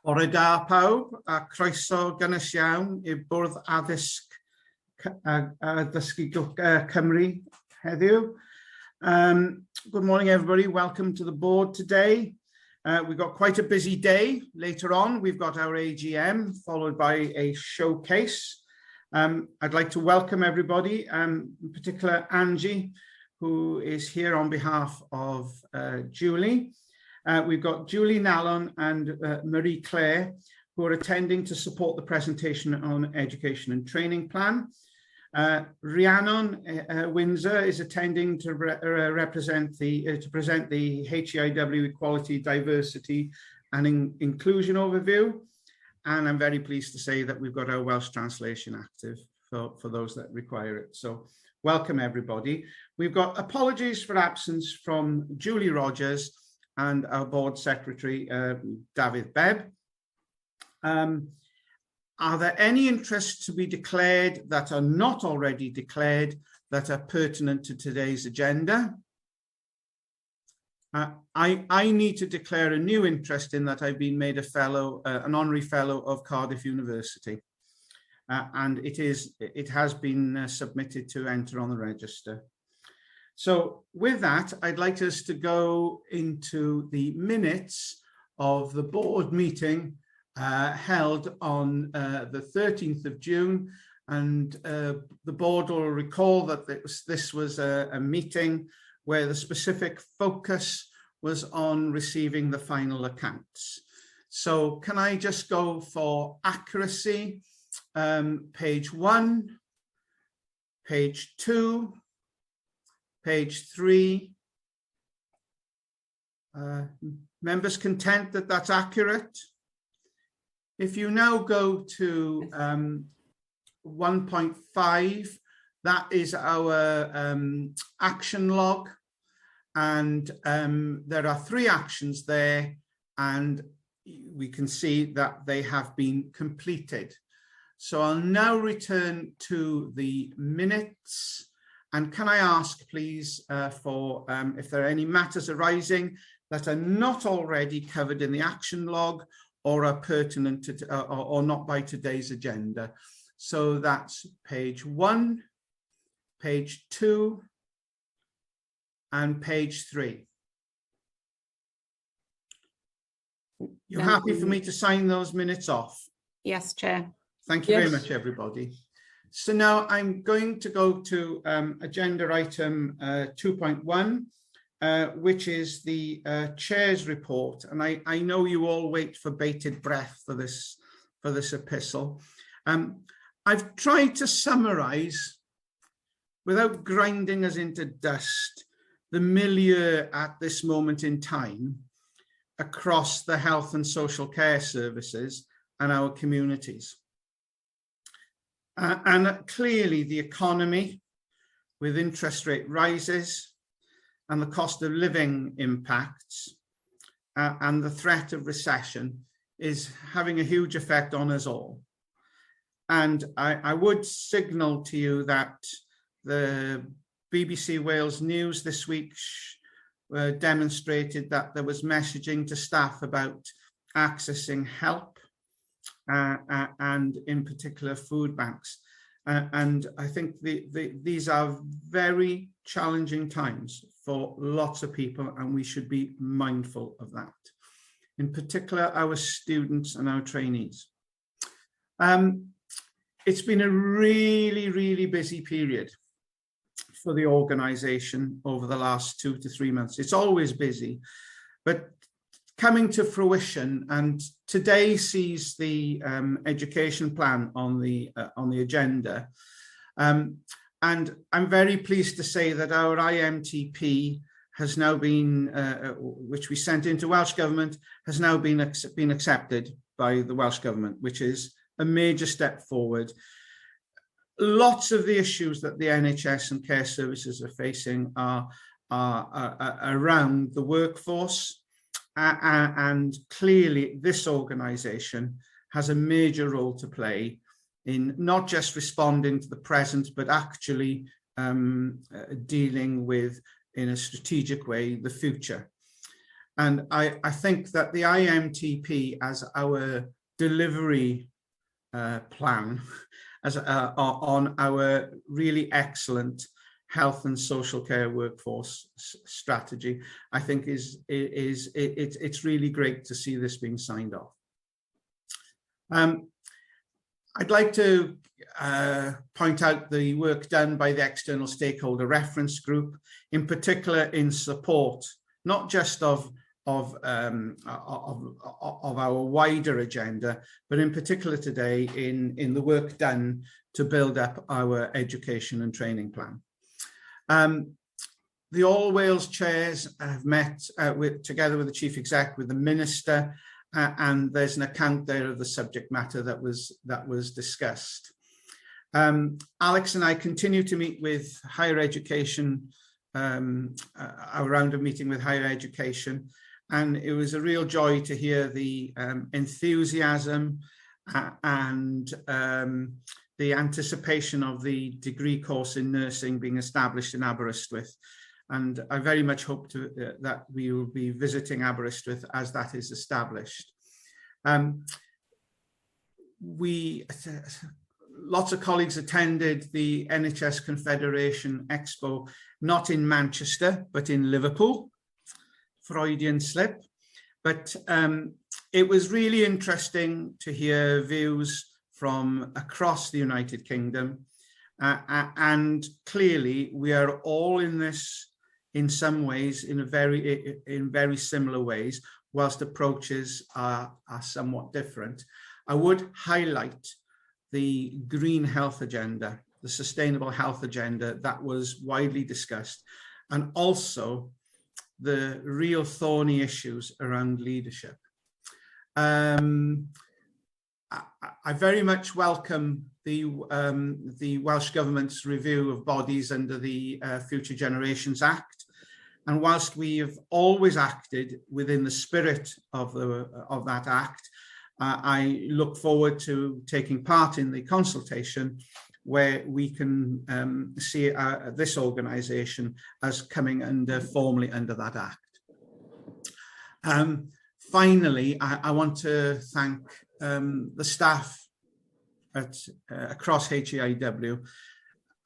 Bore da pawb a croeso gynnes iawn i'r Bwrdd Addysg Dysgu Cymru heddiw. Good morning everybody, welcome to the board today. We've got quite a busy day. Later on we've got our AGM followed by a showcase. I'd like to welcome everybody, in particular Angie, who is here on behalf of Julie. We've got Julie Nallon and Marie Claire, who are attending to support the presentation on education and training plan. Rhiannon Windsor is attending to present the HEIW Equality, Diversity and Inclusion overview. And I'm very pleased to say that we've got our Welsh translation active for those that require it. So welcome everybody. We've got apologies for absence from Julie Rogers and our board secretary, David Bebb. Are there any interests to be declared that are not already declared that are pertinent to today's agenda? I need to declare a new interest in that I've been made a fellow, an honorary fellow of Cardiff University. And it has been submitted to enter on the register. So with that, I'd like us to go into the minutes of the board meeting held on the 13th of June. And the board will recall that this was a meeting where the specific focus was on receiving the final accounts. So can I just go for accuracy? Page 1, page 2, page 3. Members content that that's accurate? If you now go to 1.5, that is our action log. And there are 3 actions there, and we can see that they have been completed. So I'll now return to the minutes. And can I ask, please, for if there are any matters arising that are not already covered in the action log or are pertinent to, or not by today's agenda. So that's page 1, page 2, and page 3. You're happy for me to sign those minutes off? Yes, Chair. Thank you very much, everybody. So now I'm going to go to agenda item 2.1, which is the chair's report. And I know you all wait for bated breath for this epistle. I've tried to summarize, without grinding us into dust, the milieu at this moment in time across the health and social care services and our communities. And clearly the economy, with interest rate rises and the cost of living impacts and the threat of recession, is having a huge effect on us all. And I would signal to you that the BBC Wales News this week demonstrated that there was messaging to staff about accessing help. And in particular food banks. And I think these are very challenging times for lots of people, and we should be mindful of that. In particular, our students and our trainees. It's been a really, really busy period for the organisation over the last 2 to 3 months. It's always busy, but coming to fruition, and today sees the education plan on the agenda. And I'm very pleased to say that our IMTP has now been, which we sent into Welsh Government, has now been accepted by the Welsh Government, which is a major step forward. Lots of the issues that the NHS and care services are facing are around the workforce. And clearly this organisation has a major role to play in not just responding to the present, but actually dealing with, in a strategic way, the future. And I think that the IMTP as our delivery plan on our really excellent health and social care workforce strategy, I think it's really great to see this being signed off. I'd like to point out the work done by the External Stakeholder Reference Group, in particular in support, not just of our wider agenda, but in particular today in the work done to build up our education and training plan. The All Wales chairs have met together with the Chief Exec, with the Minister, and there's an account there of the subject matter that was discussed. Alex and I continue to meet with higher education, our round of meeting with higher education, and it was a real joy to hear the enthusiasm and the anticipation of the degree course in nursing being established in Aberystwyth. And I very much hope that we will be visiting Aberystwyth as that is established. Lots of colleagues attended the NHS Confederation Expo, not in Manchester, but in Liverpool. Freudian slip. But it was really interesting to hear views from across the United Kingdom. And clearly, we are all in this in some ways, in very similar ways, whilst approaches are somewhat different. I would highlight the green health agenda, the sustainable health agenda that was widely discussed, and also the real thorny issues around leadership. I very much welcome the Welsh Government's review of bodies under the Future Generations Act. And whilst we have always acted within the spirit of that act, I look forward to taking part in the consultation where we can see this organisation as coming formally under that act. Finally, I want to thank the staff across HEIW.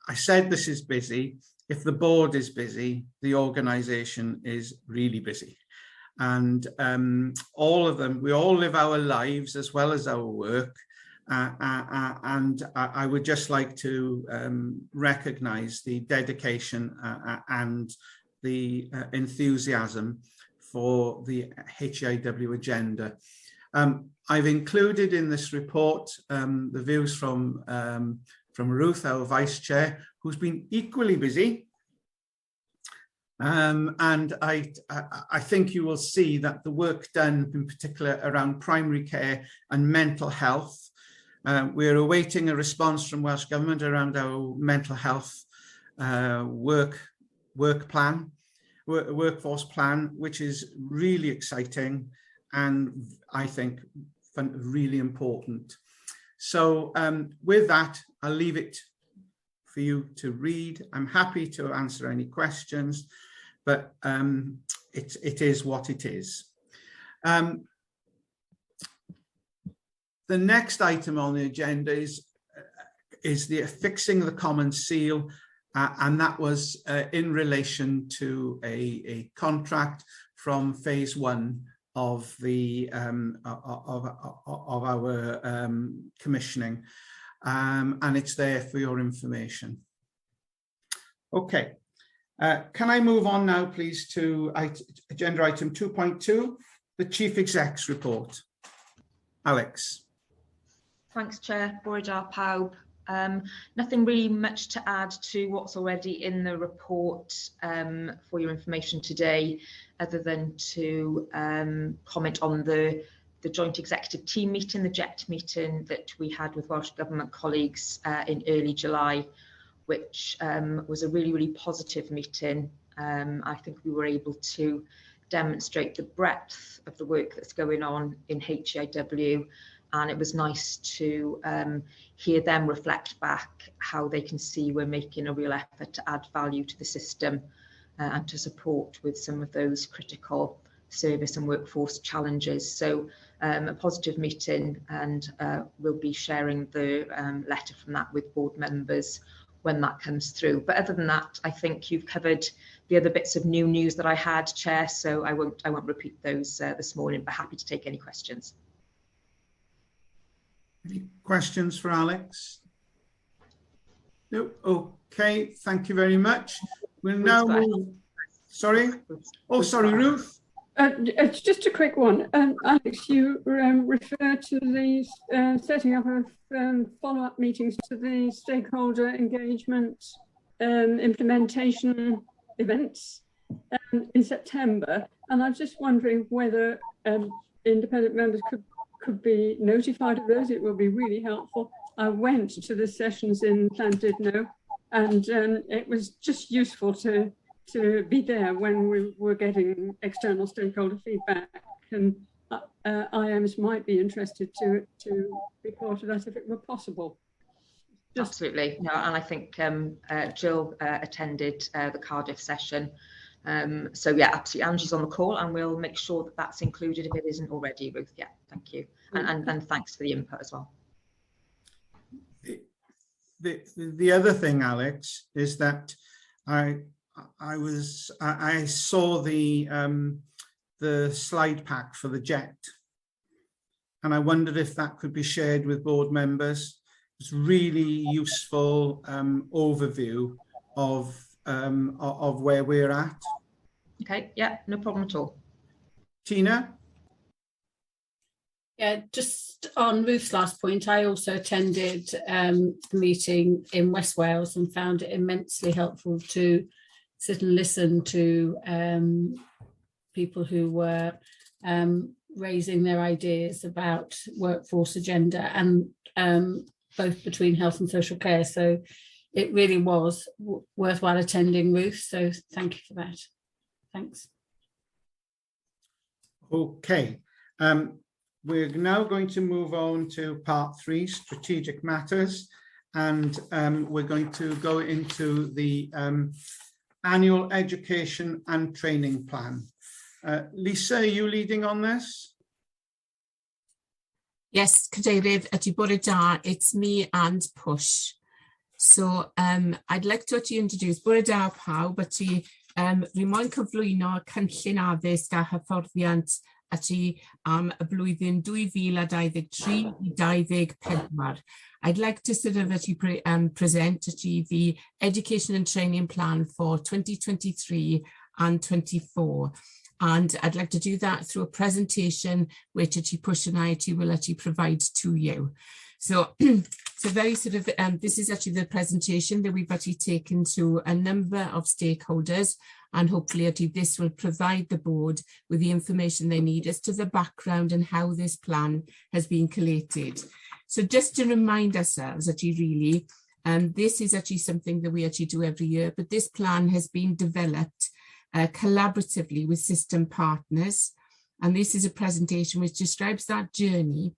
I said this is busy. If the board is busy, the organisation is really busy. And all of them, we all live our lives as well as our work. And I would just like to recognise the dedication and the enthusiasm for the HEIW agenda. I've included in this report the views from Ruth, our Vice Chair, who's been equally busy. And I think you will see that the work done in particular around primary care and mental health. We're awaiting a response from Welsh Government around our mental health workforce plan, which is really exciting and I think really important. So with that, I'll leave it for you to read. I'm happy to answer any questions, but it is what it is. The next item on the agenda is the affixing of the Common Seal, and that was in relation to a contract from phase 1 of the of our commissioning, and it's there for your information. Okay, can I move on now, please, to agenda item 2.2, the Chief Exec's report. Alex. Thanks, Chair. Bore pawb. Nothing really much to add to what's already in the report for your information today, other than to comment on the joint executive team meeting, the JET meeting that we had with Welsh Government colleagues in early July, which was a really, really positive meeting. I think we were able to demonstrate the breadth of the work that's going on in HEIW, and it was nice to hear them reflect back how they can see we're making a real effort to add value to the system and to support with some of those critical service and workforce challenges. So a positive meeting, and we'll be sharing the letter from that with board members when that comes through. But other than that, I think you've covered the other bits of new news that I had, Chair, so I won't repeat those this morning, but happy to take any questions. Any questions for Alex? No. Okay, thank you very much. We'll now move. Sorry. Oh, sorry, Ruth. It's just a quick one. Alex, you refer to these setting up of follow-up meetings to the stakeholder engagement implementation events in September, and I'm just wondering whether independent members could be notified of those. It will be really helpful. I went to the sessions in Llandudno, and it was just useful to be there when we were getting external stakeholder feedback, and IMs might be interested to be part of that if it were possible. Absolutely, no, and I think Jill attended the Cardiff session, so yeah, absolutely. Angie's on the call, and we'll make sure that that's included if it isn't already. Ruth, yeah, thank you, and thanks for the input as well. The other thing, Alex, is that I saw the slide pack for the JET, and I wondered if that could be shared with board members. It's really useful overview of where we're at. Okay, yeah, no problem at all. Tina? Yeah, just on Ruth's last point, I also attended the meeting in West Wales and found it immensely helpful to sit and listen to people who were raising their ideas about workforce agenda, and both between health and social care. So it really was worthwhile attending, Ruth. So thank you for that. Thanks. Okay. We're now going to move on to part 3, strategic matters, and we're going to go into the annual education and training plan. Lisa, are you leading on this? Yes, Cadeirydd, ydy bore da, it's me and Push. So I'd like to introduce bore da pawb, ydy fi moyn cyflwyno cynllun addysg a hyfforddiant am y blwyddyn 2023-2024. I'd like to sort of present the Education and Training Plan for 2023 and 24. And I'd like to do that through a presentation which Push and I will provide to you. So, very sort of, this is actually the presentation that we've actually taken to a number of stakeholders, and hopefully this will provide the board with the information they need as to the background and how this plan has been collated. So just to remind ourselves really, this is actually something that we do every year, but this plan has been developed collaboratively with system partners, and this is a presentation which describes that journey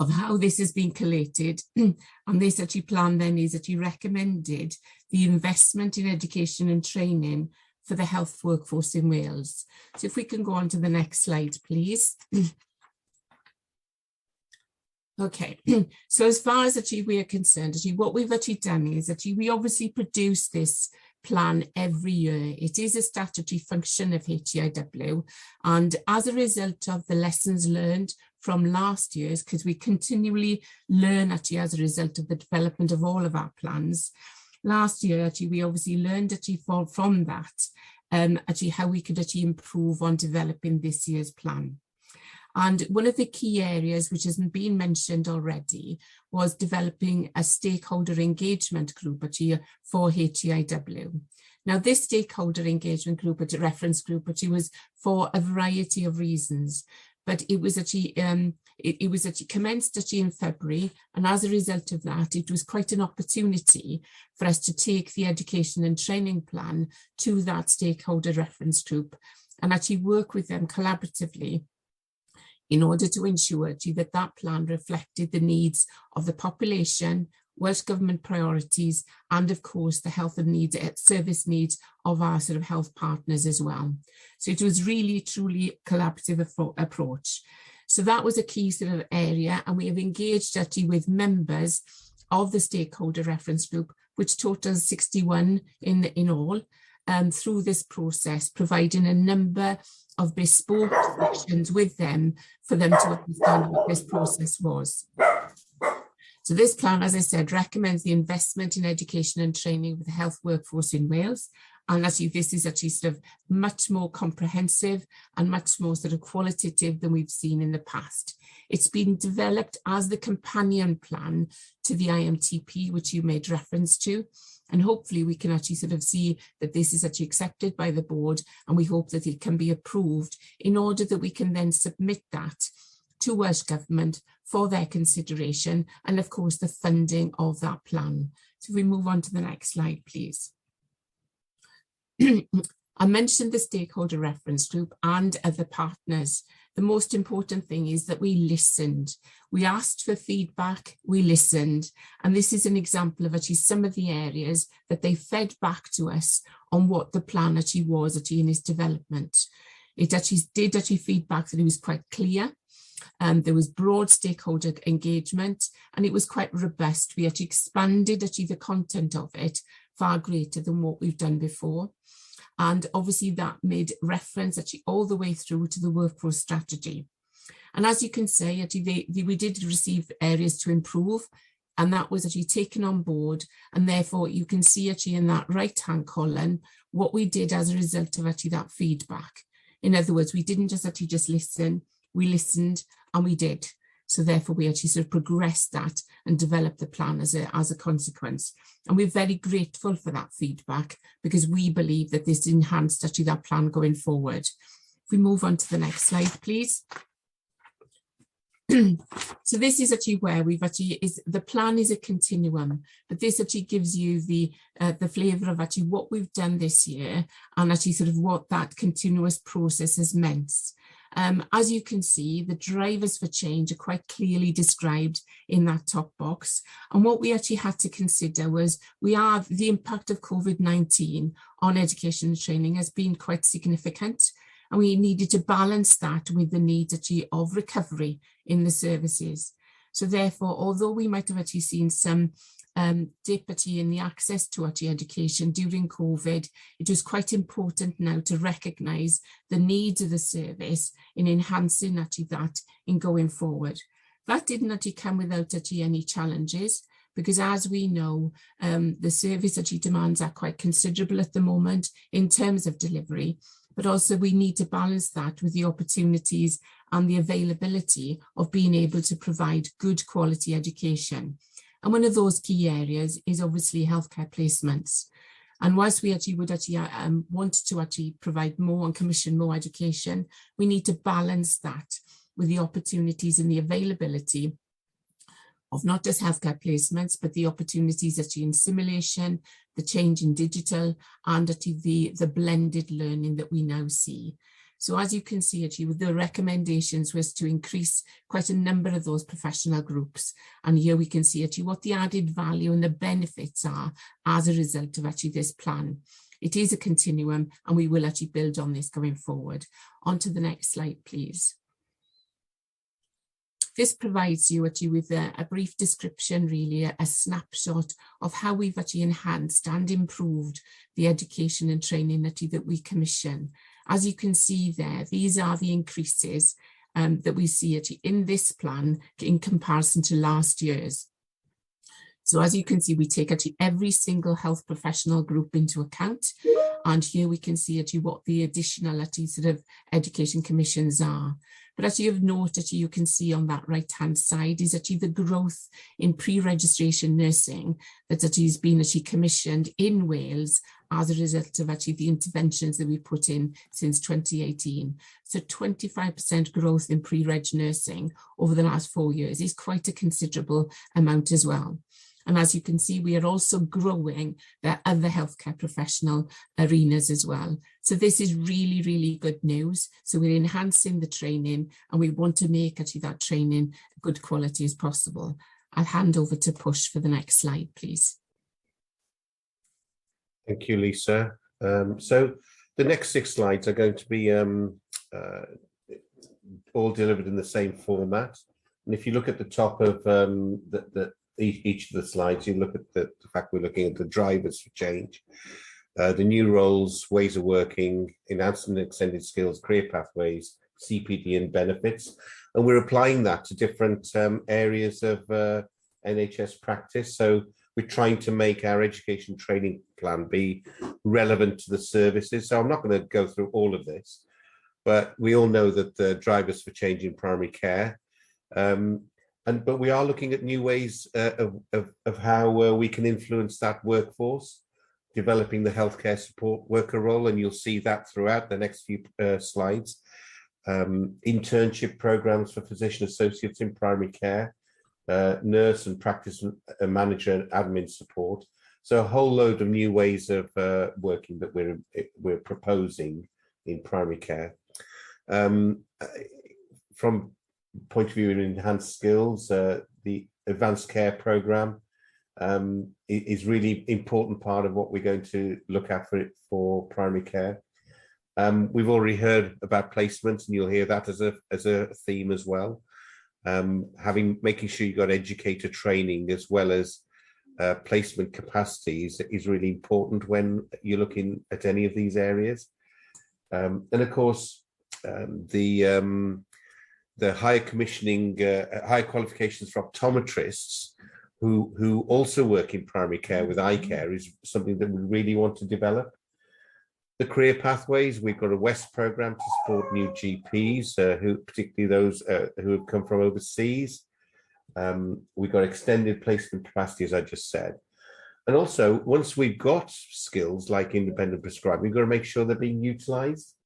of how this has been collated. And this plan then is recommended the investment in education and training for the health workforce in Wales. So if we can go on to the next slide, please. Okay, so as far as we are concerned, what we've done is we obviously produce this plan every year. It is a statutory function of HEIW, and as a result of the lessons learned from last year's, because we continually learn as a result of the development of all of our plans. Last year, we obviously learned from that how we could improve on developing this year's plan. And one of the key areas which has been mentioned already was developing a stakeholder engagement group for HEIW. Now, this stakeholder engagement group, a reference group, was for a variety of reasons, but it was commenced in February, and as a result of that, it was quite an opportunity for us to take the education and training plan to that stakeholder reference group and work with them collaboratively in order to ensure that that plan reflected the needs of the population, Welsh Government priorities, and of course the health and needs, service needs of our sort of health partners as well. So it was really truly collaborative approach. So that was a key sort of area, and we have engaged actually with members of the stakeholder reference group, which totals 61 in all, through this process, providing a number of bespoke sessions with them for them to understand what this process was. So this plan, as I said, recommends the investment in education and training with the health workforce in Wales. And actually, this is actually sort of much more comprehensive and much more sort of qualitative than we've seen in the past. It's been developed as the companion plan to the IMTP, which you made reference to. And hopefully we can actually sort of see that this is actually accepted by the board, and we hope that it can be approved in order that we can then submit that to Welsh Government for their consideration and of course the funding of that plan. So if we move on to the next slide, please. I mentioned the stakeholder reference group and other partners. The most important thing is that we listened. We asked for feedback, we listened, and this is an example of actually some of the areas that they fed back to us on what the plan actually was actually in its development. It actually did feedback that it was quite clear. There was broad stakeholder engagement, and it was quite robust. We actually expanded the content of it far greater than what we've done before. And obviously that made reference actually all the way through to the workforce strategy. And as you can say, actually we did receive areas to improve, and that was actually taken on board. And therefore you can see actually in that right-hand column what we did as a result of actually that feedback. In other words, we didn't just listen, we listened and we did. So therefore we actually sort of progressed that and developed the plan as a consequence. And we're very grateful for that feedback because we believe that this enhanced actually that plan going forward. If we move on to the next slide, please. So this is actually where we've actually the plan is a continuum, but this actually gives you the flavour of actually what we've done this year and actually sort of what that continuous process has meant. As you can see, the drivers for change are quite clearly described in that top box. And what we actually had to consider was the impact of COVID-19 on education and training has been quite significant. And we needed to balance that with the need actually of recovery in the services. So therefore, although we might have actually seen some dip in the access to education during COVID, it was quite important now to recognise the needs of the service in enhancing that in going forward. That didn't actually come without any challenges, because as we know, the service demands are quite considerable at the moment in terms of delivery, but also we need to balance that with the opportunities and the availability of being able to provide good quality education. And one of those key areas is obviously healthcare placements. And whilst we would want to provide more and commission more education, we need to balance that with the opportunities and the availability of not just healthcare placements, but the opportunities in simulation, the change in digital, and the blended learning that we now see. So as you can see, the recommendations was to increase quite a number of those professional groups. And here we can see what the added value and the benefits are as a result of this plan. It is a continuum, and we will build on this going forward. On to the next slide, please. This provides you with a brief description, really, a snapshot of how we've enhanced and improved the education and training that we commission. As you can see there, these are the increases that we see in this plan in comparison to last year's. So as you can see, we take every single health professional group into account. And here we can see what the additional education commissions are. But as you have noted, you can see on that right-hand side is the growth in pre-registration nursing that has been commissioned in Wales as a result of the interventions that we put in since 2018. So 25% growth in pre-reg nursing over the last 4 years is quite a considerable amount as well. And as you can see, we are also growing the other healthcare professional arenas as well. So this is really, really good news. So we're enhancing the training, and we want to make that training good quality as possible. I'll hand over to Push for the next slide, please. Thank you, Lisa. So the next 6 slides are going to be all delivered in the same format. And if you look at the top of each of the slides, you look at the fact we're looking at the drivers for change, the new roles, ways of working, enhanced and extended skills, career pathways, CPD and benefits. And we're applying that to different areas of NHS practice. So we're trying to make our education training plan be relevant to the services. So I'm not going to go through all of this, but we all know that the drivers for change in primary care. But we are looking at new ways of how we can influence that workforce, developing the healthcare support worker role, and you'll see that throughout the next few slides. Internship programs for physician associates in primary care, nurse and practice manager and admin support. So a whole load of new ways of working that we're proposing in primary care. From point of view of enhanced skills, the advanced care program is really important part of what we're going to look at for primary care. We've already heard about placements, and you'll hear that as a theme as well. Making sure you've got educator training as well as placement capacities is really important when you're looking at any of these areas. And of course, the higher commissioning, higher qualifications for optometrists who also work in primary care with Eyecare is something that we really want to develop. The career pathways, we've got a West program to support new GPs, particularly those who have come from overseas. We've got extended placement capacity, as I just said. And also, once we've got skills like independent prescribing, we've got to make sure they're being utilised.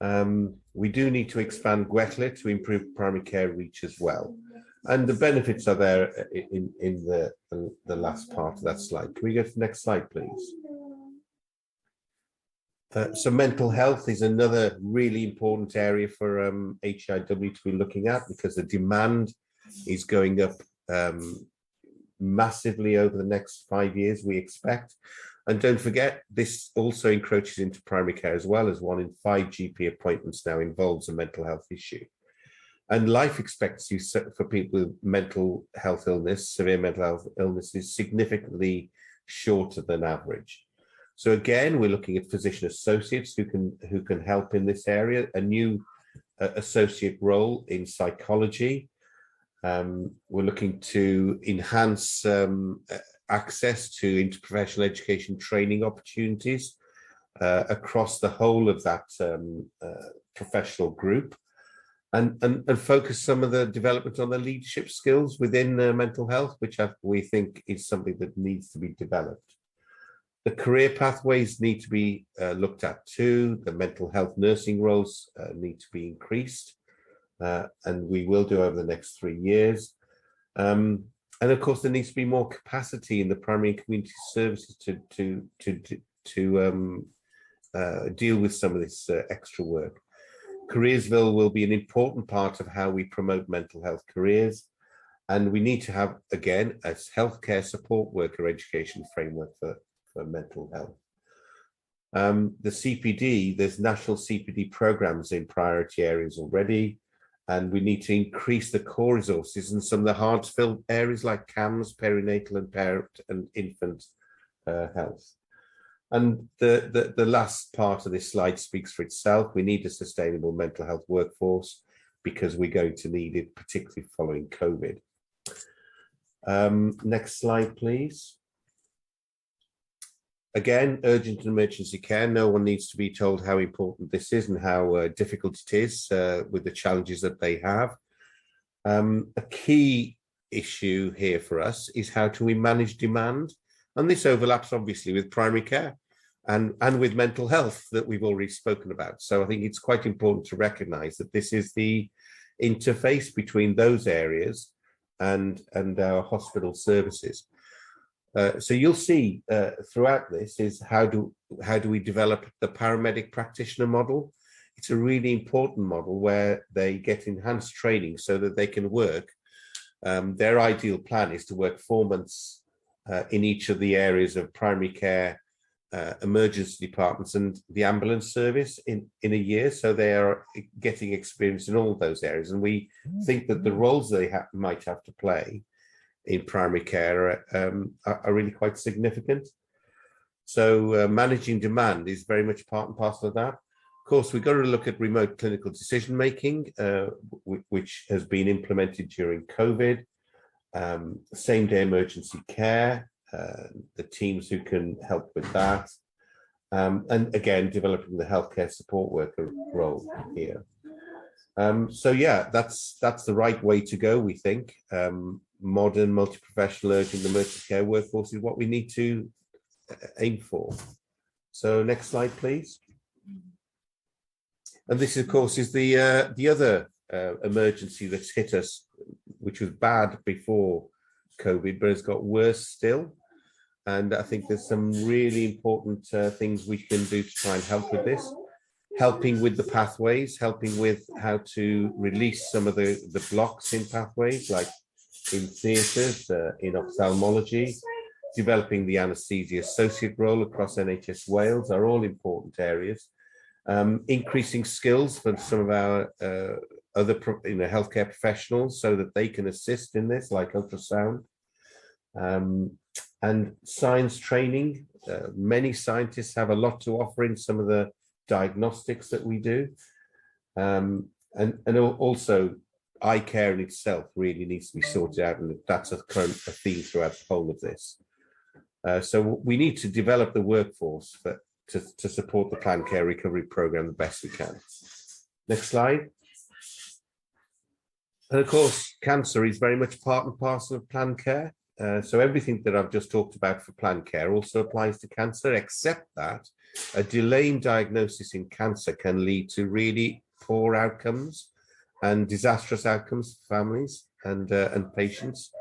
We do need to expand GWECLA to improve primary care reach as well. And the benefits are there in the last part of that slide. Can we go to the next slide, please? So mental health is another really important area for HIW to be looking at, because the demand is going up massively over the next 5 years, we expect. And don't forget, this also encroaches into primary care as well, as 1 in 5 GP appointments now involves a mental health issue. And life expectancy for people with mental health illness, severe mental health illness, is significantly shorter than average. So again, we're looking at physician associates who can help in this area, a new associate role in psychology. We're looking to enhance access to interprofessional education training opportunities across the whole of that professional group, and focus some of the development on the leadership skills within mental health, which we think is something that needs to be developed. The career pathways need to be looked at too. The mental health nursing roles need to be increased, and we will do over the next 3 years. And of course, there needs to be more capacity in the primary and community services to deal with some of this extra work. Careersville will be an important part of how we promote mental health careers. And we need to have, again, a healthcare support worker education framework for mental health. The CPD, there's national CPD programs in priority areas already, and we need to increase the core resources in some of the hard-to-fill areas like CAMS, perinatal and parent and infant health. And the last part of this slide speaks for itself. We need a sustainable mental health workforce because we're going to need it, particularly following COVID. Next slide, please. Again, urgent and emergency care. No one needs to be told how important this is and how difficult it is with the challenges that they have. A key issue here for us is how do we manage demand? And this overlaps obviously with primary care and with mental health that we've already spoken about. So I think it's quite important to recognise that this is the interface between those areas and our hospital services. So you'll see throughout this is how do we develop the paramedic practitioner model. It's a really important model where they get enhanced training so that they can work Their ideal plan is to work 4 months in each of the areas of primary care, emergency departments and the ambulance service in a year. So they are getting experience in all those areas. And we think that the roles they might have to play in primary care are really quite significant. So managing demand is very much part and parcel of that. Of course, we've got to look at remote clinical decision making, which has been implemented during COVID, same-day emergency care, the teams who can help with that, and again, developing the healthcare support worker role here. So yeah, that's the right way to go, we think. Modern, multi-professional, urgent emergency care workforce is what we need to aim for. So next slide, please. And this, of course, is the other emergency that's hit us, which was bad before COVID, but has got worse still. And I think there's some really important things we can do to try and help with this. Helping with the pathways, helping with how to release some of the blocks in pathways, like in theatres, in ophthalmology, developing the anaesthesia associate role across NHS Wales are all important areas. Increasing skills for some of our other healthcare professionals so that they can assist in this, like ultrasound. And science training. Many scientists have a lot to offer in some of the diagnostics that we do. And also Eyecare in itself really needs to be sorted out, and that's a theme throughout the whole of this. So we need to develop the workforce to support the planned care recovery program the best we can. Next slide. And of course, cancer is very much part and parcel of planned care. So everything that I've just talked about for planned care also applies to cancer, except that a delay in diagnosis in cancer can lead to really poor outcomes and disastrous outcomes for families and patients.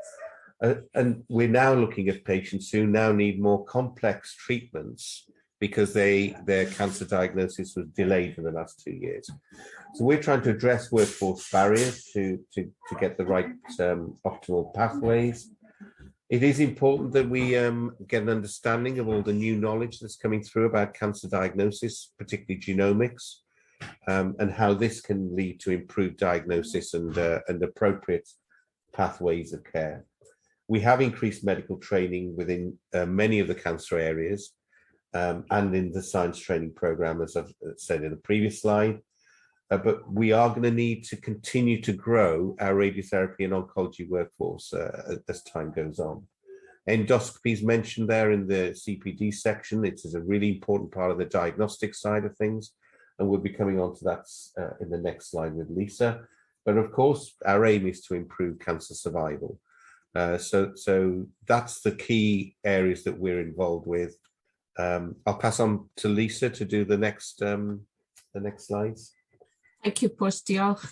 And we're now looking at patients who now need more complex treatments because their cancer diagnosis was delayed for the last 2 years. So we're trying to address workforce barriers to get the right optimal pathways. It is important that we get an understanding of all the new knowledge that's coming through about cancer diagnosis, particularly genomics, and how this can lead to improved diagnosis and appropriate pathways of care. We have increased medical training within many of the cancer areas and in the science training program, as I've said in the previous slide. But we are going to need to continue to grow our radiotherapy and oncology workforce as time goes on. Endoscopy is mentioned there in the CPD section. It is a really important part of the diagnostic side of things, and we'll be coming on to that in the next slide with Lisa. But of course, our aim is to improve cancer survival. So that's the key areas that we're involved with. I'll pass on to Lisa to do the next slides. Thank you, Port Diolch.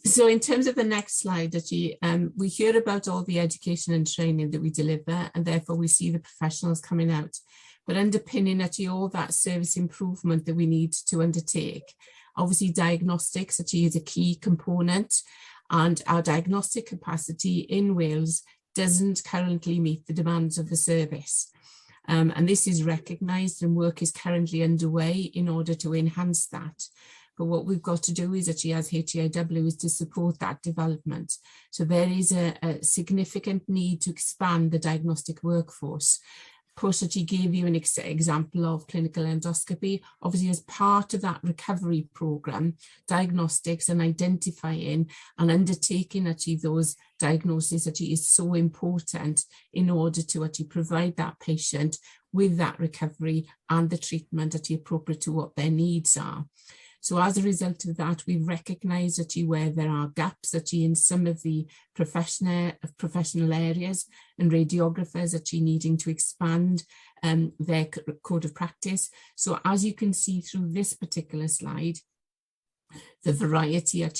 So in terms of the next slide, we hear about all the education and training that we deliver, and therefore we see the professionals coming out. But underpinning all that service improvement that we need to undertake. Obviously, diagnostics is a key component, and our diagnostic capacity in Wales doesn't currently meet the demands of the service. And this is recognised, and work is currently underway in order to enhance that. But what we've got to do is as HEIW is to support that development. So there is a significant need to expand the diagnostic workforce. Portia gave you an example of clinical endoscopy. Obviously, as part of that recovery programme, diagnostics and identifying and undertaking those diagnoses is so important in order to provide that patient with that recovery and the treatment appropriate to what their needs are. So as a result of that, we recognise where there are gaps in some of the professional areas, and radiographers needing to expand their code of practice. So as you can see through this particular slide, the variety of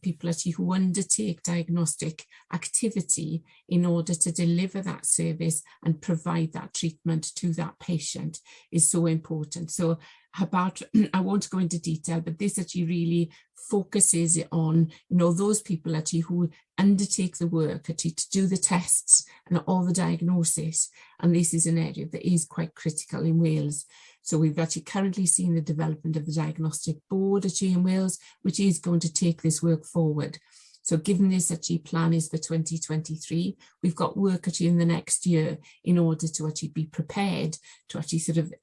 people who undertake diagnostic activity in order to deliver that service and provide that treatment to that patient is so important. So about, I won't go into detail, but this actually really focuses on, those people actually who undertake the work actually to do the tests and all the diagnosis. And this is an area that is quite critical in Wales. So we've actually currently seen the development of the Diagnostic Board actually in Wales, which is going to take this work forward. So given this actually plan is for 2023, we've got work actually in the next year in order to actually be prepared to actually sort of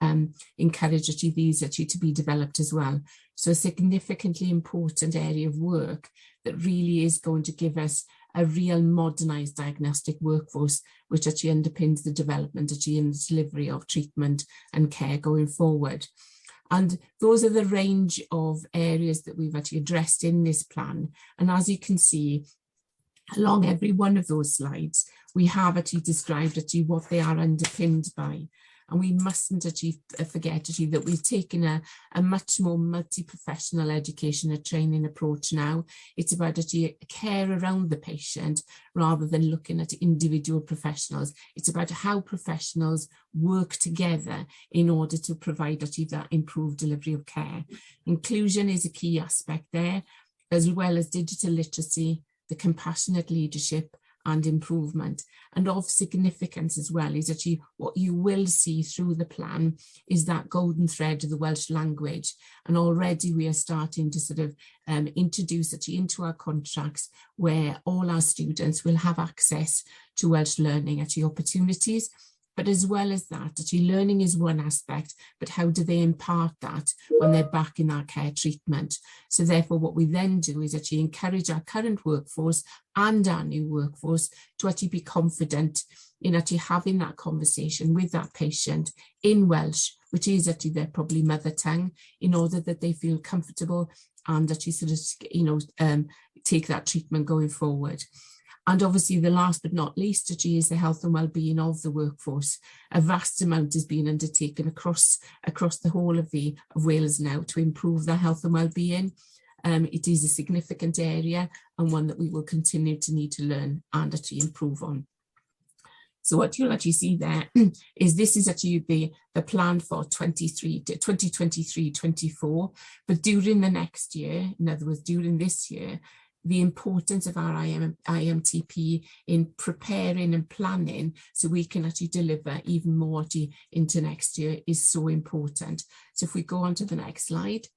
encourage actually these actually to be developed as well. So a significantly important area of work that really is going to give us a real modernised diagnostic workforce, which actually underpins the development actually in the delivery of treatment and care going forward. And those are the range of areas that we've actually addressed in this plan. And as you can see, along every one of those slides, we have actually described actually what they are underpinned by. And we mustn't actually forget actually that we've taken a much more multi-professional education and training approach now. It's about actually care around the patient rather than looking at individual professionals. It's about how professionals work together in order to provide actually that improved delivery of care. Inclusion is a key aspect there, as well as digital literacy, the compassionate leadership, and improvement. And of significance as well is actually what you will see through the plan is that golden thread of the Welsh language. And already we are starting to sort of introduce actually into our contracts where all our students will have access to Welsh learning actually opportunities. But as well as that, actually learning is one aspect, but how do they impart that when they're back in our care treatment? So therefore, what we then do is actually encourage our current workforce and our new workforce to actually be confident in actually having that conversation with that patient in Welsh, which is actually their probably mother tongue, in order that they feel comfortable and actually sort of, take that treatment going forward. And obviously the last but not least actually is the health and well-being of the workforce. A vast amount is being undertaken across the whole of Wales now to improve their health and well-being. It is a significant area and one that we will continue to need to learn and actually improve on. So what you'll actually see there is this is actually the plan for 2023-24, but during the next year, in other words, during this year, the importance of our IMTP in preparing and planning so we can actually deliver even more into next year is so important. So if we go on to the next slide.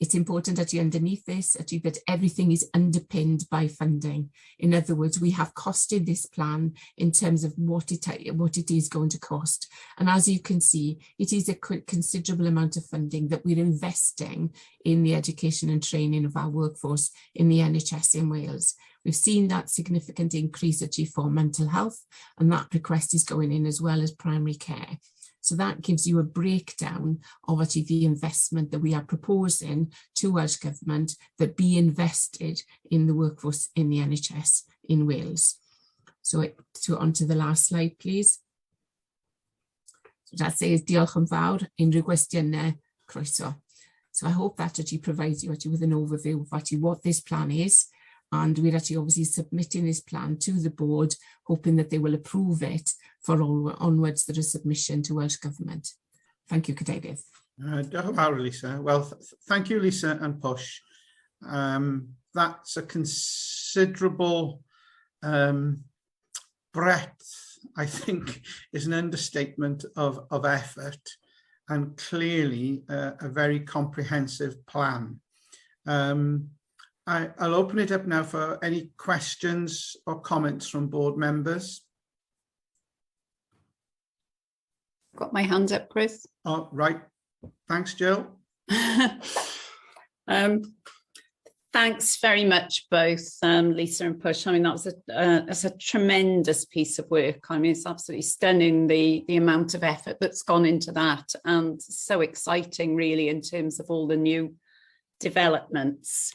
It's important actually underneath this actually that everything is underpinned by funding. In other words, we have costed this plan in terms of what it is going to cost. And as you can see, it is a considerable amount of funding that we're investing in the education and training of our workforce in the NHS in Wales. We've seen that significant increase actually for mental health, and that request is going in as well as primary care. So that gives you a breakdown of actually the investment that we are proposing to Welsh Government that be invested in the workforce in the NHS in Wales. So on to the last slide, please. So that says diolch yn fawr, unrhyw gwestiynau, croeso. So I hope that actually provides you actually with an overview of actually what this plan is. And we're actually obviously submitting this plan to the board, hoping that they will approve it for all onwards the submission to Welsh Government. Thank you, Cadeirydd. Diolch yn fawr, Lisa. Well, thank you, Lisa and Push. That's a considerable breadth, I think, is an understatement of effort, and clearly a very comprehensive plan. I'll open it up now for any questions or comments from board members. Got my hand up, Chris. Oh, right. Thanks, Jill. Thanks very much, both Lisa and Push. I mean, that's a tremendous piece of work. I mean, it's absolutely stunning the amount of effort that's gone into that, and so exciting, really, in terms of all the new developments.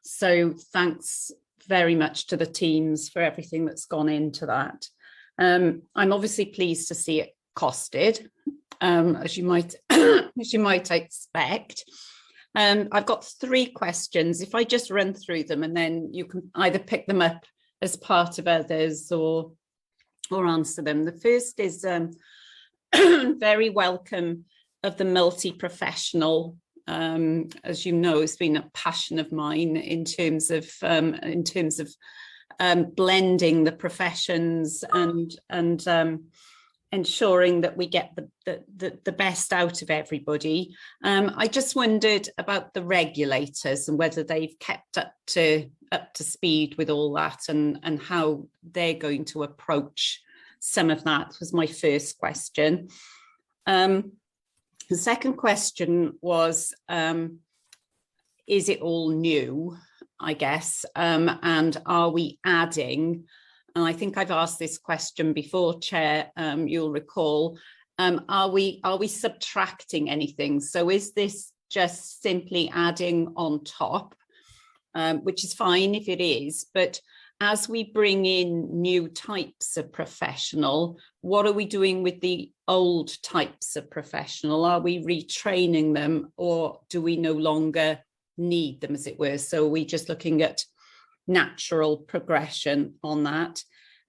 So thanks very much to the teams for everything that's gone into that. I'm obviously pleased to see it costed, as you might expect. I've got 3 questions. If I just run through them, and then you can either pick them up as part of others or answer them. The first is very welcome of the multi-professional. As you know, it's been a passion of mine in terms of blending the professions and ensuring that we get the best out of everybody. I just wondered about the regulators and whether they've kept up to speed with all that and how they're going to approach some of that was my first question. The second question was, is it all new, I guess, and are we adding? And I think I've asked this question before, Chair, you'll recall, are we subtracting anything? So is this just simply adding on top, which is fine if it is, but as we bring in new types of professional, what are we doing with the old types of professional? Are we retraining them, or do we no longer need them, as it were? So we're just looking at natural progression on that.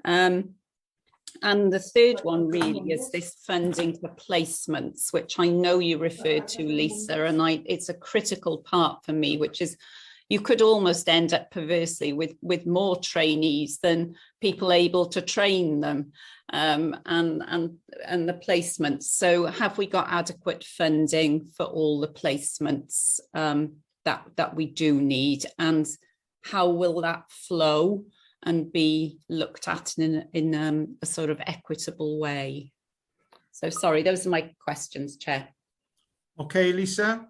And the third one really is this funding for placements, which I know you referred to, Lisa, and it's a critical part for me, which is you could almost end up perversely with more trainees than people able to train them, and the placements. So have we got adequate funding for all the placements that we do need, and how will that flow and be looked at in a sort of equitable way? So sorry, those are my questions, Chair. Okay, Lisa.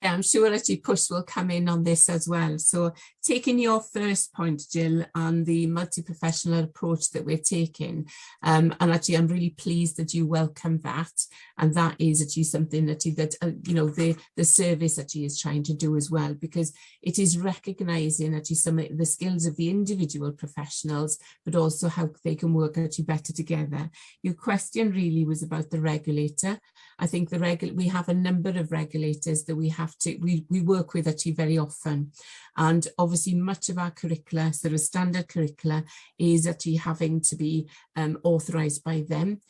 I'm sure that Push will come in on this as well. So taking your first point, Jill, on the multi-professional approach that we're taking, and actually I'm really pleased that you welcome that, and that is actually something that the service actually is trying to do as well, because it is recognising actually some of the skills of the individual professionals, but also how they can work actually better together. Your question really was about the regulator. I think we have a number of regulators that we work with actually very often, and obviously much of our curricula, sort of standard curricula, is actually having to be authorised by them.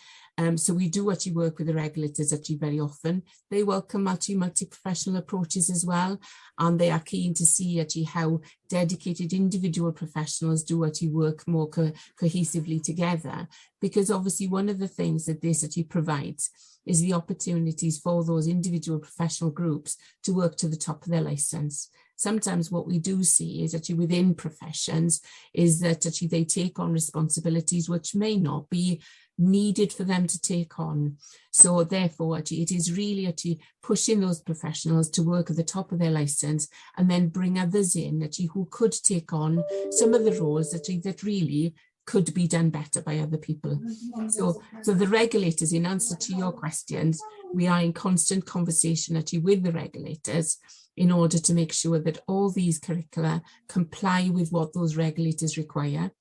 So we do actually work with the regulators actually very often. They welcome multi-professional approaches as well, and they are keen to see actually how dedicated individual professionals do actually work more cohesively together, because obviously one of the things that this actually provides is the opportunities for those individual professional groups to work to the top of their licence. Sometimes what we do see is actually within professions is that actually they take on responsibilities which may not be needed for them to take on. So therefore actually it is really actually pushing those professionals to work at the top of their licence, and then bring others in actually who could take on some of the roles that really could be done better by other people. So the regulators, in answer to your questions, we are in constant conversation actually with the regulators in order to make sure that all these curricula comply with what those regulators require.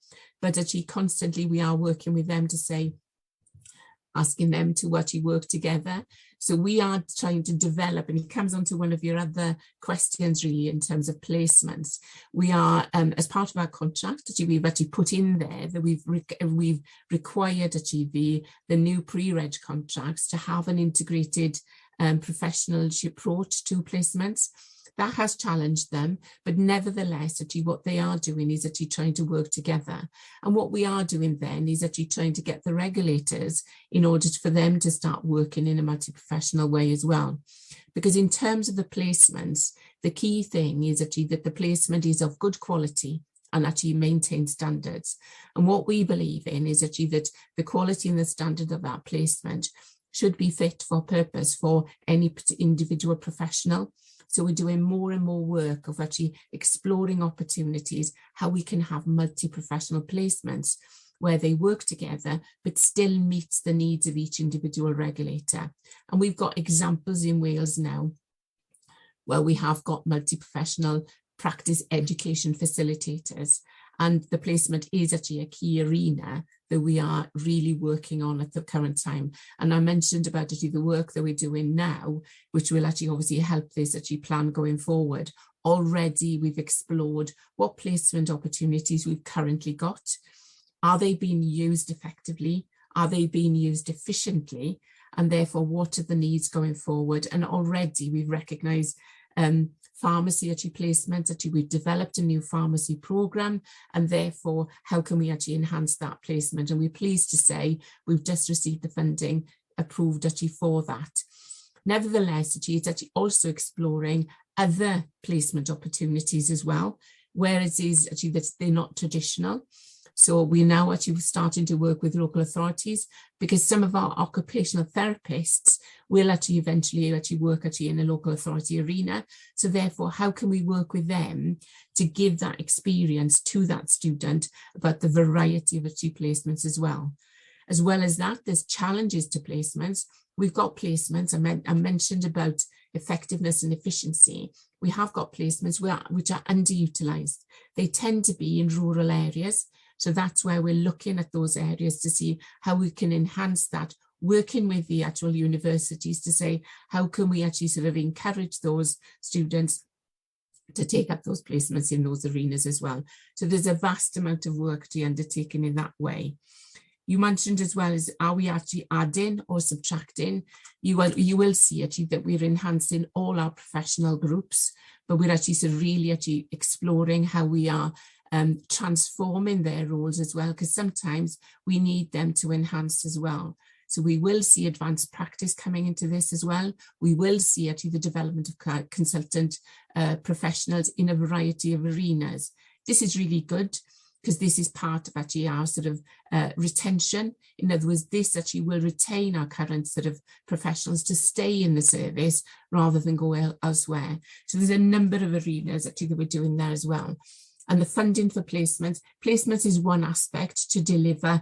But actually constantly we are working with them to say, asking them to actually work together. So we are trying to develop, and it comes on to one of your other questions really in terms of placements. We are, as part of our contract, actually, we've actually put in there that we've required actually the new pre-reg contracts to have an integrated professionalship approach to placements. That has challenged them, but nevertheless, actually what they are doing is actually trying to work together. And what we are doing then is actually trying to get the regulators in order for them to start working in a multi-professional way as well. Because in terms of the placements, the key thing is actually that the placement is of good quality and actually maintain standards. And what we believe in is actually that the quality and the standard of that placement should be fit for purpose for any individual professional. So we're doing more and more work of actually exploring opportunities, how we can have multi-professional placements where they work together, but still meets the needs of each individual regulator. And we've got examples in Wales now where we have got multi-professional practice education facilitators. And the placement is actually a key arena that we are really working on at the current time. And I mentioned about actually the work that we're doing now, which will actually obviously help this actually plan going forward. Already we've explored what placement opportunities we've currently got. Are they being used effectively? Are they being used efficiently? And therefore, what are the needs going forward? And already we've recognised pharmacy actually placements, actually we've developed a new pharmacy programme, and therefore how can we actually enhance that placement? And we're pleased to say we've just received the funding approved actually for that. Nevertheless, it's actually also exploring other placement opportunities as well, where it is actually that they're not traditional. So we're now actually starting to work with local authorities, because some of our occupational therapists will actually eventually work in a local authority arena. So therefore, how can we work with them to give that experience to that student about the variety of placements as well? As well as that, there's challenges to placements. We've got placements, I mentioned about effectiveness and efficiency. We have got placements which are underutilised. They tend to be in rural areas. So that's where we're looking at those areas to see how we can enhance that, working with the actual universities to say, how can we actually sort of encourage those students to take up those placements in those arenas as well. So there's a vast amount of work to be undertaken in that way. You mentioned as well as, are we actually adding or subtracting? You will see actually that we're enhancing all our professional groups, but we're actually sort of really actually exploring how we are transforming their roles as well, because sometimes we need them to enhance as well. So we will see advanced practice coming into this as well. We will see actually the development of consultant professionals in a variety of arenas. This is really good, because this is part of actually our sort of retention. In other words, this actually will retain our current sort of professionals to stay in the service rather than go elsewhere. So there's a number of arenas actually that we're doing there as well. And the funding for placements is one aspect to deliver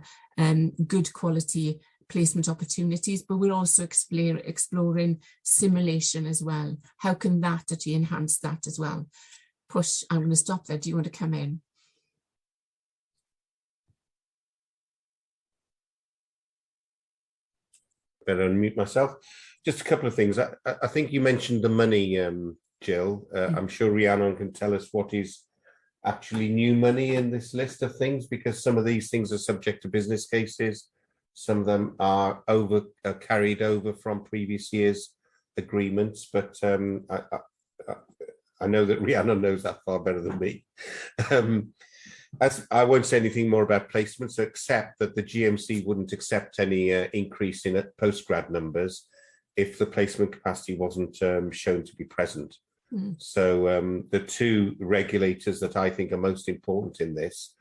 good quality placement opportunities, but we're also exploring simulation as well. How can that actually enhance that as well? Push, I'm going to stop there. Do you want to come in? Better unmute myself. Just a couple of things. I think you mentioned the money, Jill. I'm sure Rhiannon can tell us what is actually new money in this list of things, because some of these things are subject to business cases. Some of them are carried over from previous years' agreements, but I know that Rhiannon knows that far better than me. As I won't say anything more about placements, except that the GMC wouldn't accept any increase in postgrad numbers if the placement capacity wasn't shown to be present. So the two regulators that I think are most important in this,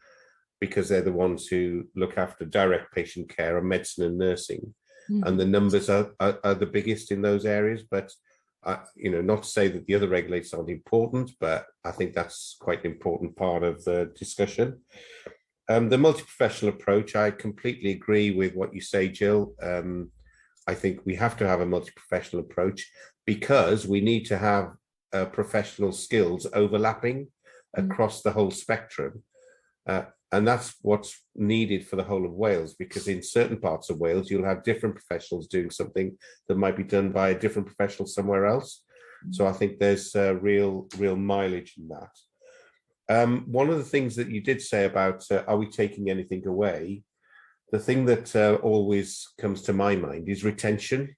because they're the ones who look after direct patient care, are medicine and nursing, and the numbers are the biggest in those areas. But not to say that the other regulators aren't important, but I think that's quite an important part of the discussion. The multi-professional approach, I completely agree with what you say, Jill. I think we have to have a multi-professional approach, because we need to have professional skills overlapping across the whole spectrum. And that's what's needed for the whole of Wales, because in certain parts of Wales, you'll have different professionals doing something that might be done by a different professional somewhere else. So I think there's real mileage in that. One of the things that you did say about, are we taking anything away? The thing that always comes to my mind is retention.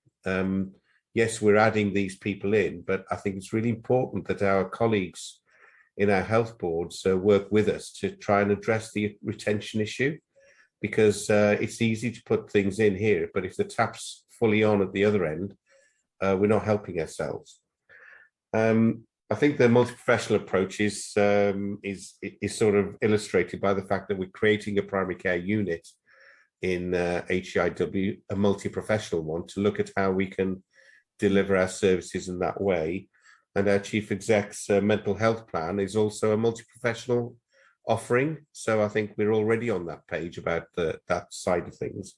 Yes, we're adding these people in, but I think it's really important that our colleagues in our health boards work with us to try and address the retention issue, because it's easy to put things in here, but if the tap's fully on at the other end, we're not helping ourselves. I think the multi-professional approach is sort of illustrated by the fact that we're creating a primary care unit in HCIW, a multi-professional one, to look at how we can deliver our services in that way. And our chief exec's mental health plan is also a multi-professional offering. So I think we're already on that page about that side of things.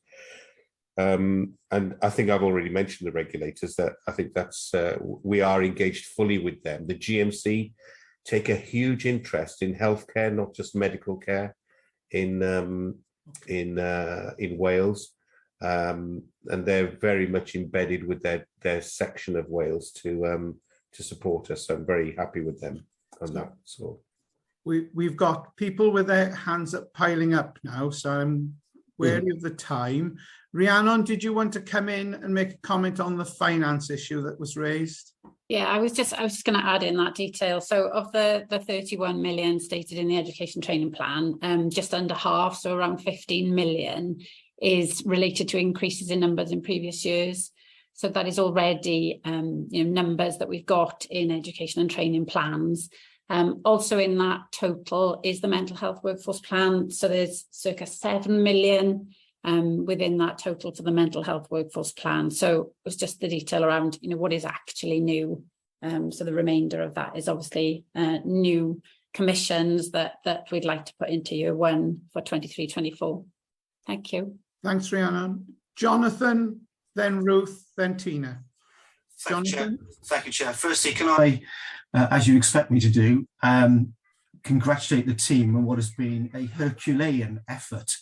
And I think I've already mentioned the regulators, that I think that's we are engaged fully with them. The GMC take a huge interest in healthcare, not just medical care in Wales. And they're very much embedded with their section of Wales to support us. So I'm very happy with them on that. So we've got people with their hands up piling up now, so I'm wary of the time. Rhiannon, did you want to come in and make a comment on the finance issue that was raised? Yeah, I was just going to add in that detail. So of the 31 million stated in the education training plan, just under half, so around 15 million, is related to increases in numbers in previous years. So that is already numbers that we've got in education and training plans. Also in that total is the mental health workforce plan. So there's circa 7 million within that total for the mental health workforce plan. So it was just the detail around, what is actually new. So the remainder of that is obviously new commissions that we'd like to put into year one for 23-24. Thank you. Thanks, Rhiannon. Jonathan, then Ruth, then Tina. Jonathan? Thank you, Chair. Firstly, can I, as you expect me to do, congratulate the team on what has been a Herculean effort.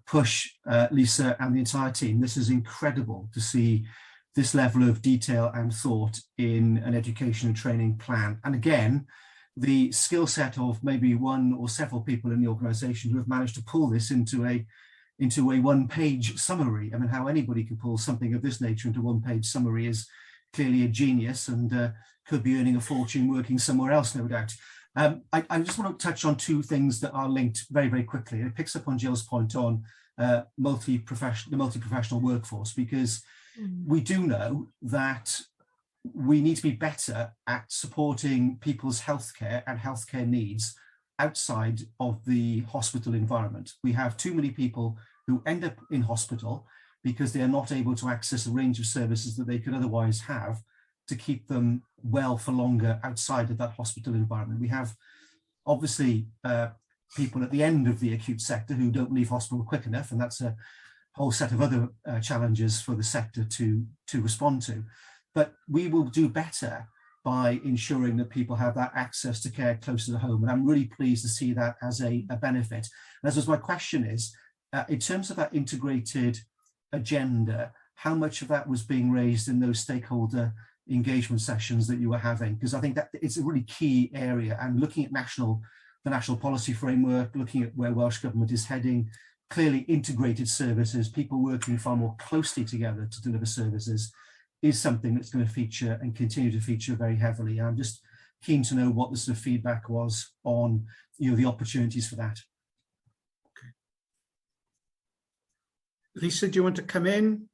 Push Lisa and the entire team. This is incredible to see this level of detail and thought in an education and training plan. And again, the skill set of maybe one or several people in the organisation who have managed to pull this into a one-page summary. I mean, how anybody can pull something of this nature into one-page summary is clearly a genius, and could be earning a fortune working somewhere else, no doubt. I just want to touch on two things that are linked very, very quickly. It picks up on Jill's point on the multi-professional workforce, because we do know that we need to be better at supporting people's healthcare and healthcare needs outside of the hospital environment. We have too many people who end up in hospital because they are not able to access a range of services that they could otherwise have to keep them well for longer outside of that hospital environment. We have obviously people at the end of the acute sector who don't leave hospital quick enough, and that's a whole set of other challenges for the sector to respond to. But we will do better by ensuring that people have that access to care closer to home. And I'm really pleased to see that as a benefit. And as my question is, in terms of that integrated agenda, how much of that was being raised in those stakeholder engagement sessions that you were having? Because I think that it's a really key area, and looking at the national policy framework, looking at where Welsh Government is heading, clearly integrated services, people working far more closely together to deliver services, is something that's going to feature and continue to feature very heavily. I'm just keen to know what the sort of feedback was on the opportunities for that. Okay. Lisa, do you want to come in?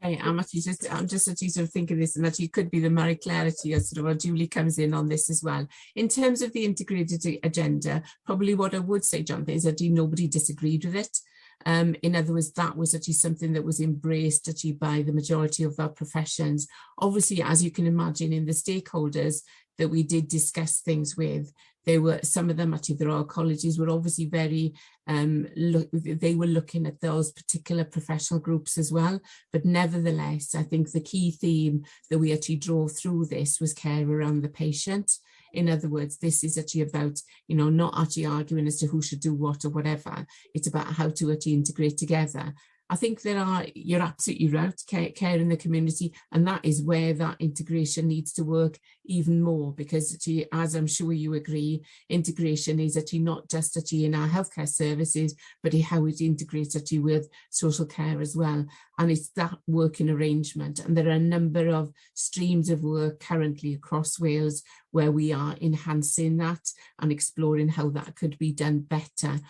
Okay, I'm just actually sort of thinking this, and actually could be the Marie Clarity as sort of Julie comes in on this as well. In terms of the integrated agenda, probably what I would say, Jonathan, is that nobody disagreed with it. In other words, that was actually something that was embraced actually by the majority of our professions. Obviously, as you can imagine, in the stakeholders that we did discuss things with, there were some of them, actually the Royal Colleges were obviously very, they were looking at those particular professional groups as well. But nevertheless, I think the key theme that we actually drove through this was care around the patient. In other words, this is actually about, not actually arguing as to who should do what or whatever. It's about how to actually integrate together. I think you're absolutely right, care in the community, and that is where that integration needs to work even more, because actually, as I'm sure you agree, integration is actually not just actually in our healthcare services, but how it integrates actually with social care as well. And it's that working arrangement. And there are a number of streams of work currently across Wales where we are enhancing that and exploring how that could be done better.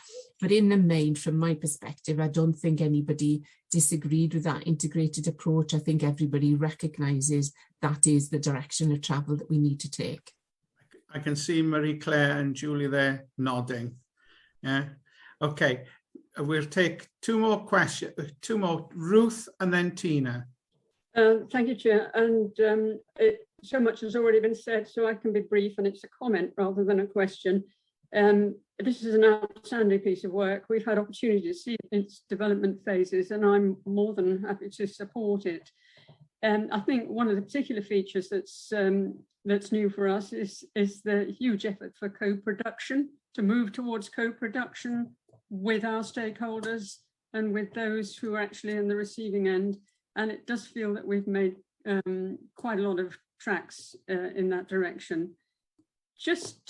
But in the main, from my perspective, I don't think anybody disagreed with that integrated approach. I think everybody recognises that is the direction of travel that we need to take. I can see Marie-Claire and Julie there nodding. Yeah. Okay. We'll take two more questions, Ruth and then Tina. Thank you, Chair. And so much has already been said, so I can be brief, and it's a comment rather than a question. This is an outstanding piece of work. We've had opportunity to see its development phases, and I'm more than happy to support it. I think one of the particular features that's new for us is the huge effort for co-production, to move towards co-production with our stakeholders and with those who are actually in the receiving end. And it does feel that we've made quite a lot of tracks in that direction. Just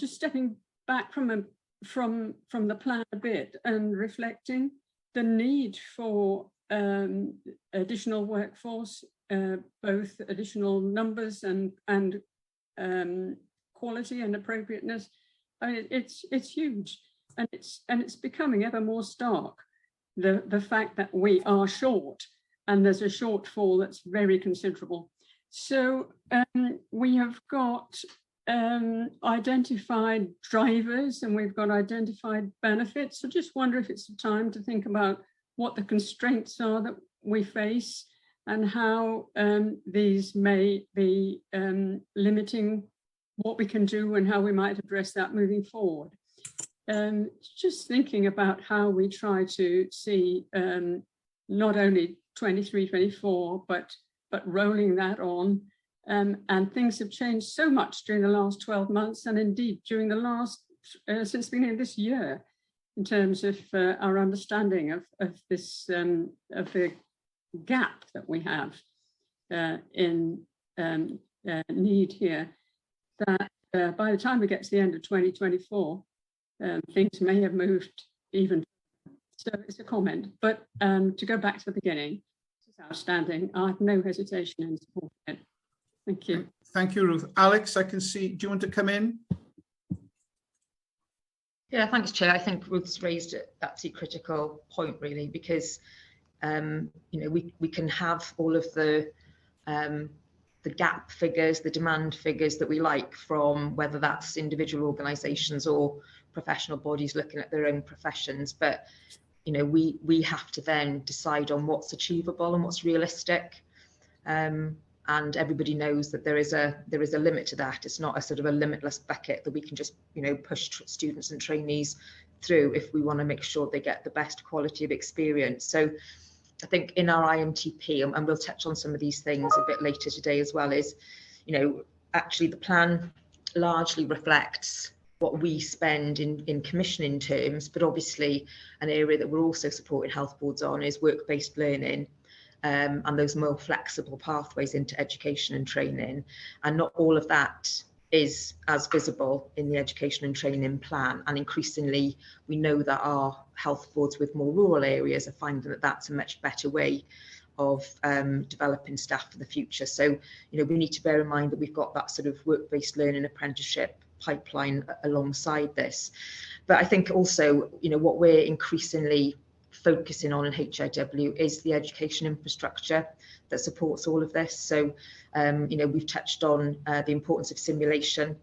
stepping back from the plan a bit and reflecting, the need for additional workforce, both additional numbers and quality and appropriateness. I mean, it's huge, and it's becoming ever more stark. The fact that we are short, and there's a shortfall that's very considerable. So we have got identified drivers, and we've got identified benefits. So just wonder if it's time to think about what the constraints are that we face, and how these may be limiting what we can do and how we might address that moving forward. Just thinking about how we try to see not only 23, 24, but rolling that on. And things have changed so much during the last 12 months, and indeed during the last, since the beginning of this year, in terms of our understanding of this, of the gap that we have in need here, that by the time we get to the end of 2024, things may have moved even. So it's a comment, but to go back to the beginning, this is outstanding. I have no hesitation in supporting it. Thank you. Thank you, Ruth. Alex, I can see, do you want to come in? Yeah, thanks, Chair. I think Ruth's raised an absolutely critical point, really, because you know, we can have all of the gap figures, the demand figures that we like from whether that's individual organisations or professional bodies looking at their own professions, but you know, we have to then decide on what's achievable and what's realistic. And everybody knows that there is a limit to that. It's not a sort of a limitless bucket that we can just, you know, push students and trainees through if we want to make sure they get the best quality of experience. So I think in our IMTP, and we'll touch on some of these things a bit later today as well, is, you know, actually the plan largely reflects what we spend in commissioning terms, but obviously an area that we're also supporting health boards on is work-based learning. And those more flexible pathways into education and training, and not all of that is as visible in the education and training plan. And increasingly, we know that our health boards with more rural areas are finding that that's a much better way of developing staff for the future. So, you know, we need to bear in mind that we've got that sort of work-based learning apprenticeship pipeline alongside this. But I think also, you know, what we're increasingly focusing on in HIW is the education infrastructure that supports all of this. So, you know, we've touched on the importance of simulation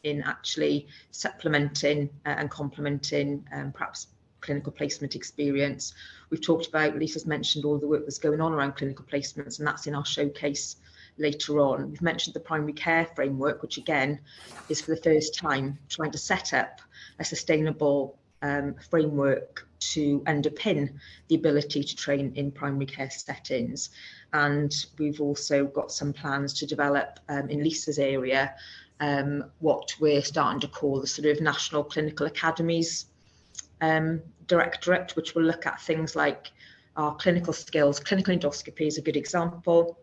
in actually supplementing and complementing perhaps clinical placement experience. We've talked about, Lisa's mentioned all the work that's going on around clinical placements, and that's in our showcase later on. We've mentioned the primary care framework, which again is for the first time trying to set up a sustainable framework to underpin the ability to train in primary care settings. And we've also got some plans to develop in Lisa's area what we're starting to call the sort of National Clinical Academies Directorate, which will look at things like our clinical skills. Clinical endoscopy is a good example,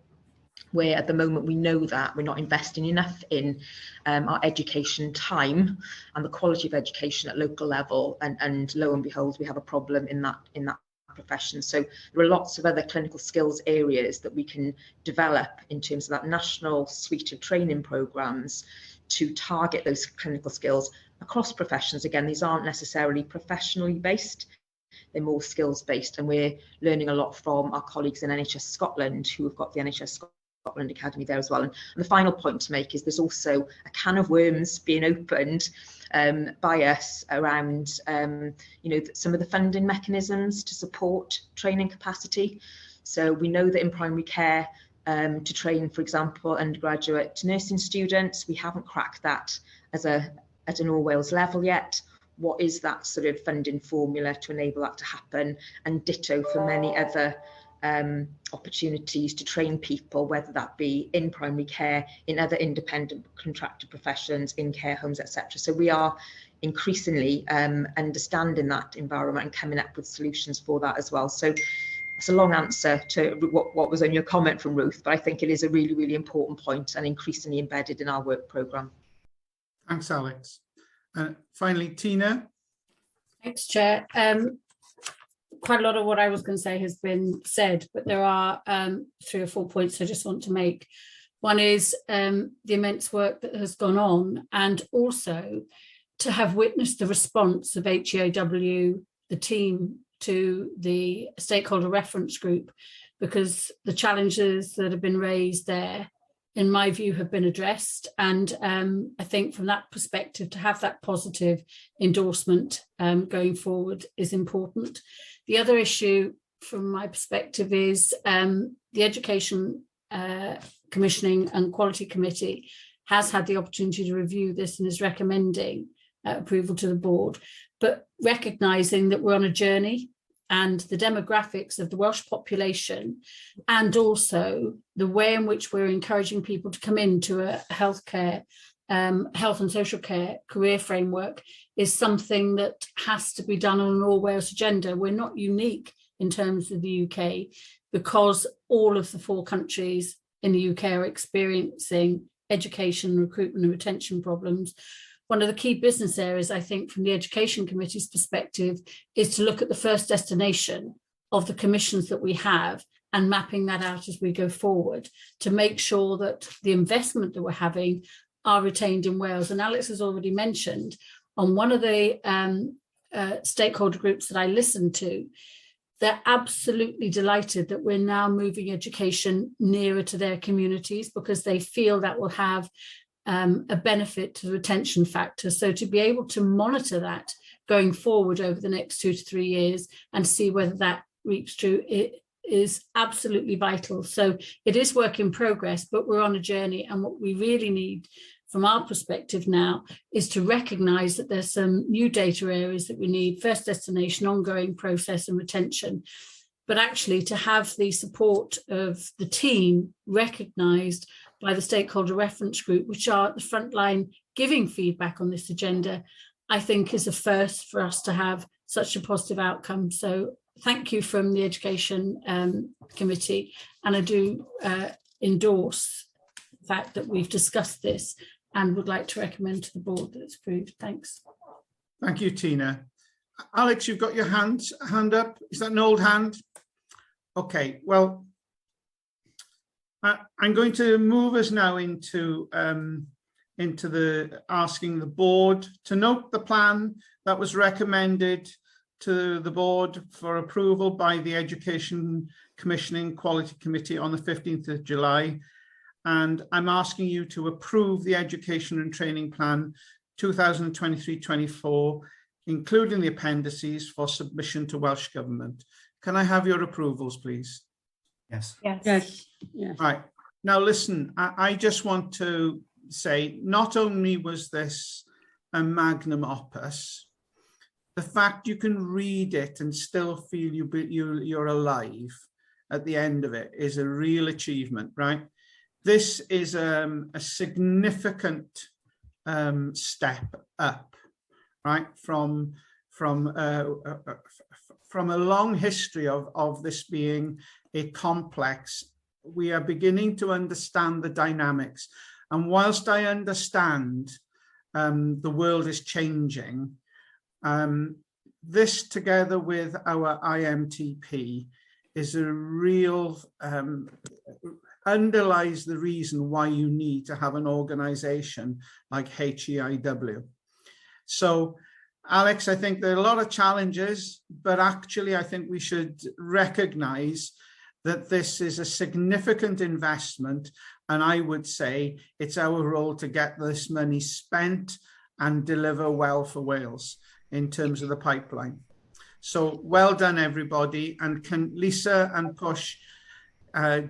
where at the moment we know that we're not investing enough in our education time and the quality of education at local level, and lo and behold, we have a problem in that profession. So there are lots of other clinical skills areas that we can develop in terms of that national suite of training programs to target those clinical skills across professions. Again, these aren't necessarily professionally based, they're more skills based, and we're learning a lot from our colleagues in NHS Scotland who have got the NHS Scotland Academy there as well. And the final point to make is there's also a can of worms being opened by us around you know, some of the funding mechanisms to support training capacity. So we know that in primary care, to train, for example, undergraduate nursing students, we haven't cracked that at an All Wales level yet. What is that sort of funding formula to enable that to happen? And ditto for many other opportunities to train people, whether that be in primary care, in other independent contracted professions, in care homes, etc. So we are increasingly understanding that environment and coming up with solutions for that as well. So it's a long answer to what was on your comment from Ruth, but I think it is a really, really important point and increasingly embedded in our work programme. Thanks, Alex. Finally, Tina. Thanks, Chair. quite a lot of what I was going to say has been said, but there are 3 or 4 points I just want to make. One is the immense work that has gone on, and also to have witnessed the response of HEAW, the team, to the stakeholder reference group, because the challenges that have been raised there, in my view, have been addressed. And I think from that perspective, to have that positive endorsement going forward is important. The other issue from my perspective is the Education Commissioning and Quality Committee has had the opportunity to review this and is recommending approval to the board, but recognising that we're on a journey, and the demographics of the Welsh population, and also the way in which we're encouraging people to come into a healthcare, health and social care career framework, is something that has to be done on an all Wales agenda. We're not unique in terms of the UK, because all of the 4 countries in the UK are experiencing education, recruitment and retention problems. One of the key business areas, I think, from the Education Committee's perspective, is to look at the first destination of the commissions that we have and mapping that out as we go forward to make sure that the investment that we're having are retained in Wales. And Alex has already mentioned on one of the stakeholder groups that I listened to, they're absolutely delighted that we're now moving education nearer to their communities, because they feel that will have a benefit to the retention factor. So to be able to monitor that going forward over the next 2 to 3 years and see whether that reaps true, it is absolutely vital. So it is work in progress, but we're on a journey. And what we really need from our perspective now is to recognise that there's some new data areas that we need: first destination, ongoing process and retention. But actually to have the support of the team recognised by the stakeholder reference group, which are at the front line giving feedback on this agenda, I think is a first for us to have such a positive outcome. So thank you from the Education Committee, and I do endorse the fact that we've discussed this and would like to recommend to the board that it's approved. Thanks. Thank you, Tina. Alex, you've got your hand up. Is that an old hand? Okay, well, I'm going to move us now into the asking the board to note the plan that was recommended to the board for approval by the Education Commissioning Quality Committee on the 15th of July. And I'm asking you to approve the Education and Training Plan 2023-24, including the appendices, for submission to Welsh Government. Can I have your approvals, please? Yes. Yes. Yes. Right. Now, listen, I just want to say, not only was this a magnum opus, the fact you can read it and still feel you're alive at the end of it is a real achievement, right? This is a significant step up, right, from a long history of this being a complex. We are beginning to understand the dynamics, and whilst I understand the world is changing, this, together with our IMTP, is a real underlies the reason why you need to have an organization like HEIW. So, Alex, I think there are a lot of challenges, but actually I think we should recognize that this is a significant investment, and I would say it's our role to get this money spent and deliver well for Wales in terms of the pipeline. So well done, everybody. And can Lisa and Push,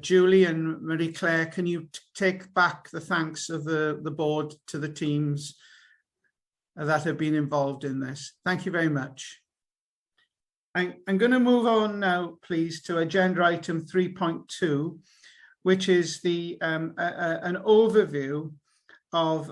Julie and Marie-Claire, can you take back the thanks of the board to the teams that have been involved in this? Thank you very much. I'm going to move on now, please, to agenda item 3.2, which is an overview of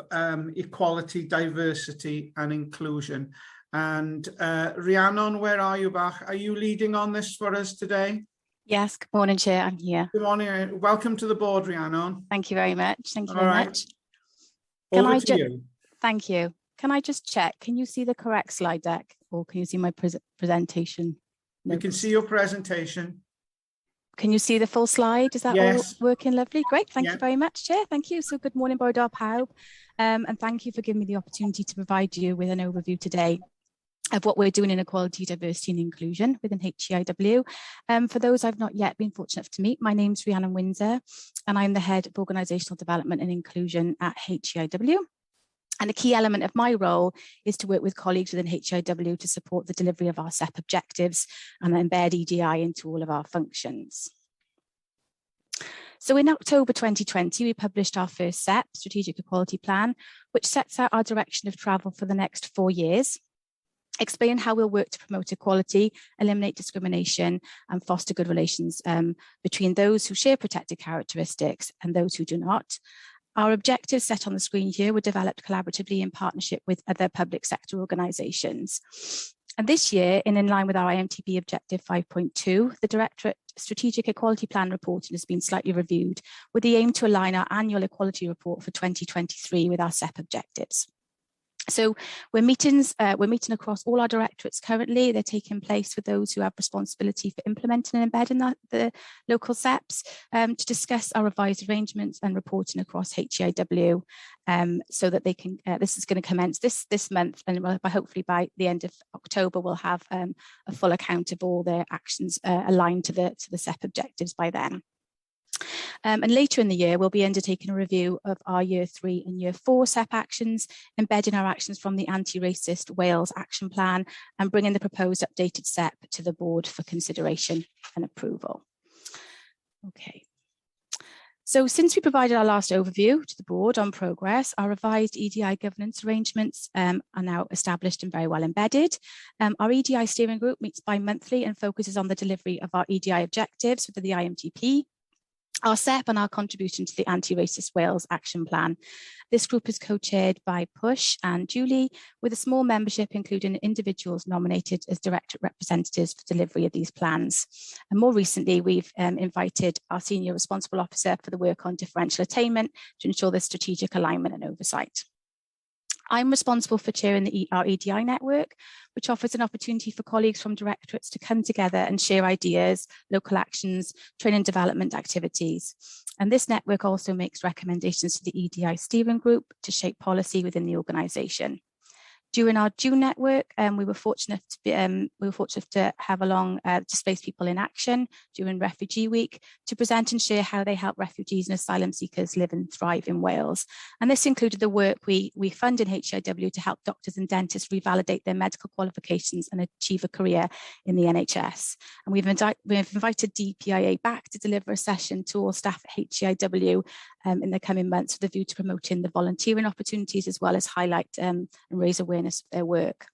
equality, diversity and inclusion. And Rhiannon, where are you, Bach? Are you leading on this for us today? Yes, good morning, Chair. I'm here. Good morning. Welcome to the board, Rhiannon. Thank you very much. Thank you All very right. much. Over to you. Thank you. Can I just check? Can you see the correct slide deck, or can you see my presentation? We can see your presentation. Can you see the full slide? Is that Yes. all working lovely? Great, thank Yeah. you very much, Chair. Thank you. So good morning, Board Pawb, and thank you for giving me the opportunity to provide you with an overview today of what we're doing in equality, diversity and inclusion within HEIW. For those I've not yet been fortunate enough to meet, my name's Rhiannon Windsor and I'm the Head of Organisational Development and Inclusion at HEIW. And a key element of my role is to work with colleagues within HEIW to support the delivery of our SEP objectives and embed EDI into all of our functions. So in October 2020, we published our first SEP, Strategic Equality Plan, which sets out our direction of travel for the next 4 years, explain how we'll work to promote equality, eliminate discrimination and foster good relations between those who share protected characteristics and those who do not. Our objectives set on the screen here were developed collaboratively in partnership with other public sector organisations. And this year, in line with our IMTB Objective 5.2, the Directorate Strategic Equality Plan reporting has been slightly reviewed with the aim to align our annual equality report for 2023 with our SEP objectives. So we're meeting across all our directorates currently. They're taking place with those who have responsibility for implementing and embedding the local SEPs to discuss our revised arrangements and reporting across HEIW so that they can, this is going to commence this month, and hopefully by the end of October, we'll have a full account of all their actions aligned to the SEP objectives by then. And later in the year, we'll be undertaking a review of our Year 3 and Year 4 SEP actions, embedding our actions from the Anti-Racist Wales Action Plan and bringing the proposed updated SEP to the board for consideration and approval. Okay. So since we provided our last overview to the board on progress, our revised EDI governance arrangements are now established and very well embedded. Our EDI steering group meets bi-monthly and focuses on the delivery of our EDI objectives within the IMTP, our SEP and our contribution to the Anti-Racist Wales Action Plan. This group is co-chaired by Push and Julie, with a small membership including individuals nominated as directorate representatives for delivery of these plans. And more recently, we've invited our Senior Responsible Officer for the work on differential attainment to ensure the strategic alignment and oversight. I'm responsible for chairing our EDI network, which offers an opportunity for colleagues from directorates to come together and share ideas, local actions, training and development activities. And this network also makes recommendations to the EDI steering group to shape policy within the organisation. During our June network, we were fortunate to have along Displaced People in Action during Refugee Week to present and share how they help refugees and asylum seekers live and thrive in Wales. And this included the work we fund in HEIW to help doctors and dentists revalidate their medical qualifications and achieve a career in the NHS. And we've invited DPIA back to deliver a session to all staff at HEIW in the coming months with a view to promoting the volunteering opportunities as well as highlight and raise awareness of their work.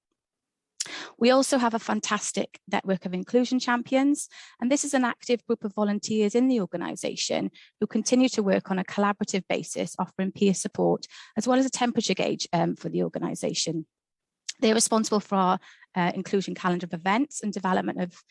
We also have a fantastic network of inclusion champions, and this is an active group of volunteers in the organisation who continue to work on a collaborative basis, offering peer support as well as a temperature gauge for the organisation. They're responsible for our inclusion calendar of events and development of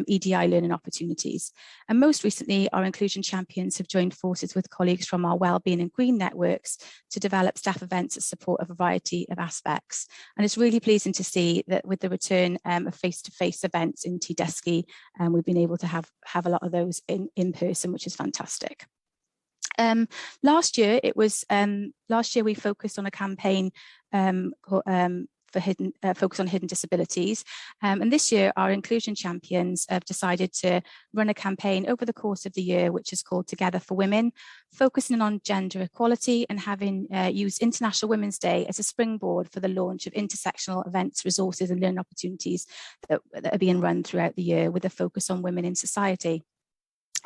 EDI learning opportunities. And most recently, our inclusion champions have joined forces with colleagues from our Wellbeing and Green networks to develop staff events that support a variety of aspects. And it's really pleasing to see that with the return of face-to-face events in Tedeschi, we've been able to have a lot of those in person, which is fantastic. Last year we focused on a campaign focus on hidden disabilities. And this year, our inclusion champions have decided to run a campaign over the course of the year, which is called Together for Women, focusing on gender equality and having used International Women's Day as a springboard for the launch of intersectional events, resources and learning opportunities that are being run throughout the year with a focus on women in society.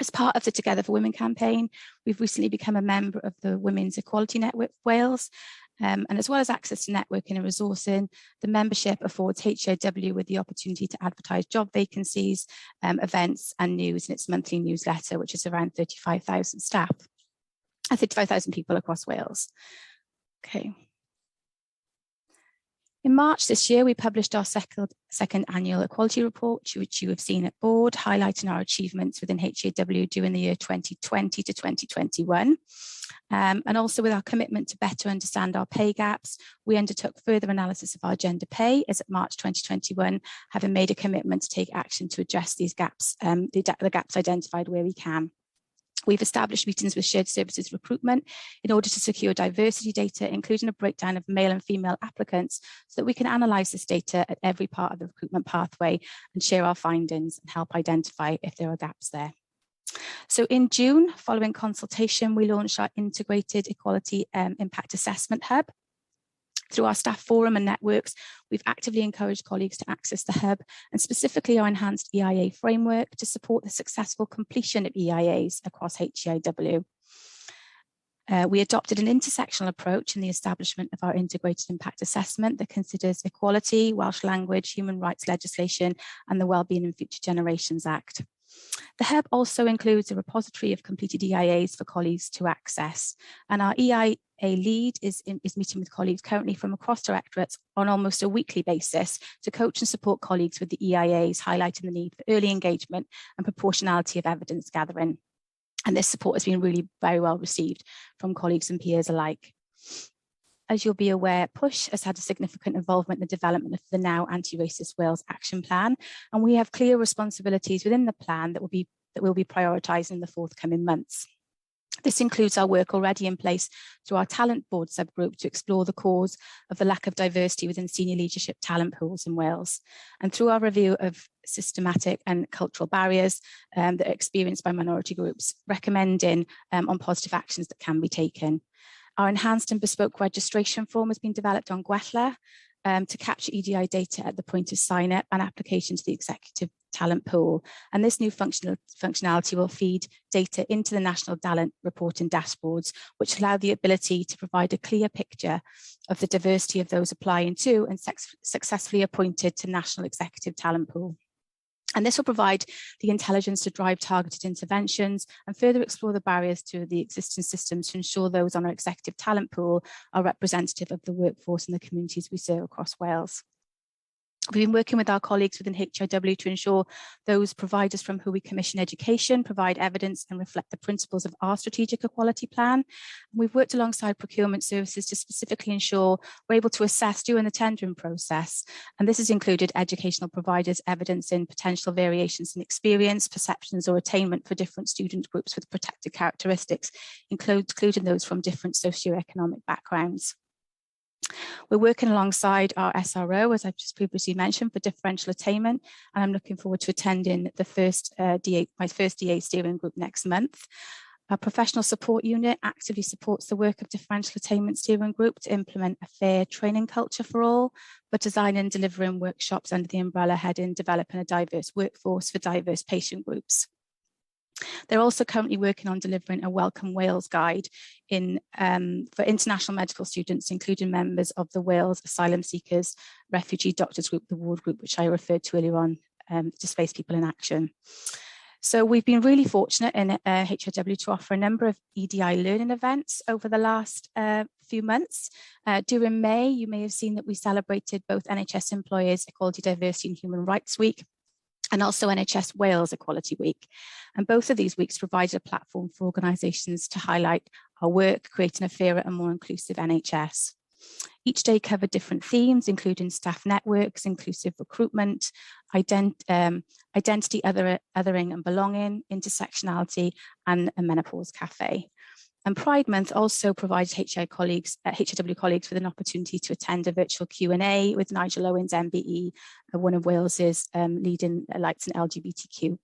As part of the Together for Women campaign, we've recently become a member of the Women's Equality Network Wales. And as well as access to networking and resourcing, the membership affords HEIW with the opportunity to advertise job vacancies, events and news in its monthly newsletter, which is around 35,000 staff, 35,000 people across Wales. Okay. In March this year, we published our second annual equality report, which you have seen at board, highlighting our achievements within HAW during the year 2020 to 2021. And also with our commitment to better understand our pay gaps, we undertook further analysis of our gender pay as at March 2021, having made a commitment to take action to address these gaps, the gaps identified where we can. We've established meetings with shared services recruitment in order to secure diversity data, including a breakdown of male and female applicants, so that we can analyse this data at every part of the recruitment pathway and share our findings and help identify if there are gaps there. So in June, following consultation, we launched our integrated equality impact assessment hub. Through our staff forum and networks, we've actively encouraged colleagues to access the hub and specifically our enhanced EIA framework to support the successful completion of EIAs across HEIW. We adopted an intersectional approach in the establishment of our integrated impact assessment that considers equality, Welsh language, human rights legislation, and the Wellbeing and Future Generations Act. The hub also includes a repository of completed EIAs for colleagues to access, and our EIA lead is meeting with colleagues currently from across directorates on almost a weekly basis to coach and support colleagues with the EIAs, highlighting the need for early engagement and proportionality of evidence gathering. And this support has been really very well received from colleagues and peers alike. As you'll be aware, PUSH has had a significant involvement in the development of the now Anti-Racist Wales Action Plan, and we have clear responsibilities within the plan that we'll be prioritising in the forthcoming months. This includes our work already in place through our talent board subgroup to explore the cause of the lack of diversity within senior leadership talent pools in Wales, and through our review of systematic and cultural barriers that are experienced by minority groups, recommending on positive actions that can be taken. Our enhanced and bespoke registration form has been developed on Gwella to capture EDI data at the point of sign up and application to the executive talent pool. And this new functionality will feed data into the national talent reporting dashboards, which allow the ability to provide a clear picture of the diversity of those applying to and successfully appointed to national executive talent pool. And this will provide the intelligence to drive targeted interventions and further explore the barriers to the existing systems to ensure those on our executive talent pool are representative of the workforce and the communities we serve across Wales. We've been working with our colleagues within HIW to ensure those providers from who we commission education provide evidence and reflect the principles of our strategic equality plan. And we've worked alongside procurement services to specifically ensure we're able to assess during the tendering process. And this has included educational providers evidencing potential variations in experience, perceptions or attainment for different student groups with protected characteristics, including those from different socioeconomic backgrounds. We're working alongside our SRO, as I've just previously mentioned, for differential attainment, and I'm looking forward to attending the my first DA steering group next month. Our professional support unit actively supports the work of differential attainment steering group to implement a fair training culture for all, but designing and delivering workshops under the umbrella heading developing a diverse workforce for diverse patient groups. They're also currently working on delivering a Welcome Wales guide for international medical students, including members of the Wales Asylum Seekers Refugee Doctors Group, the ward group, which I referred to earlier on, Displaced People in Action. So we've been really fortunate in HIW to offer a number of EDI learning events over the last few months. During May, you may have seen that we celebrated both NHS Employers Equality, Diversity and Human Rights Week and also NHS Wales Equality Week. And both of these weeks provided a platform for organisations to highlight our work, creating a fairer and more inclusive NHS. Each day covered different themes, including staff networks, inclusive recruitment, identity, othering and belonging, intersectionality, and a menopause cafe. And Pride Month also provides HIW colleagues with an opportunity to attend a virtual Q&A with Nigel Owens, MBE, one of Wales's leading lights in LGBTQ+.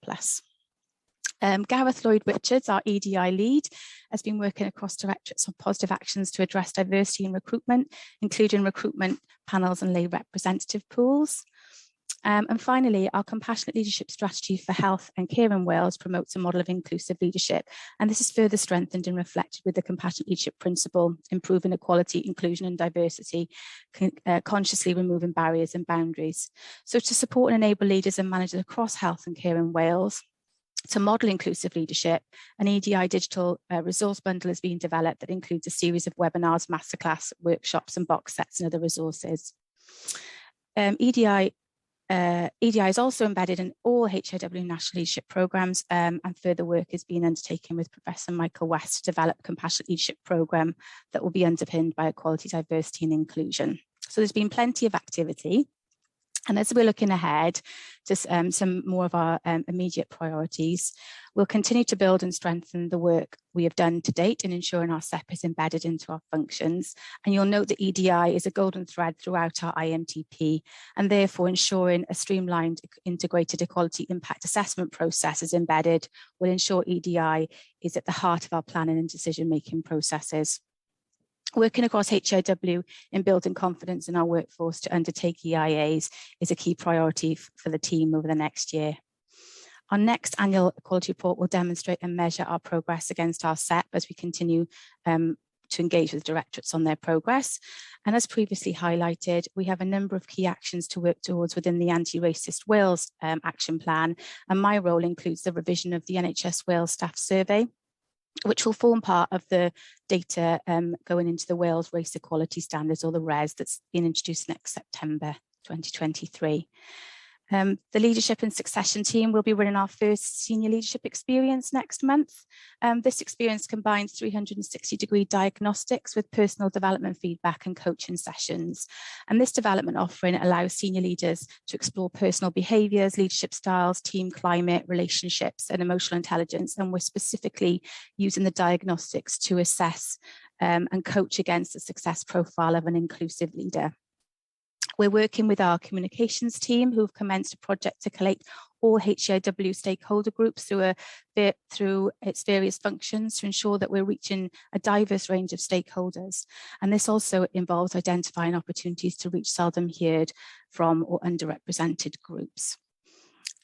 Gareth Lloyd-Richards, our EDI lead, has been working across directorates on positive actions to address diversity in recruitment, including recruitment panels and lay representative pools. And finally, our compassionate leadership strategy for health and care in Wales promotes a model of inclusive leadership. And this is further strengthened and reflected with the compassionate leadership principle, improving equality, inclusion and diversity, consciously removing barriers and boundaries. So to support and enable leaders and managers across health and care in Wales, to model inclusive leadership, an EDI digital resource bundle is being developed that includes a series of webinars, masterclass, workshops and box sets and other resources. EDI is also embedded in all HIW national leadership programmes, and further work is being undertaken with Professor Michael West to develop a compassionate leadership programme that will be underpinned by equality, diversity and inclusion. So there's been plenty of activity. And as we're looking ahead to some more of our immediate priorities, we'll continue to build and strengthen the work we have done to date in ensuring our SEP is embedded into our functions. And you'll note that EDI is a golden thread throughout our IMTP, and therefore ensuring a streamlined integrated equality impact assessment process is embedded will ensure EDI is at the heart of our planning and decision-making processes. Working across HIW in building confidence in our workforce to undertake EIAs is a key priority for the team over the next year. Our next annual equality report will demonstrate and measure our progress against our SEP as we continue to engage with directorates on their progress. And as previously highlighted, we have a number of key actions to work towards within the Anti-Racist Wales Action Plan. And my role includes the revision of the NHS Wales Staff Survey, which will form part of the data going into the Wales Race Equality Standards, or the RES, that's been introduced next September 2023. The leadership and succession team will be running our first senior leadership experience next month. This experience combines 360-degree diagnostics with personal development feedback and coaching sessions. And this development offering allows senior leaders to explore personal behaviours, leadership styles, team climate, relationships and emotional intelligence. And we're specifically using the diagnostics to assess and coach against the success profile of an inclusive leader. We're working with our communications team, who have commenced a project to collate all HIW stakeholder groups through its various functions to ensure that we're reaching a diverse range of stakeholders. And this also involves identifying opportunities to reach seldom heard from or underrepresented groups.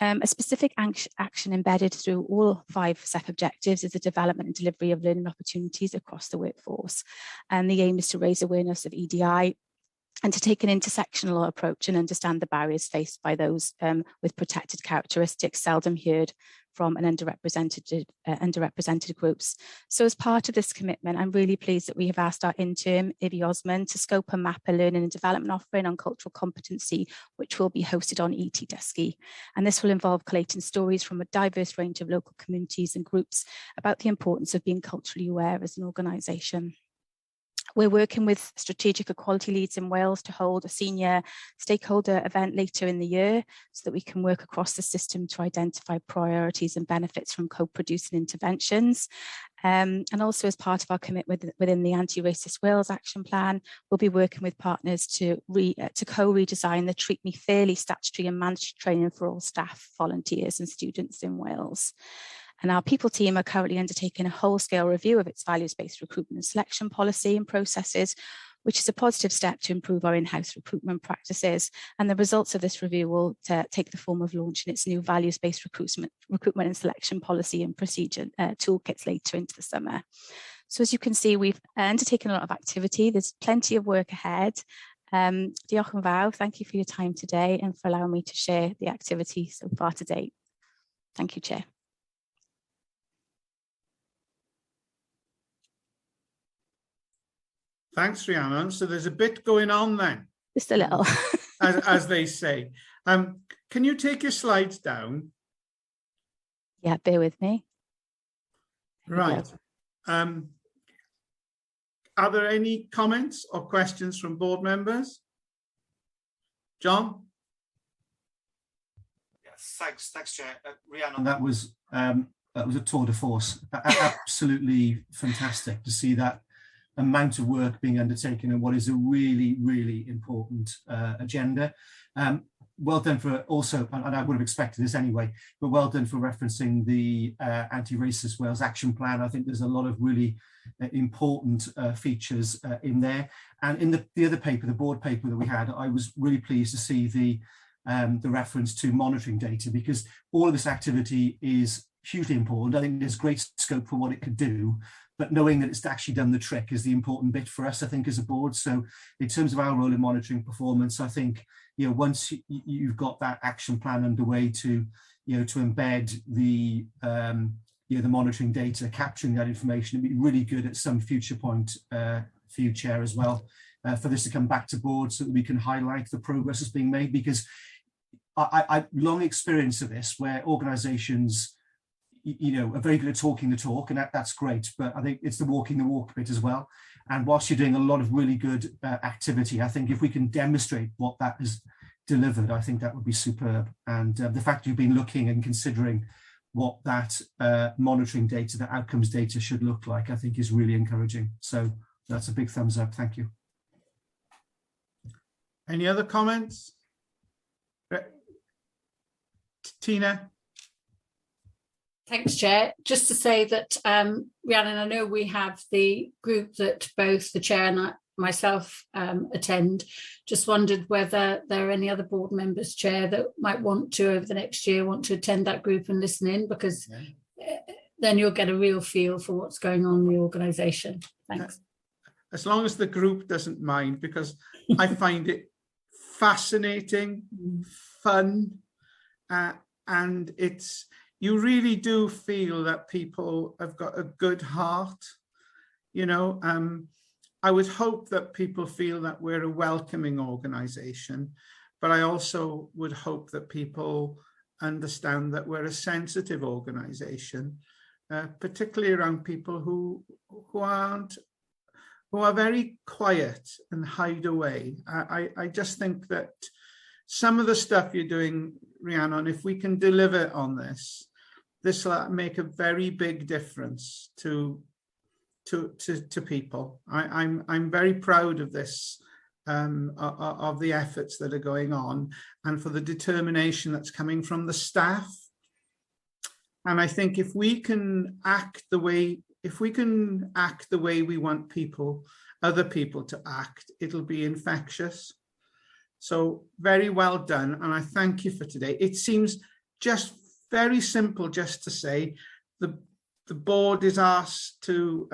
A specific action embedded through all 5 SEP objectives is the development and delivery of learning opportunities across the workforce. And the aim is to raise awareness of EDI and to take an intersectional approach and understand the barriers faced by those with protected characteristics seldom heard from an underrepresented groups. So as part of this commitment, I'm really pleased that we have asked our intern, Ivy Osman, to scope and map a learning and development offering on cultural competency, which will be hosted on ET Dusky. And this will involve collating stories from a diverse range of local communities and groups about the importance of being culturally aware as an organisation. We're working with strategic equality leads in Wales to hold a senior stakeholder event later in the year so that we can work across the system to identify priorities and benefits from co-producing interventions. And also as part of our commitment within the Anti-Racist Wales Action Plan, we'll be working with partners to co-redesign the Treat Me Fairly statutory and mandatory training for all staff, volunteers and students in Wales. And our people team are currently undertaking a whole-scale review of its values-based recruitment and selection policy and processes, which is a positive step to improve our in-house recruitment practices. And the results of this review will take the form of launching its new values-based recruitment and selection policy and procedure toolkits later into the summer. So as you can see, we've undertaken a lot of activity. There's plenty of work ahead. Diolch yn fawr. Thank you for your time today and for allowing me to share the activity so far to date. Thank you, Chair. Thanks, Rhiannon. So there's a bit going on then. Just a little. as they say. Can you take your slides down? Yeah, bear with me. Right. Are there any comments or questions from board members? John? Yes, thanks, Chair. Rhiannon, that was a tour de force. Absolutely fantastic to see that amount of work being undertaken and what is a really, really important agenda. Well done for also, and I would have expected this anyway, but well done for referencing the Anti-Racist Wales Action Plan. I think there's a lot of really important features in there. And in the other paper, the board paper that we had, I was really pleased to see the reference to monitoring data, because all of this activity is hugely important. I think there's great scope for what it could do, but knowing that it's actually done the trick is the important bit for us, I think, as a board. So in terms of our role in monitoring performance, I think, once you've got that action plan underway to embed the monitoring data, capturing that information, it'd be really good at some future point for you, Chair, as well, for this to come back to board so that we can highlight the progress that's being made, because I've long experience of this where organisations, are very good at talking the talk, and that's great, but I think it's the walking the walk bit as well. And whilst you're doing a lot of really good activity, I think if we can demonstrate what that has delivered, I think that would be superb. And the fact you've been looking and considering what that monitoring data, the outcomes data should look like, I think is really encouraging. So that's a big thumbs up. Thank you. Any other comments? Tina? Thanks, Chair. Just to say that, Rhiannon, I know we have the group that both the Chair and myself attend. Just wondered whether there are any other board members, Chair, that might want to, over the next year, want to attend that group and listen in, because then you'll get a real feel for what's going on in the organisation. Thanks. As long as the group doesn't mind, because I find it fascinating, fun, and you really do feel that people have got a good heart, I would hope that people feel that we're a welcoming organisation, but I also would hope that people understand that we're a sensitive organisation, particularly around people who are very quiet and hide away. I just think that some of the stuff you're doing, Rhiannon, if we can deliver on this will make a very big difference to people. I'm very proud of this, of the efforts that are going on, and for the determination that's coming from the staff. And I think if we can act the way we want other people to act, it'll be infectious. So very well done, and I thank you for today. It seems just very simple just to say the board is asked to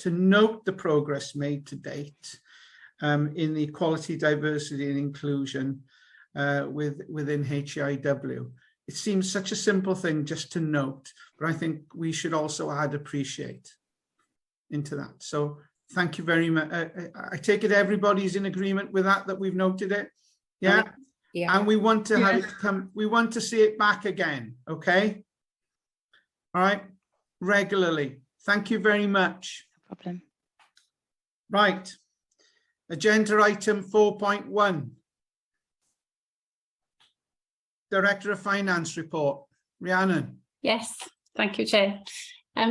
note the progress made to date in the equality, diversity and inclusion within HEIW. It seems such a simple thing just to note, but I think we should also add appreciate into that. So thank you very much. I take it everybody's in agreement with that we've noted it. Yeah. Yeah. And we want to have it come, we want to see it back again. Okay. All right. Regularly. Thank you very much. No problem. Right. Agenda item 4.1. Director of Finance report. Rhiannon. Yes, thank you, Chair.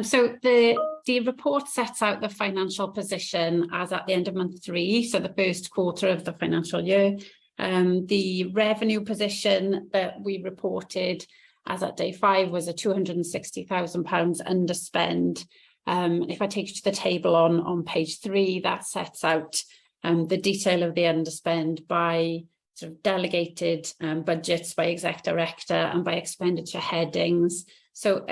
So the report sets out the financial position as at the end of month 3, so the first quarter of the financial year. The revenue position that we reported as at day 5 was a £260,000 underspend. If I take you to the table on page 3, that sets out the detail of the underspend by sort of delegated budgets, by exec director and by expenditure headings. So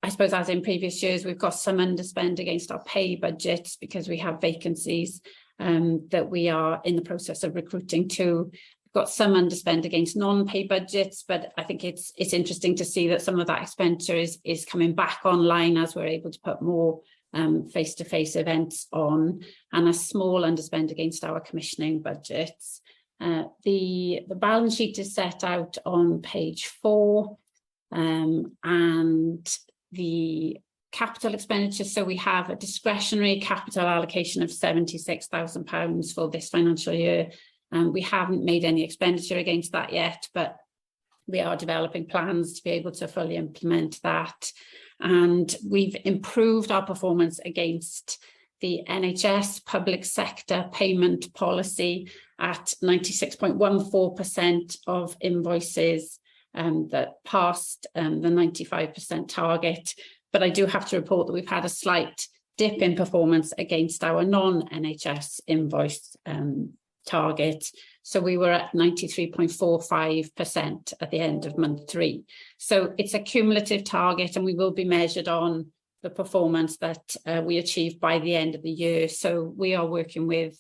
I suppose, as in previous years, we've got some underspend against our pay budgets because we have vacancies that we are in the process of recruiting to. We've got some underspend against non-pay budgets, but I think it's interesting to see that some of that expenditure is coming back online as we're able to put more face-to-face events on, and a small underspend against our commissioning budgets. The balance sheet is set out on page 4, and the capital expenditure. So we have a discretionary capital allocation of £76,000 for this financial year. We haven't made any expenditure against that yet, but we are developing plans to be able to fully implement that. And we've improved our performance against the NHS public sector payment policy at 96.14% of invoices that passed the 95% target. But I do have to report that we've had a slight dip in performance against our non-NHS invoice target. So we were at 93.45% at the end of month 3. So it's a cumulative target, and we will be measured on the performance that we achieve by the end of the year. So we are working with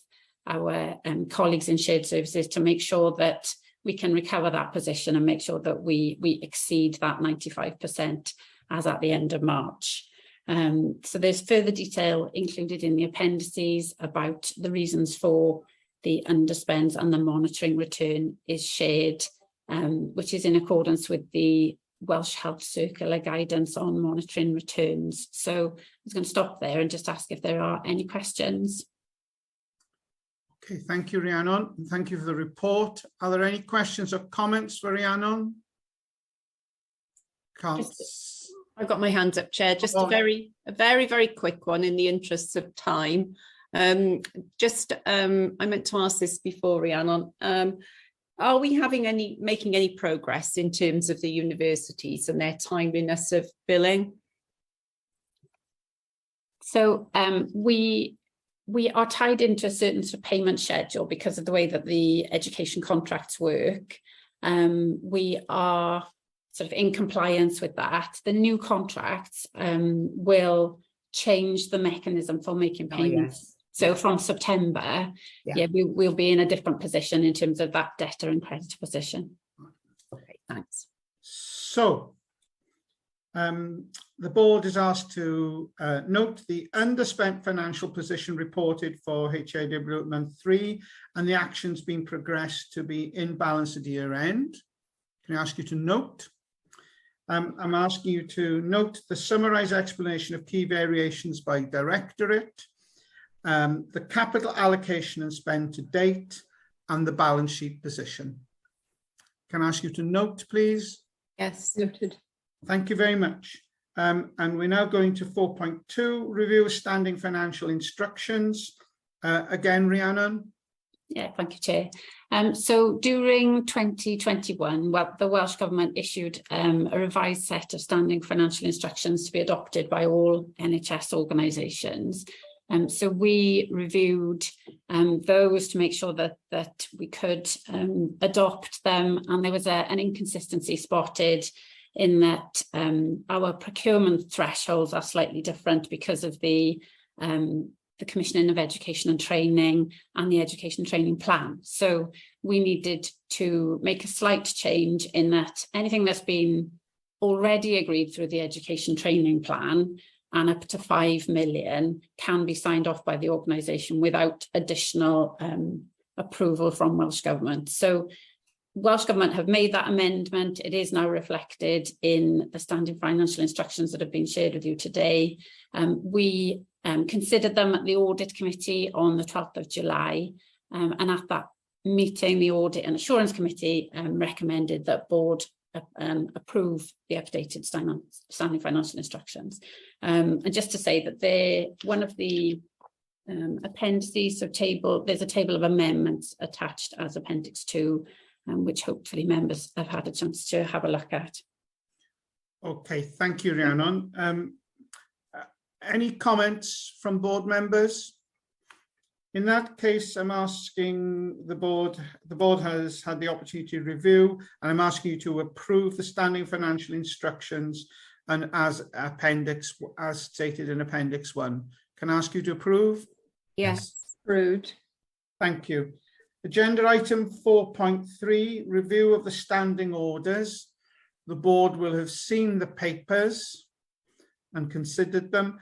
our colleagues in shared services to make sure that we can recover that position and make sure that we exceed that 95% as at the end of March. So there's further detail included in the appendices about the reasons for the underspends and the monitoring return is shared, which is in accordance with the Welsh Health Circular guidance on monitoring returns. So I was going to stop there and just ask if there are any questions. Okay, thank you, Rhiannon. Thank you for the report. Are there any questions or comments for Rhiannon? I've got my hand up, Chair. Just a very, very quick one in the interests of time. I meant to ask this before, Rhiannon. Are we making any progress in terms of the universities and their timeliness of billing? So we are tied into a certain sort of payment schedule because of the way that the education contracts work. We are sort of in compliance with that. The new contracts will change the mechanism for making payments. Yes. So from September, we'll be in a different position in terms of that debtor and creditor position. Okay, thanks. So the board is asked to note the underspent financial position reported for HIW month 3 and the actions being progressed to be in balance at year end. Can I ask you to note? I'm asking you to note the summarised explanation of key variations by directorate, the capital allocation and spend to date, and the balance sheet position. Can I ask you to note, please? Yes. Noted. Thank you very much. And we're now going to 4.2, review of standing financial instructions. Again, Rhiannon. Yeah, thank you, Chair. So during 2021, the Welsh Government issued a revised set of standing financial instructions to be adopted by all NHS organisations. So we reviewed those to make sure that we could adopt them, and there was an inconsistency spotted in that our procurement thresholds are slightly different because of the Commissioning of Education and Training and the Education Training Plan. So we needed to make a slight change in that anything that's been already agreed through the Education Training Plan and up to 5 million can be signed off by the organisation without additional approval from Welsh Government. So Welsh Government have made that amendment. It is now reflected in the standing financial instructions that have been shared with you today. We considered them at the Audit Committee on the 12th of July. And at that meeting, the Audit and Assurance Committee recommended that Board approve the updated standing financial instructions. And just to say that they're one of the appendices, so there's a table of amendments attached as Appendix 2, which hopefully members have had a chance to have a look at. Okay, thank you, Rhiannon. Any comments from board members? In that case, I'm asking the board has had the opportunity to review, and I'm asking you to approve the standing financial instructions and as stated in Appendix 1. Can I ask you to approve? Yes. Approved. Thank you. Agenda item 4.3, review of the standing orders. The board will have seen the papers and considered them.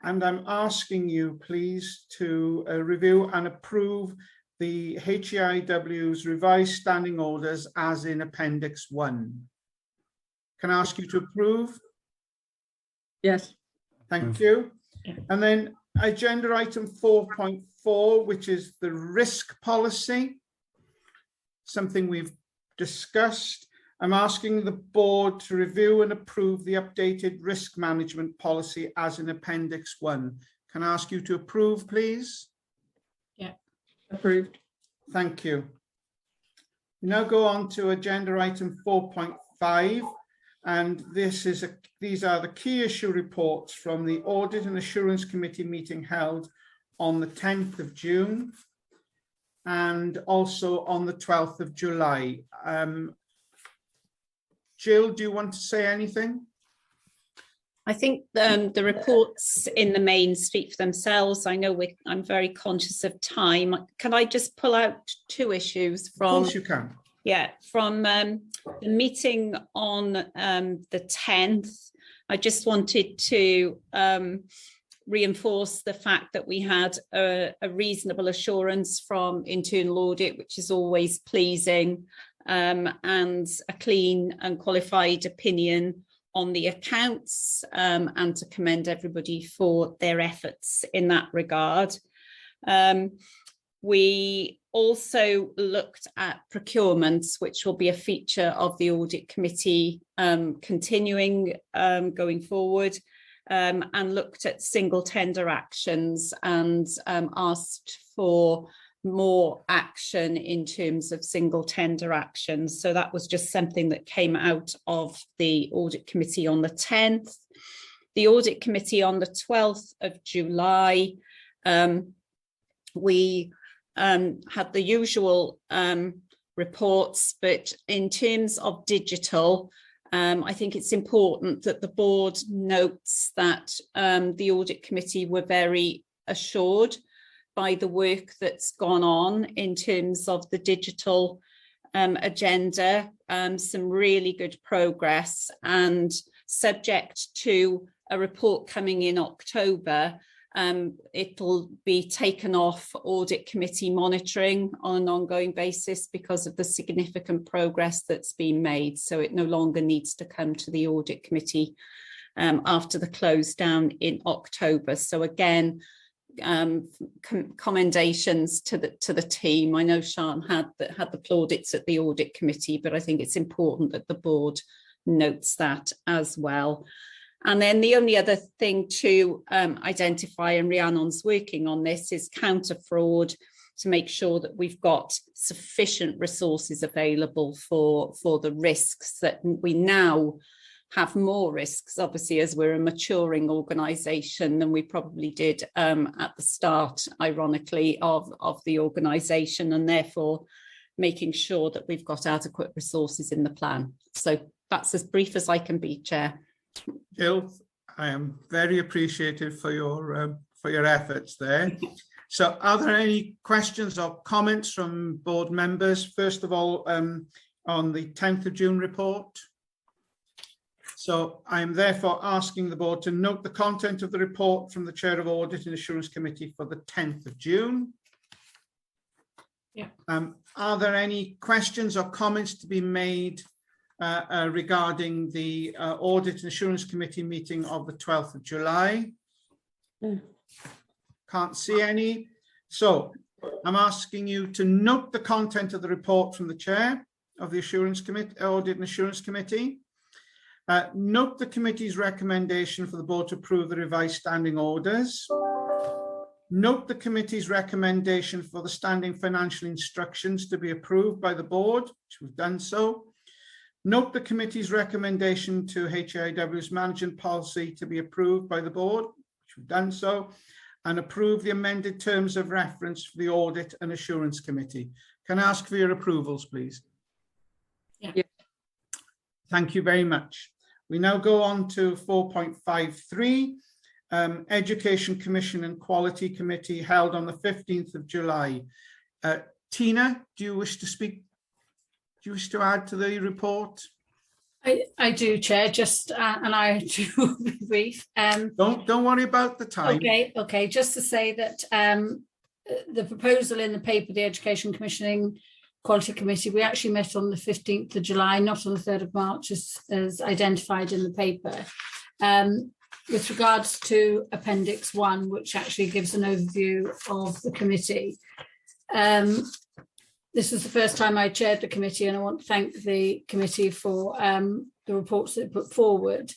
And I'm asking you, please, to review and approve the HEIW's revised standing orders as in Appendix 1. Can I ask you to approve? Yes. Thank you. And then agenda item 4.4, which is the risk policy, something we've discussed. I'm asking the board to review and approve the updated risk management policy as in Appendix 1. Can I ask you to approve, please? Yeah, approved. Thank you. We now go on to agenda item 4.5, and these are the key issue reports from the Audit and Assurance Committee meeting held on the 10th of June and also on the 12th of July. Jill, do you want to say anything? I think the reports in the main speak for themselves. I know I'm very conscious of time. Can I just pull out 2 issues from? Of course you can. Yeah, from the meeting on the 10th. I just wanted to reinforce the fact that we had a reasonable assurance from internal audit, which is always pleasing, and a clean and qualified opinion on the accounts, and to commend everybody for their efforts in that regard. We also looked at procurements, which will be a feature of the audit committee continuing going forward, and looked at single tender actions and asked for more action in terms of single tender actions. So that was just something that came out of the audit committee on the 10th. The audit committee on the 12th of July, we had the usual reports, but in terms of digital, I think it's important that the board notes that the audit committee were very assured by the work that's gone on in terms of the digital agenda, some really good progress, and subject to a report coming in October, it'll be taken off audit committee monitoring on an ongoing basis because of the significant progress that's been made. So it no longer needs to come to the audit committee after the close down in October. So again, commendations to the team. I know Sian had the plaudits at the audit committee, but I think it's important that the board notes that as well. And then the only other thing to identify, and Rhiannon's working on this, is counter fraud, to make sure that we've got sufficient resources available for the risks that we now have. More risks, obviously, as we're a maturing organisation than we probably did at the start, ironically, of the organisation, and therefore making sure that we've got adequate resources in the plan. So that's as brief as I can be, Chair. Jill, I am very appreciative for your efforts there. So are there any questions or comments from board members? First of all, on the 10th of June report. So I am therefore asking the board to note the content of the report from the Chair of Audit and Assurance Committee for the 10th of June. Yeah. Are there any questions or comments to be made regarding the Audit and Assurance Committee meeting of the 12th of July? Can't see any. So I'm asking you to note the content of the report from the Chair of the Assurance Committee, Audit and Assurance Committee. Note the committee's recommendation for the board to approve the revised standing orders. Note the committee's recommendation for the standing financial instructions to be approved by the board, which we've done so. Note the committee's recommendation to HIW's management policy to be approved by the board, which we've done so, and approve the amended terms of reference for the Audit and Assurance Committee. Can I ask for your approvals, please? Yeah. Thank you very much. We now go on to 4.53, Education Commission and Quality Committee held on the 15th of July. Tina, do you wish to speak? Do you wish to add to the report? I do, Chair, just and I do be brief. Don't worry about the time. Okay, just to say that the proposal in the paper, the Education Commissioning Quality Committee, we actually met on the 15th of July, not on the 3rd of March, as identified in the paper. With regards to Appendix 1, which actually gives an overview of the committee. This was the first time I chaired the committee, and I want to thank the committee for the reports that it put forward.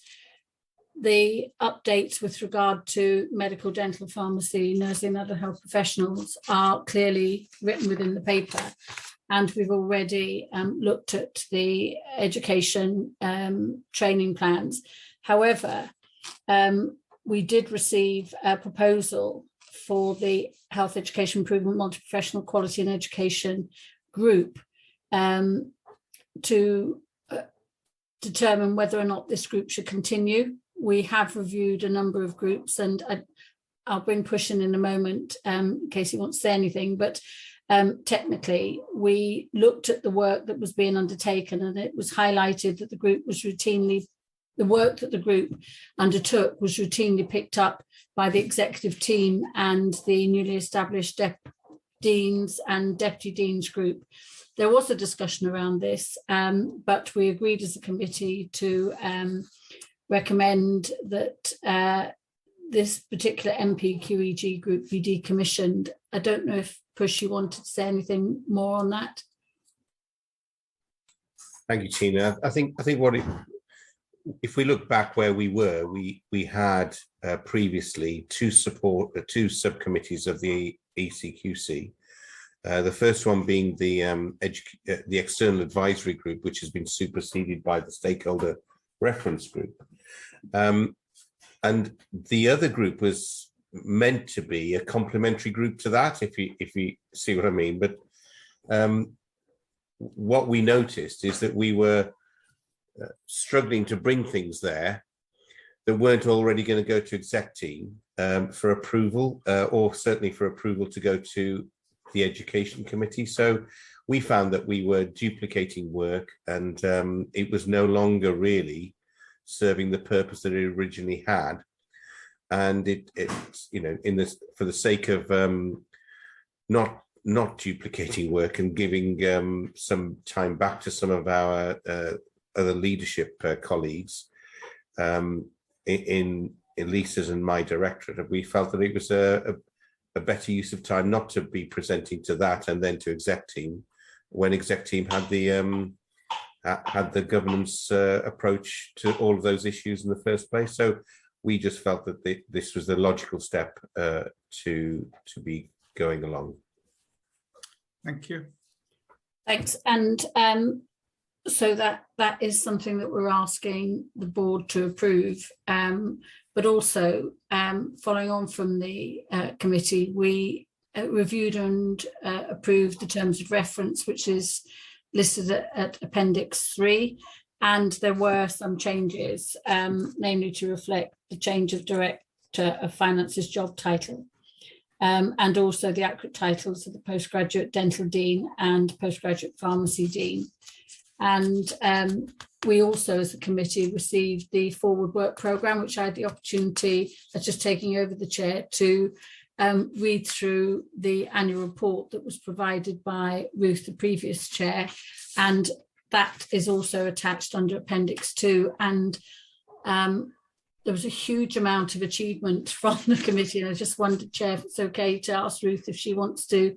The updates with regard to medical, dental, pharmacy, nursing and other health professionals are clearly written within the paper. And we've already looked at the education training plans. However, we did receive a proposal for the Health Education Improvement Multi-Professional Quality and Education Group to determine whether or not this group should continue. We have reviewed a number of groups, and I'll bring Push in a moment in case he wants to say anything, but technically we looked at the work that was being undertaken, and it was highlighted that the work that the group undertook was routinely picked up by the executive team and the newly established Deans and Deputy Deans group. There was a discussion around this, but we agreed as a committee to recommend that this particular MPQEG group be decommissioned. I don't know if Push, you wanted to say anything more on that? Thank you, Tina. I think if we look back where we were, we had previously two subcommittees of the ECQC. The first one being the external advisory group, which has been superseded by the stakeholder reference group. And the other group was meant to be a complementary group to that, if you see what I mean. But what we noticed is that we were struggling to bring things there that weren't already going to go to exec team for approval, or certainly for approval to go to the education committee. So we found that we were duplicating work, and it was no longer really serving the purpose that it originally had. And it you know, for the sake of not duplicating work and giving some time back to some of our other leadership colleagues in Lisa's and my directorate, we felt that it was a better use of time not to be presenting to that and then to exec team, when exec team had the governance approach to all of those issues in the first place. So we just felt that this was the logical step to be going along. Thank you. Thanks. And so that is something that we're asking the board to approve. But also, following on from the committee, we reviewed and approved the terms of reference, which is listed at Appendix 3. And there were some changes, namely to reflect the change of Director of Finance's job title, and also the accurate titles of the Postgraduate Dental Dean and Postgraduate Pharmacy Dean. And we also, as a committee, received the Forward Work Programme, which I had the opportunity, as just taking over the chair, to read through the annual report that was provided by Ruth, the previous chair. And that is also attached under Appendix 2. And there was a huge amount of achievement from the committee. And I just wondered, Chair, if it's okay to ask Ruth if she wants to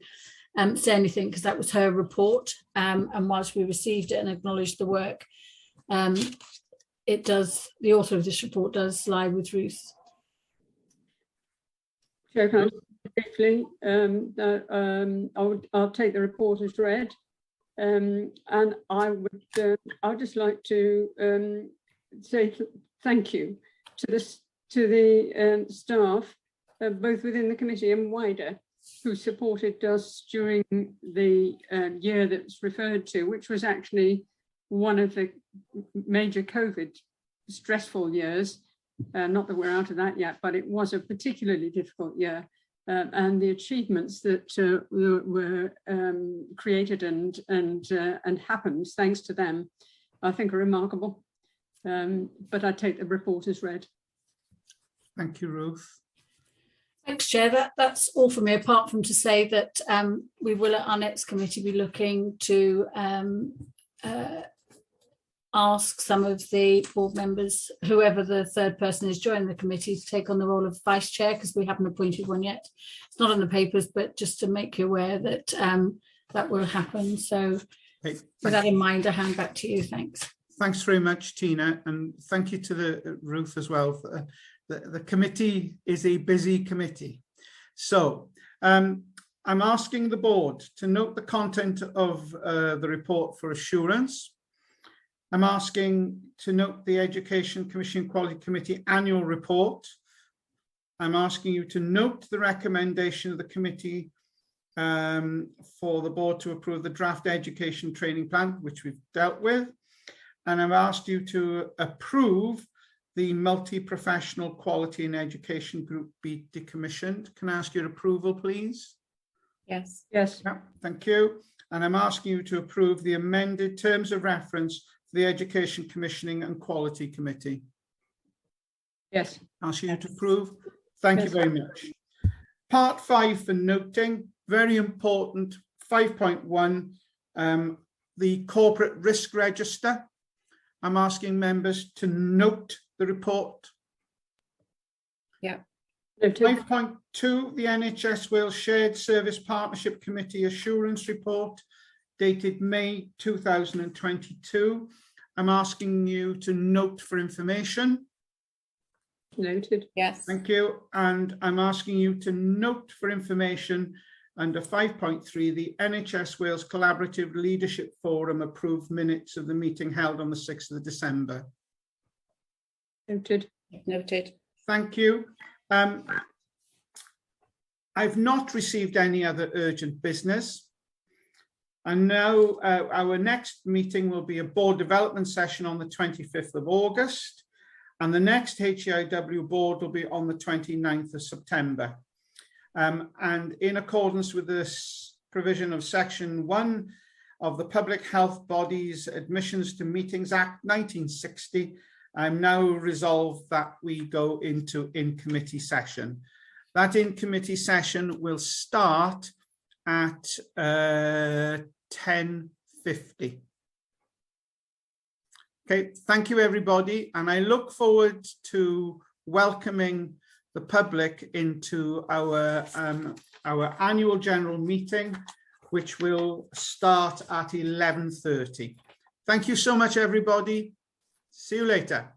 say anything, because that was her report. And whilst we received it and acknowledged the work, the author of this report does lie with Ruth. Chair, can I briefly, I'll take the report as read. And I'd just like to say thank you to the staff, both within the committee and wider, who supported us during the year that's referred to, which was actually one of the major COVID stressful years. Not that we're out of that yet, but it was a particularly difficult year. And the achievements that were created and happened thanks to them, I think are remarkable. But I take the report as read. Thank you, Ruth. Thanks, Chair. That's all from me, apart from to say that we will at our next committee be looking to ask some of the board members, whoever the third person is joining the committee, to take on the role of vice chair, because we haven't appointed one yet. It's not in the papers, but just to make you aware that that will happen. So with that in mind, I hand back to you. Thanks. Thanks very much, Tina, and thank you to the Ruth as well. The committee is a busy committee. So I'm asking the board to note the content of the report for assurance. I'm asking to note the Education Commission Quality Committee annual report. I'm asking you to note the recommendation of the committee for the board to approve the draft education training plan, which we've dealt with. And I've asked you to approve the multi-professional quality and education group be decommissioned. Can I ask your approval, please? Yes. Yes. Yeah, thank you. And I'm asking you to approve the amended terms of reference for the Education Commissioning and Quality Committee. Yes. Ask you to approve. Thank you Yes. very much. Part 5 for noting, very important, 5.1, the corporate risk register. I'm asking members to note the report. Yeah. Noted. 5.2, the NHS Wales Shared Service Partnership Committee Assurance Report, dated May 2022. I'm asking you to note for information. Noted. Yes. Thank you. And I'm asking you to note for information under 5.3, the NHS Wales Collaborative Leadership Forum approved minutes of the meeting held on the 6th of December. Noted. Noted. Thank you. I've not received any other urgent business. And now our next meeting will be a board development session on the 25th of August. And the next HEIW board will be on the 29th of September. And in accordance with this provision of Section 1 of the Public Health Bodies Admissions to Meetings Act 1960, I'm now resolved that we go into in-committee session. That in-committee session will start at 10:50. Okay, thank you everybody, and I look forward to welcoming the public into our annual general meeting, which will start at 11:30. Thank you so much, everybody. See you later.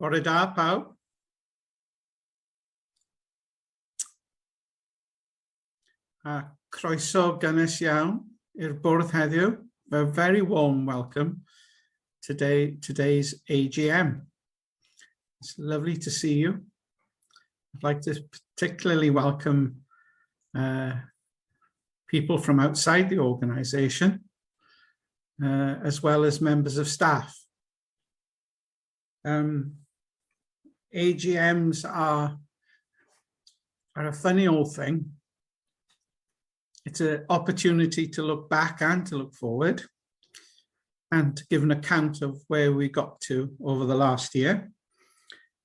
Bore da pawb. A croeso gynnes iawn i'r bwrdd heddiw. A very warm welcome to today's AGM. It's lovely to see you. I'd like to particularly welcome people from outside the organisation, as well as members of staff. AGMs are a funny old thing. It's an opportunity to look back and to look forward and to give an account of where we got to over the last year.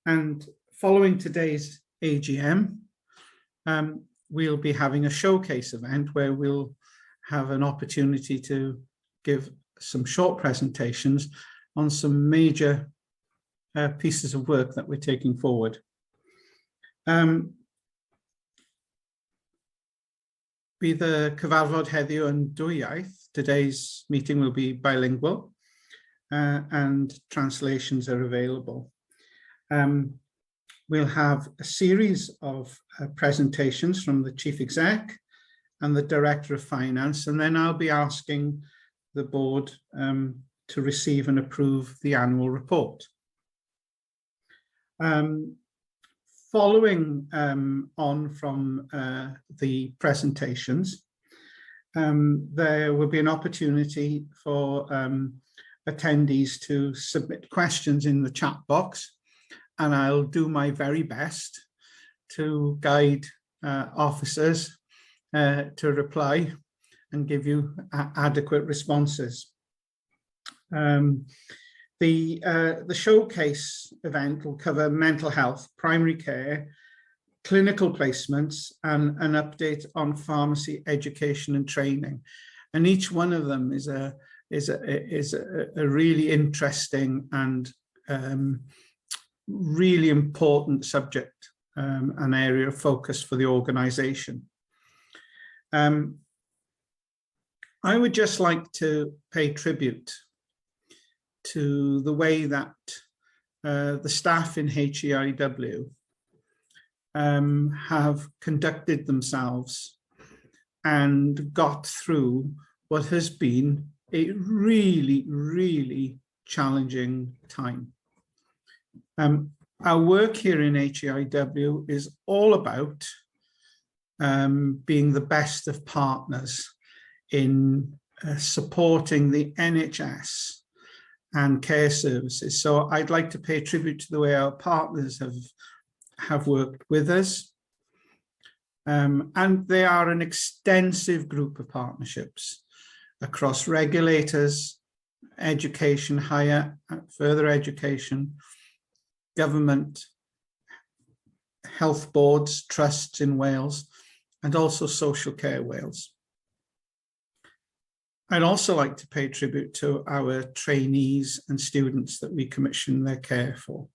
And following today's AGM, we'll be having a showcase event where we'll have an opportunity to give some short presentations on some major pieces of work that we're taking forward. Bydd y cyfarfod heddiw yn dwyieith. Today's meeting will be bilingual and translations are available. We'll have a series of presentations from the Chief Exec and the Director of Finance, and then I'll be asking the board to receive and approve the annual report. Following on from the presentations, there will be an opportunity for attendees to submit questions in the chat box, and I'll do my very best to guide officers to reply and give you adequate responses. The showcase event will cover mental health, primary care, clinical placements, and an update on pharmacy education and training. And each one of them is a really interesting and really important subject, an area of focus for the organisation. I would just like to pay tribute to the way that the staff in HEIW have conducted themselves and got through what has been a really, really challenging time. Our work here in HEIW is all about being the best of partners in supporting the NHS and care services. So I'd like to pay tribute to the way our partners have worked with us. And they are an extensive group of partnerships across regulators, education, higher, further education, government, health boards, trusts in Wales, and also Social Care Wales. I'd also like to pay tribute to our trainees and students that we commission their care for,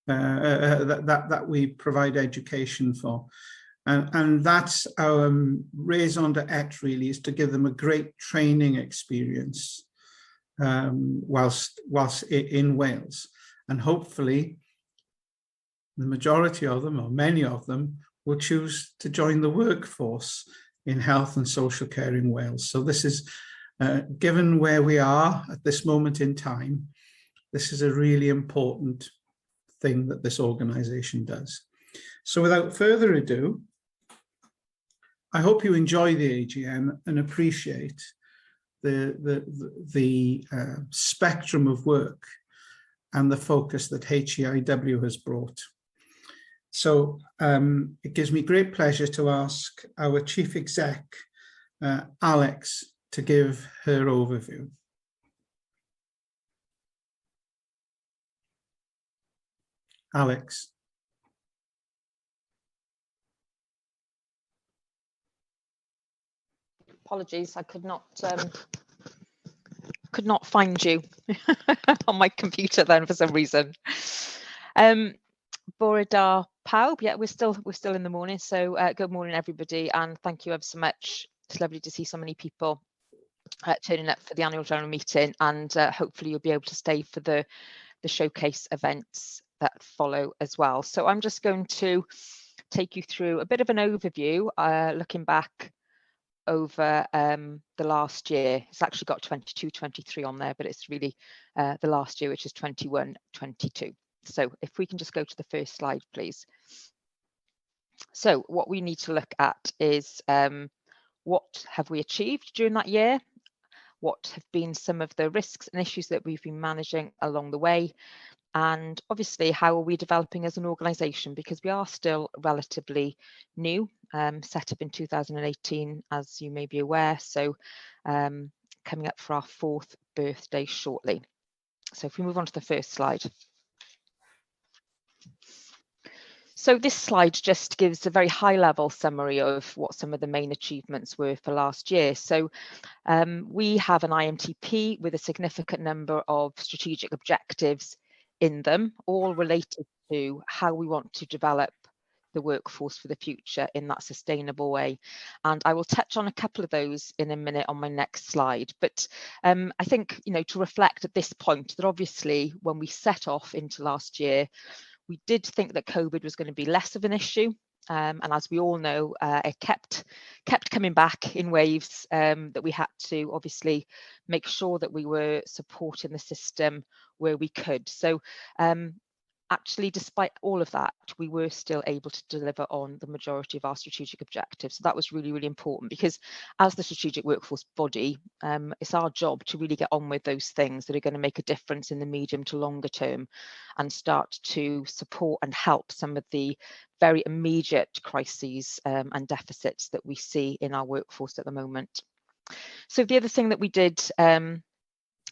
that we provide education for. And that's our raison d'etre, really, is to give them a great training experience whilst in Wales. And hopefully the majority of them, or many of them, will choose to join the workforce in health and social care in Wales. So this is, given where we are at this moment in time, this is a really important thing that this organisation does. So without further ado, I hope you enjoy the AGM and appreciate the spectrum of work and the focus that HEIW has brought. So it gives me great pleasure to ask our Chief Exec, Alex, to give her overview. Alex. Apologies, I could not find you on my computer then for some reason. Bore da pawb. Yeah, we're still in the morning. So good morning, everybody, and thank you ever so much. It's lovely to see so many people turning up for the annual general meeting, and hopefully you'll be able to stay for the showcase events that follow as well. So I'm just going to take you through a bit of an overview, looking back over the last year. It's actually got 22-23 on there, but it's really the last year, which is 21-22. So if we can just go to the first slide, please. So what we need to look at is what have we achieved during that year? What have been some of the risks and issues that we've been managing along the way? And obviously, how are we developing as an organisation? Because we are still relatively new, set up in 2018, as you may be aware. So coming up for our 4th birthday shortly. So if we move on to the first slide. So this slide just gives a very high level summary of what some of the main achievements were for last year. So we have an IMTP with a significant number of strategic objectives in them, all related to how we want to develop the workforce for the future in that sustainable way. And I will touch on a couple of those in a minute on my next slide. But I think, to reflect at this point that obviously when we set off into last year, we did think that COVID was going to be less of an issue. And as we all know, it kept coming back in waves, that we had to obviously make sure that we were supporting the system where we could. So actually, despite all of that, we were still able to deliver on the majority of our strategic objectives. So that was really, really important, because as the strategic workforce body, it's our job to really get on with those things that are going to make a difference in the medium to longer term and start to support and help some of the very immediate crises and deficits that we see in our workforce at the moment. So the other thing that we did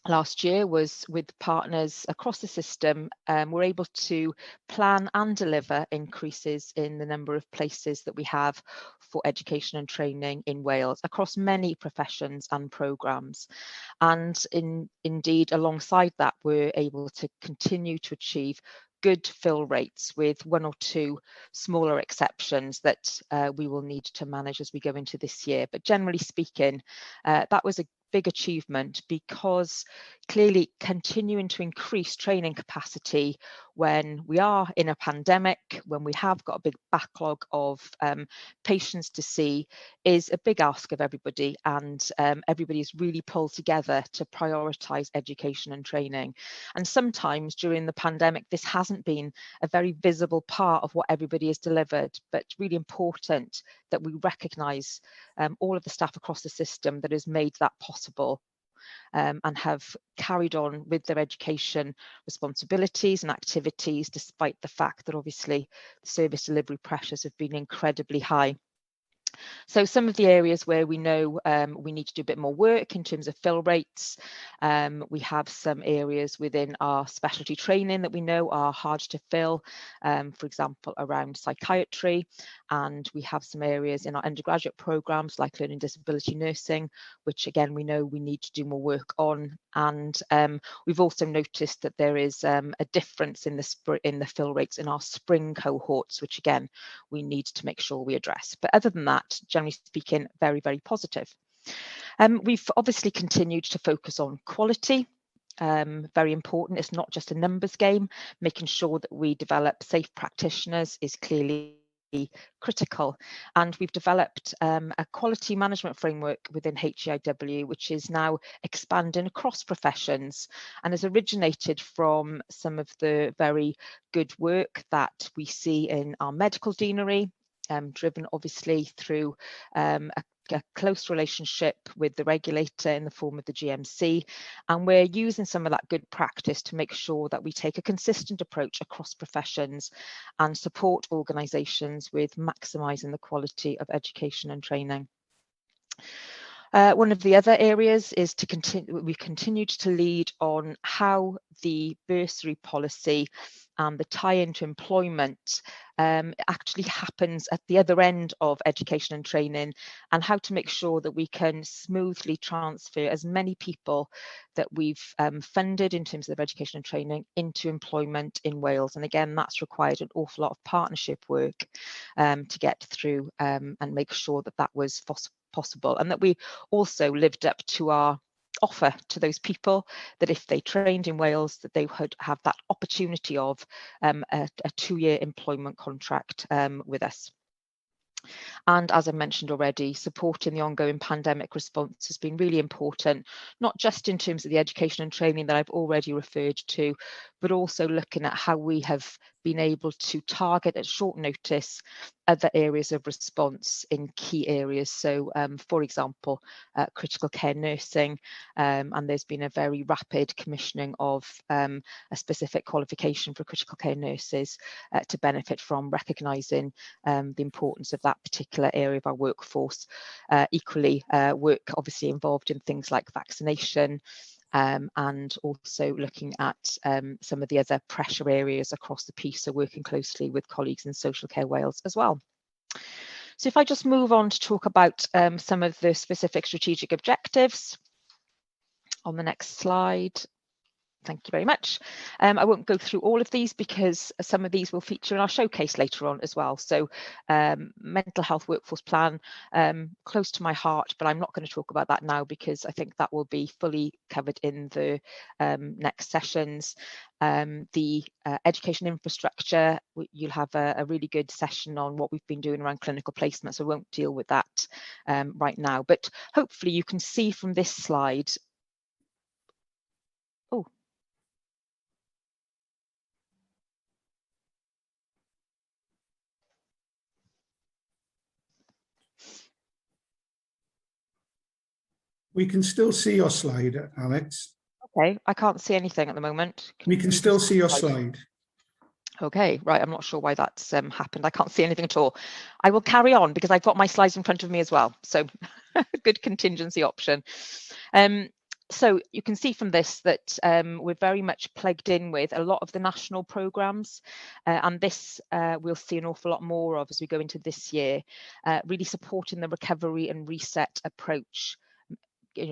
last year was, with partners across the system, we're able to plan and deliver increases in the number of places that we have for education and training in Wales across many professions and programmes. And indeed, alongside that, we're able to continue to achieve good fill rates, with 1 or 2 smaller exceptions that we will need to manage as we go into this year. But generally speaking, that was a big achievement, because clearly continuing to increase training capacity when we are in a pandemic, when we have got a big backlog of patients to see, is a big ask of everybody, and everybody's really pulled together to prioritise education and training. And sometimes during the pandemic, this hasn't been a very visible part of what everybody has delivered, but really important that we recognise all of the staff across the system that has made that possible, and have carried on with their education responsibilities and activities, despite the fact that obviously the service delivery pressures have been incredibly high. So some of the areas where we know we need to do a bit more work in terms of fill rates, we have some areas within our specialty training that we know are hard to fill, for example, around psychiatry, and we have some areas in our undergraduate programmes like learning disability nursing, which again we know we need to do more work on. And we've also noticed that there is a difference in the fill rates in our spring cohorts, which again we need to make sure we address. But other than that, generally speaking, very, very positive. We've obviously continued to focus on quality. Very important. It's not just a numbers game. Making sure that we develop safe practitioners is clearly critical, and we've developed a quality management framework within HEIW, which is now expanding across professions and has originated from some of the very good work that we see in our medical deanery, driven obviously through a close relationship with the regulator in the form of the GMC, and we're using some of that good practice to make sure that we take a consistent approach across professions and support organisations with maximising the quality of education and training. One of the other areas is to continue. We've continued to lead on how the bursary policy and the tie into employment actually happens at the other end of education and training, and how to make sure that we can smoothly transfer as many people that we've funded in terms of education and training into employment in Wales. And again, that's required an awful lot of partnership work to get through and make sure that that was possible, and that we also lived up to our offer to those people, that if they trained in Wales, that they would have that opportunity of a 2-year employment contract with us. And as I mentioned already, supporting the ongoing pandemic response has been really important, not just in terms of the education and training that I've already referred to, but also looking at how we have been able to target at short notice other areas of response in key areas. So, for example, critical care nursing, and there's been a very rapid commissioning of a specific qualification for critical care nurses to benefit from recognising the importance of that particular area of our workforce. Equally, work obviously involved in things like vaccination, and also looking at some of the other pressure areas across the piece, so working closely with colleagues in Social Care Wales as well. So if I just move on to talk about some of the specific strategic objectives on the next slide. Thank you very much. I won't go through all of these because some of these will feature in our showcase later on as well. So mental health workforce plan, close to my heart, but I'm not going to talk about that now because I think that will be fully covered in the next sessions. The education infrastructure, you'll have a really good session on what we've been doing around clinical placement, so I won't deal with that right now. But hopefully you can see from this slide. Oh. We can still see your slide, Alex. Okay, I can't see anything at the moment. We can still see your slide. Okay, right, I'm not sure why that's happened. I can't see anything at all. I will carry on because I've got my slides in front of me as well. So good contingency option. So you can see from this that we're very much plugged in with a lot of the national programmes, and this we'll see an awful lot more of as we go into this year, really supporting the recovery and reset approach,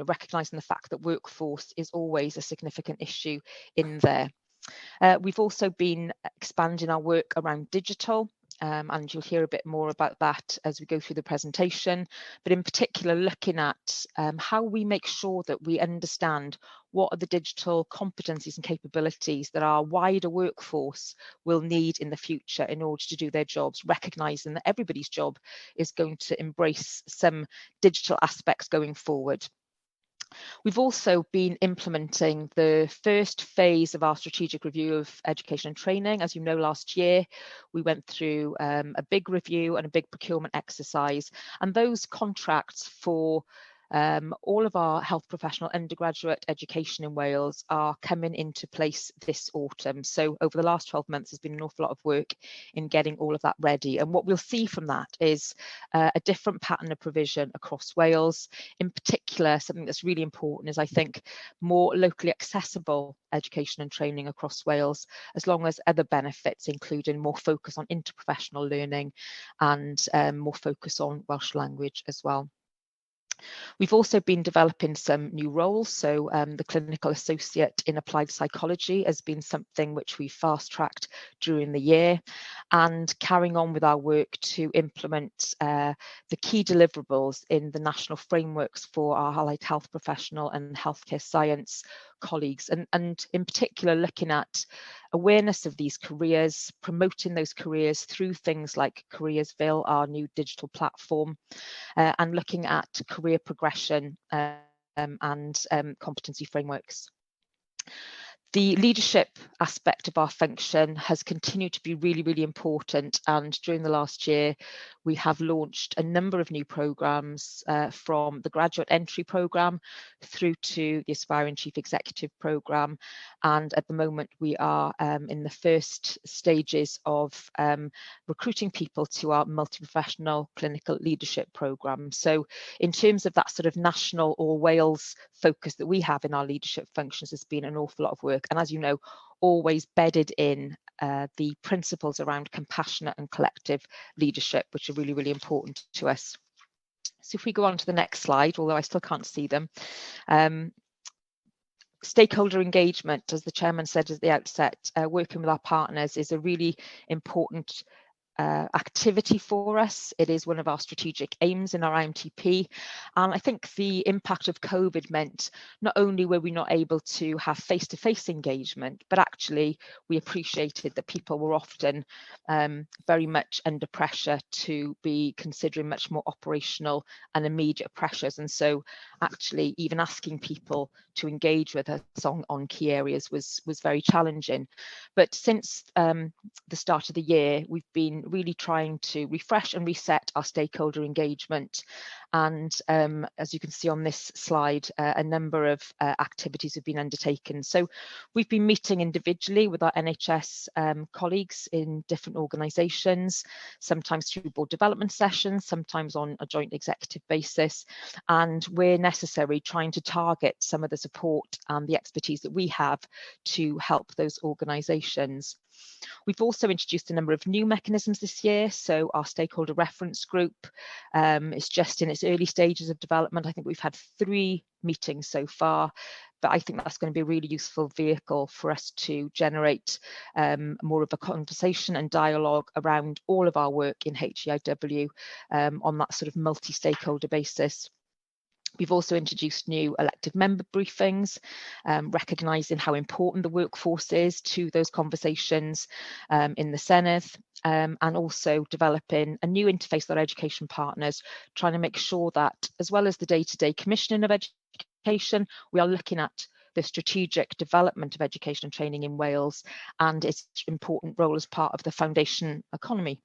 recognising the fact that workforce is always a significant issue in there. We've also been expanding our work around digital, and you'll hear a bit more about that as we go through the presentation, but in particular looking at how we make sure that we understand what are the digital competencies and capabilities that our wider workforce will need in the future in order to do their jobs, recognising that everybody's job is going to embrace some digital aspects going forward. We've also been implementing the first phase of our strategic review of education and training. As you know, last year we went through a big review and a big procurement exercise, and those contracts for all of our health professional undergraduate education in Wales are coming into place this autumn. So over the last 12 months, there's been an awful lot of work in getting all of that ready. And what we'll see from that is a different pattern of provision across Wales. In particular, something that's really important is, I think, more locally accessible education and training across Wales, as long as other benefits, including more focus on interprofessional learning and more focus on Welsh language as well. We've also been developing some new roles. So the clinical associate in applied psychology has been something which we fast-tracked during the year, and carrying on with our work to implement the key deliverables in the national frameworks for our allied health professional and healthcare science colleagues, and in particular looking at awareness of these careers, promoting those careers through things like Careersville, our new digital platform, and looking at career progression and competency frameworks. The leadership aspect of our function has continued to be really, really important, and during the last year we have launched a number of new programmes, from the graduate entry programme through to the Aspiring Chief Executive programme, and at the moment we are in the first stages of recruiting people to our multi-professional clinical leadership programme. So in terms of that sort of national or Wales focus that we have in our leadership functions, there's been an awful lot of work, and as you know, always bedded in the principles around compassionate and collective leadership, which are really, really important to us. So if we go on to the next slide, although I still can't see them. Stakeholder engagement, as the chairman said at the outset, working with our partners is a really important activity for us. It is one of our strategic aims in our IMTP, and I think the impact of COVID meant not only were we not able to have face-to-face engagement, but actually we appreciated that people were often very much under pressure to be considering much more operational and immediate pressures, and so actually even asking people to engage with us on key areas was very challenging. But since the start of the year, we've been really trying to refresh and reset our stakeholder engagement. And as you can see on this slide, a number of activities have been undertaken. So we've been meeting individually with our NHS colleagues in different organisations, sometimes through board development sessions, sometimes on a joint executive basis, and where necessary, trying to target some of the support and the expertise that we have to help those organisations. We've also introduced a number of new mechanisms this year. So our stakeholder reference group is just in its early stages of development. I think we've had 3 meetings so far, but I think that's going to be a really useful vehicle for us to generate more of a conversation and dialogue around all of our work in HEIW on that sort of multi-stakeholder basis. We've also introduced new elected member briefings, recognising how important the workforce is to those conversations in the Senedd, and also developing a new interface with our education partners, trying to make sure that, as well as the day-to-day commissioning of education, we are looking at the strategic development of education and training in Wales and its important role as part of the foundation economy.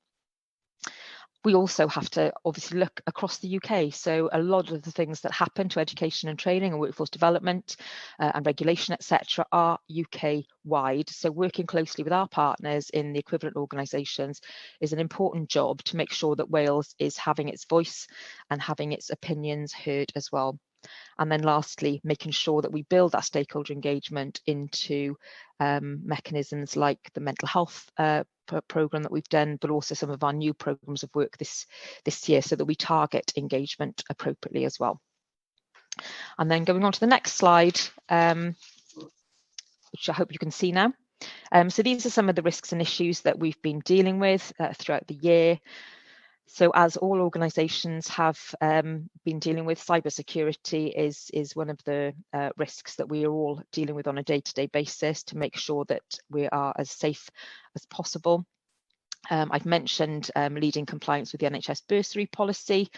We also have to obviously look across the UK. So a lot of the things that happen to education and training and workforce development and regulation, etc., are UK wide. So working closely with our partners in the equivalent organisations is an important job to make sure that Wales is having its voice and having its opinions heard as well. And then lastly, making sure that we build that stakeholder engagement into mechanisms like the mental health programme that we've done, but also some of our new programmes of work this year, so that we target engagement appropriately as well. And then going on to the next slide, which I hope you can see now. So these are some of the risks and issues that we've been dealing with throughout the year. So as all organisations have been dealing with, cybersecurity is one of the risks that we are all dealing with on a day-to-day basis to make sure that we are as safe as possible. I've mentioned leading compliance with the NHS bursary policy,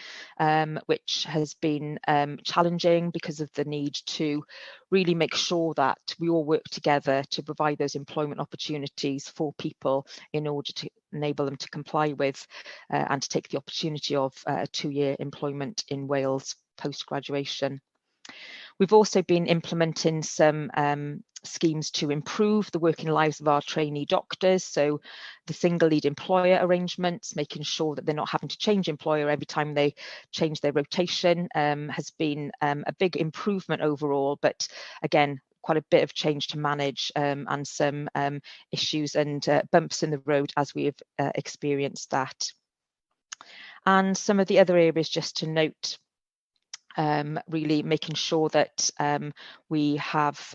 which has been challenging because of the need to really make sure that we all work together to provide those employment opportunities for people in order to enable them to comply with and to take the opportunity of a 2-year employment in Wales post-graduation. We've also been implementing some schemes to improve the working lives of our trainee doctors. So the single lead employer arrangements, making sure that they're not having to change employer every time they change their rotation, has been a big improvement overall, but again, quite a bit of change to manage and some issues and bumps in the road as we have experienced that. And some of the other areas just to note, really making sure that we have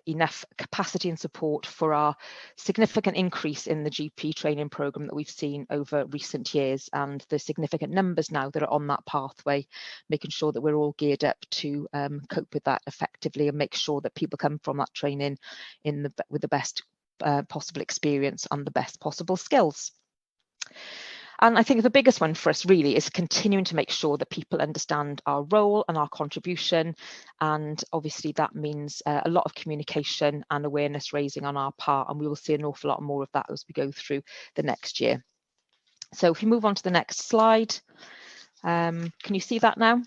enough capacity and support for our significant increase in the GP training programme that we've seen over recent years, and the significant numbers now that are on that pathway, making sure that we're all geared up to cope with that effectively and make sure that people come from that training with the best possible experience and the best possible skills. And I think the biggest one for us really is continuing to make sure that people understand our role and our contribution. And obviously that means a lot of communication and awareness raising on our part. And we will see an awful lot more of that as we go through the next year. So if you move on to the next slide, can you see that now?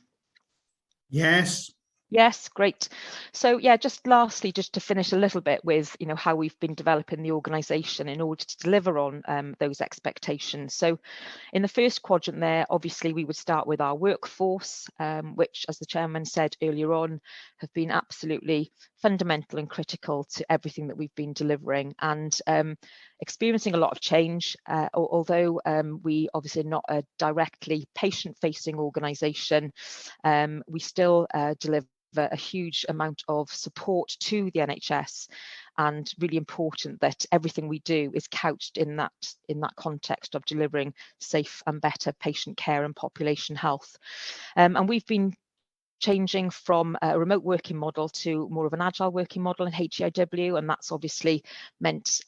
Yes. Yes, great. So yeah, just lastly, just to finish a little bit with, how we've been developing the organisation in order to deliver on those expectations. So in the first quadrant there, obviously we would start with our workforce, which, as the chairman said earlier on, have been absolutely fundamental and critical to everything that we've been delivering, and experiencing a lot of change, although we obviously are not a directly patient-facing organisation, we still deliver a huge amount of support to the NHS, and really important that everything we do is couched in that context of delivering safe and better patient care and population health. And we've been changing from a remote working model to more of an agile working model in HEIW, and that's obviously meant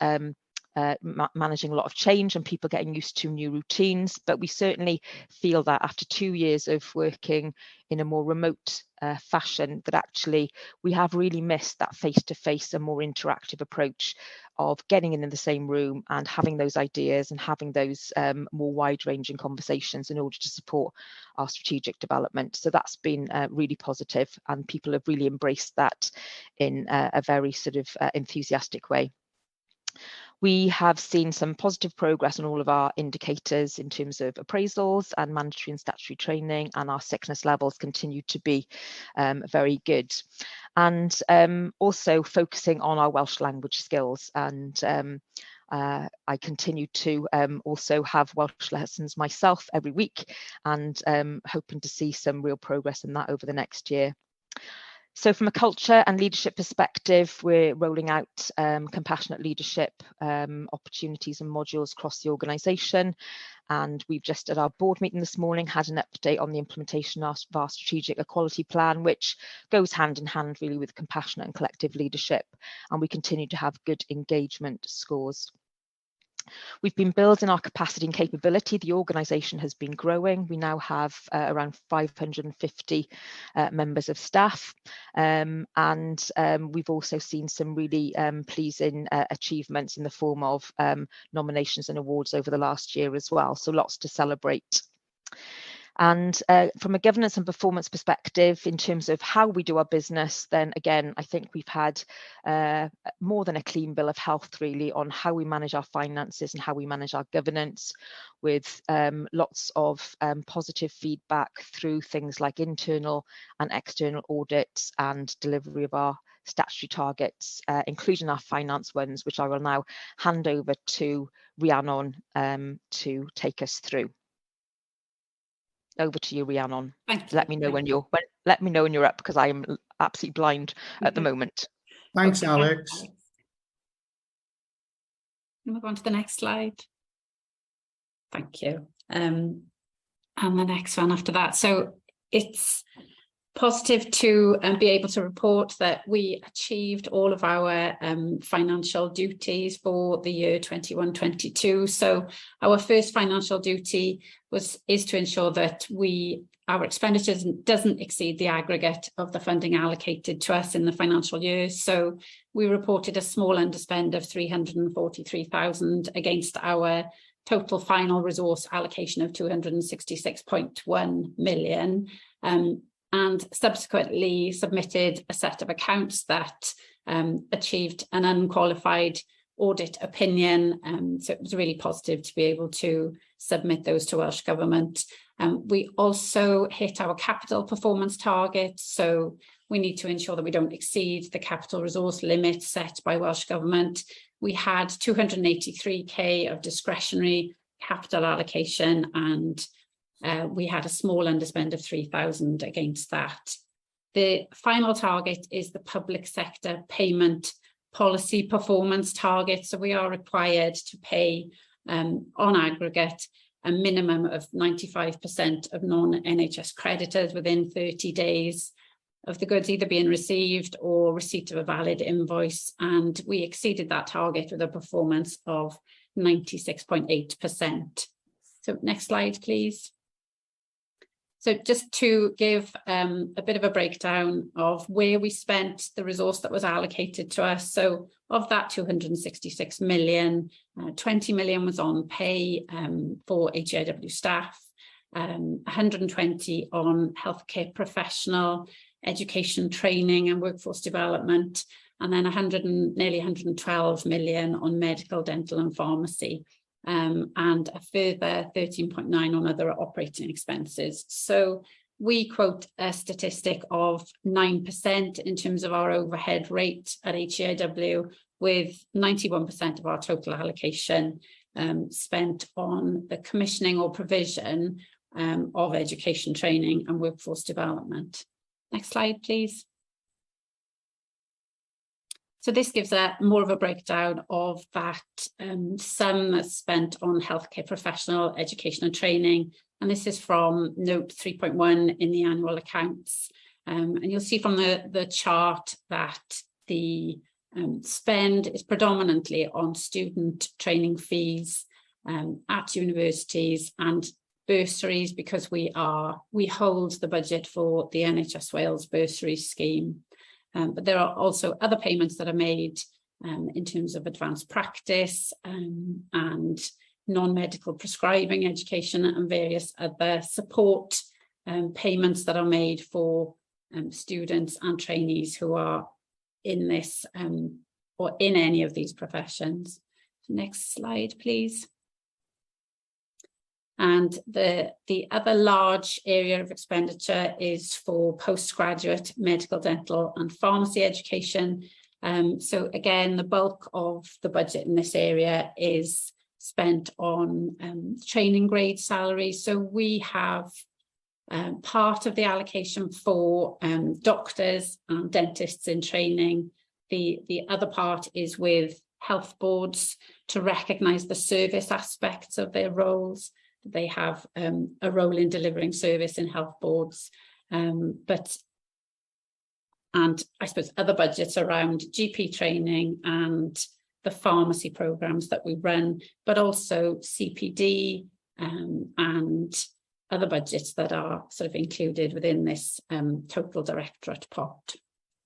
managing a lot of change and people getting used to new routines. But we certainly feel that after 2 years of working in a more remote fashion, that actually we have really missed that face-to-face and more interactive approach of getting in the same room and having those ideas and having those more wide-ranging conversations in order to support our strategic development. So that's been really positive, and people have really embraced that in a very sort of enthusiastic way. We have seen some positive progress on all of our indicators in terms of appraisals and mandatory and statutory training, and our sickness levels continue to be very good. And also focusing on our Welsh language skills, and I continue to also have Welsh lessons myself every week, and hoping to see some real progress in that over the next year. So from a culture and leadership perspective, we're rolling out compassionate leadership opportunities and modules across the organisation. And we've just at our board meeting this morning had an update on the implementation of our strategic equality plan, which goes hand in hand really with compassionate and collective leadership. And we continue to have good engagement scores. We've been building our capacity and capability. The organisation has been growing. We now have around 550 members of staff, and we've also seen some really pleasing achievements in the form of nominations and awards over the last year as well. So lots to celebrate. And from a governance and performance perspective, in terms of how we do our business, then again, I think we've had more than a clean bill of health really on how we manage our finances and how we manage our governance, with lots of positive feedback through things like internal and external audits and delivery of our statutory targets, including our finance ones, which I will now hand over to Rhiannon to take us through. Over to you, Rhiannon. Let me know when you're up, because I am absolutely blind at the moment. Thanks, Alex. Move on to the next slide. Thank you. And the next one after that. So it's positive to be able to report that we achieved all of our financial duties for the year 21-22. So our first financial duty is to ensure that our expenditures doesn't exceed the aggregate of the funding allocated to us in the financial year. So we reported a small underspend of 343,000 against our total final resource allocation of 266.1 million. And subsequently submitted a set of accounts that achieved an unqualified audit opinion. So it was really positive to be able to submit those to Welsh Government. We also hit our capital performance target. So we need to ensure that we don't exceed the capital resource limit set by Welsh Government. We had 283k of discretionary capital allocation, and we had a small underspend of 3,000 against that. The final target is the public sector payment policy performance target. So we are required to pay on aggregate a minimum of 95% of non-NHS creditors within 30 days of the goods either being received or receipt of a valid invoice. And we exceeded that target with a performance of 96.8%. So next slide, please. So just to give a bit of a breakdown of where we spent the resource that was allocated to us. So of that 266 million, 20 million was on pay for HEIW staff, 120 on healthcare professional, education training and workforce development, and then nearly 112 million on medical, dental and pharmacy. And a further 13.9 on other operating expenses. So we quote a statistic of 9% in terms of our overhead rate at HEIW, with 91% of our total allocation spent on the commissioning or provision of education training and workforce development. Next slide, please. So this gives more of a breakdown of that sum that's spent on healthcare professional education and training. And this is from note 3.1 in the annual accounts. And you'll see from the chart that the spend is predominantly on student training fees at universities and bursaries, because we hold the budget for the NHS Wales bursary scheme. But there are also other payments that are made in terms of advanced practice and non-medical prescribing education and various other support payments that are made for students and trainees who are in this or in any of these professions. Next slide, please. And the other large area of expenditure is for postgraduate medical, dental and pharmacy education. So again, the bulk of the budget in this area is spent on training grade salaries. So we have part of the allocation for doctors and dentists in training. The other part is with health boards to recognise the service aspects of their roles. They have a role in delivering service in health boards, and I suppose other budgets around GP training and the pharmacy programs that we run, but also CPD and other budgets that are sort of included within this total directorate pot.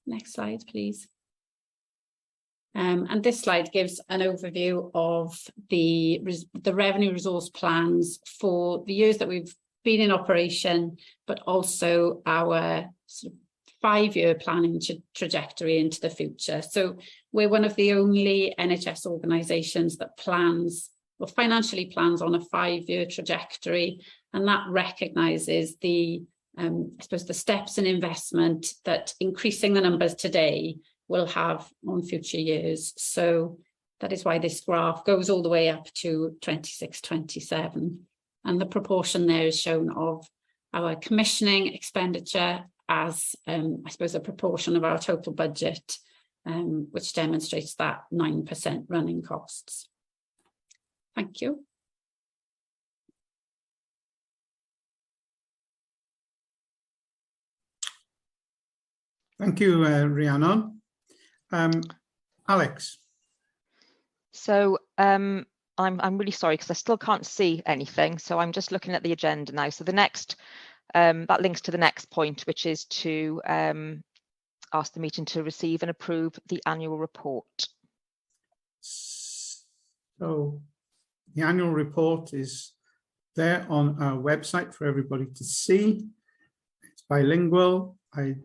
Next slide, please. And this slide gives an overview of the revenue resource plans for the years that we've been in operation, but also our sort of 5-year planning trajectory into the future. So we're one of the only NHS organisations that financially plans on a 5-year trajectory, and that recognises the I suppose the steps in investment that increasing the numbers today will have on future years. So that is why this graph goes all the way up to 26-27. And the proportion there is shown of our commissioning expenditure as, I suppose, a proportion of our total budget, which demonstrates that 9% running costs. Thank you. Thank you, Rhiannon. Alex. So I'm really sorry because I still can't see anything. So I'm just looking at the agenda now. So the next, that links to the next point, which is to ask the meeting to receive and approve the annual report. So the annual report is there on our website for everybody to see. It's bilingual. I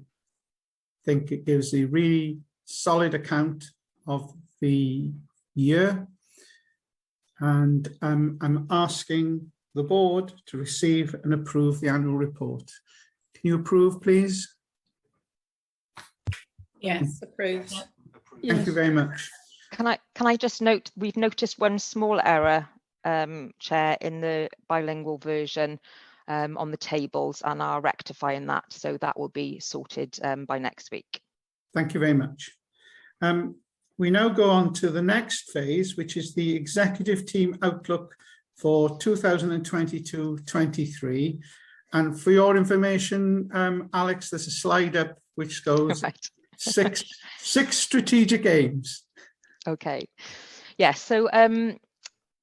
think it gives a really solid account of the year, and I'm asking the board to receive and approve the annual report. Can you approve, please? Yes, approved. Thank you very much. Can I just note, we've noticed one small error, Chair, in the bilingual version on the tables, and are rectifying that, so that will be sorted by next week. Thank you very much. We now go on to the next phase, which is the executive team outlook for 2022-23. And for your information, Alex, there's a slide up which goes right. six strategic aims. Okay. Yeah, so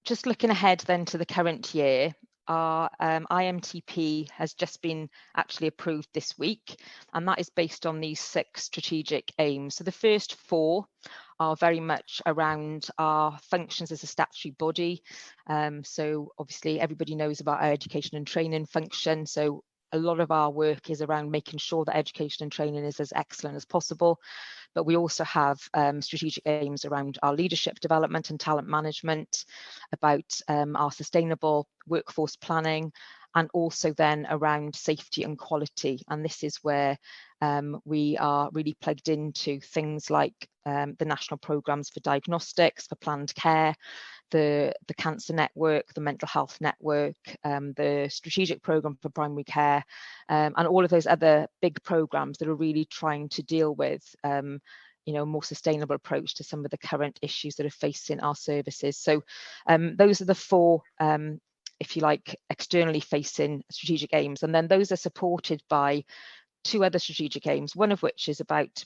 just looking ahead then to the current year, our IMTP has just been actually approved this week, and that is based on these 6 strategic aims. So the first 4 are very much around our functions as a statutory body. So obviously everybody knows about our education and training function. So a lot of our work is around making sure that education and training is as excellent as possible. But we also have strategic aims around our leadership development and talent management, about our sustainable workforce planning, and also then around safety and quality. And this is where we are really plugged into things like the national programmes for diagnostics, for planned care, the cancer network, the mental health network, the strategic programme for primary care, and all of those other big programmes that are really trying to deal with you know, a more sustainable approach to some of the current issues that are facing our services. So those are the four, if you like, externally facing strategic aims. And then those are supported by two other strategic aims, one of which is about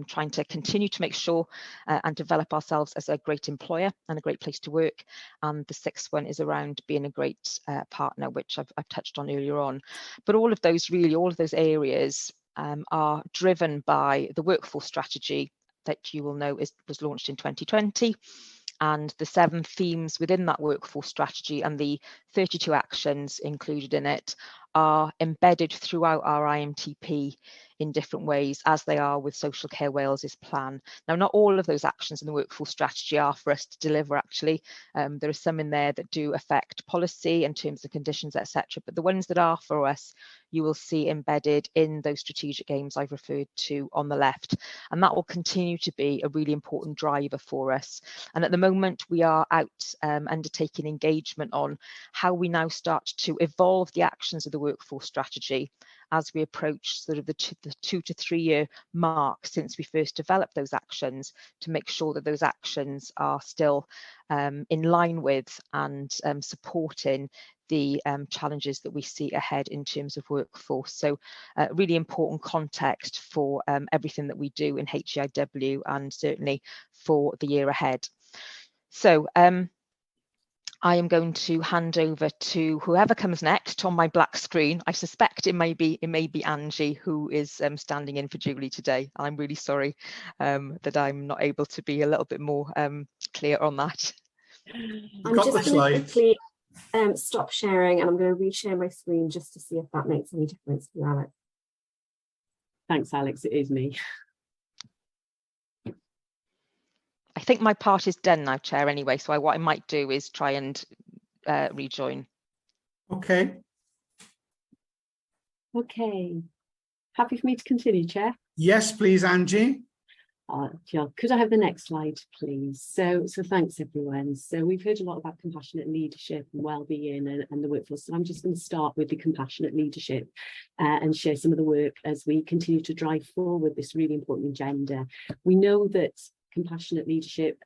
trying to continue to make sure and develop ourselves as a great employer and a great place to work. And the sixth one is around being a great partner, which I've touched on earlier on. But all of those areas are driven by the workforce strategy that you will know was launched in 2020. And the 7 themes within that workforce strategy and the 32 actions included in it are embedded throughout our IMTP in different ways, as they are with Social Care Wales's plan. Now, not all of those actions in the workforce strategy are for us to deliver, actually. There are some in there that do affect policy and terms and conditions, etc. But the ones that are for us, you will see embedded in those strategic aims I've referred to on the left. And that will continue to be a really important driver for us. And at the moment, we are out undertaking engagement on how we now start to evolve the actions of the workforce strategy as we approach sort of the 2 to 3 year mark since we first developed those actions, to make sure that those actions are still in line with and supporting the challenges that we see ahead in terms of workforce. So really important context for everything that we do in HEIW and certainly for the year ahead. So I am going to hand over to whoever comes next on my black screen. I suspect it may be Angie, who is standing in for Julie today. I'm really sorry that I'm not able to be a little bit more clear on that. I'm just going to quickly stop sharing, and I'm going to reshare my screen just to see if that makes any difference to you, Alex. Thanks, Alex. It is me. I think my part is done now, Chair, anyway, so what I might do is try and rejoin. Okay. Okay. Happy for me to continue, Chair? Yes, please, Angie. Jill, could I have the next slide, please? So thanks, everyone. So we've heard a lot about compassionate leadership and wellbeing and the workforce. So I'm just going to start with the compassionate leadership and share some of the work as we continue to drive forward this really important agenda. We know that compassionate leadership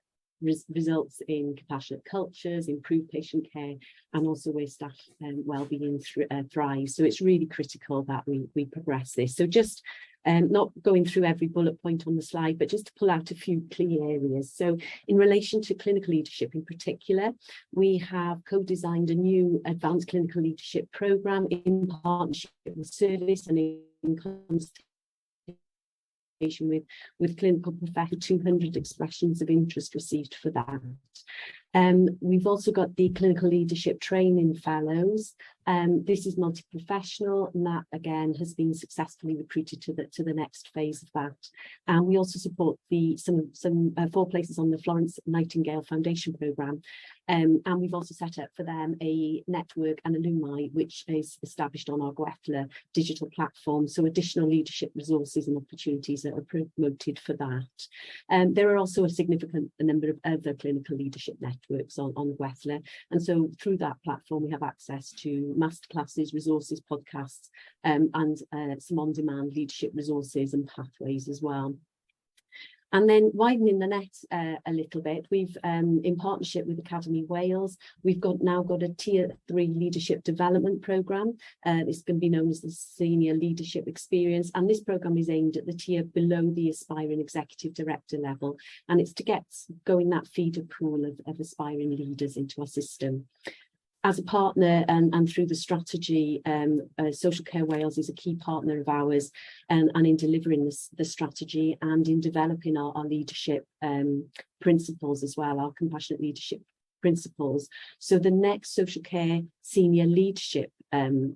results in compassionate cultures, improved patient care, and also where staff wellbeing thrives. So it's really critical that we progress this. So just not going through every bullet point on the slide, but just to pull out a few key areas. So in relation to clinical leadership in particular, we have co-designed a new advanced clinical leadership programme in partnership with service and in consultation with clinical professionals, 200 expressions of interest received for that. We've also got the clinical leadership training fellows. This is multi-professional, and that again has been successfully recruited to the next phase of that. And we also support some 4 places on the Florence Nightingale Foundation programme. And we've also set up for them a network and alumni, which is established on our Gwethla digital platform. So additional leadership resources and opportunities that are promoted for that. There are also a significant number of other clinical leadership networks on Gwethla. And so through that platform, we have access to masterclasses, resources, podcasts, and some on-demand leadership resources and pathways as well. And then widening the net a little bit, we've, in partnership with Academy Wales, we've now got a Tier 3 leadership development programme. It's going to be known as the Senior Leadership Experience, and this programme is aimed at the tier below the aspiring executive director level, and it's to get going that feeder pool of aspiring leaders into our system. As a partner and through the strategy, Social Care Wales is a key partner of ours and in delivering the strategy and in developing our leadership principles as well, our compassionate leadership principles. So the next Social Care Senior Leadership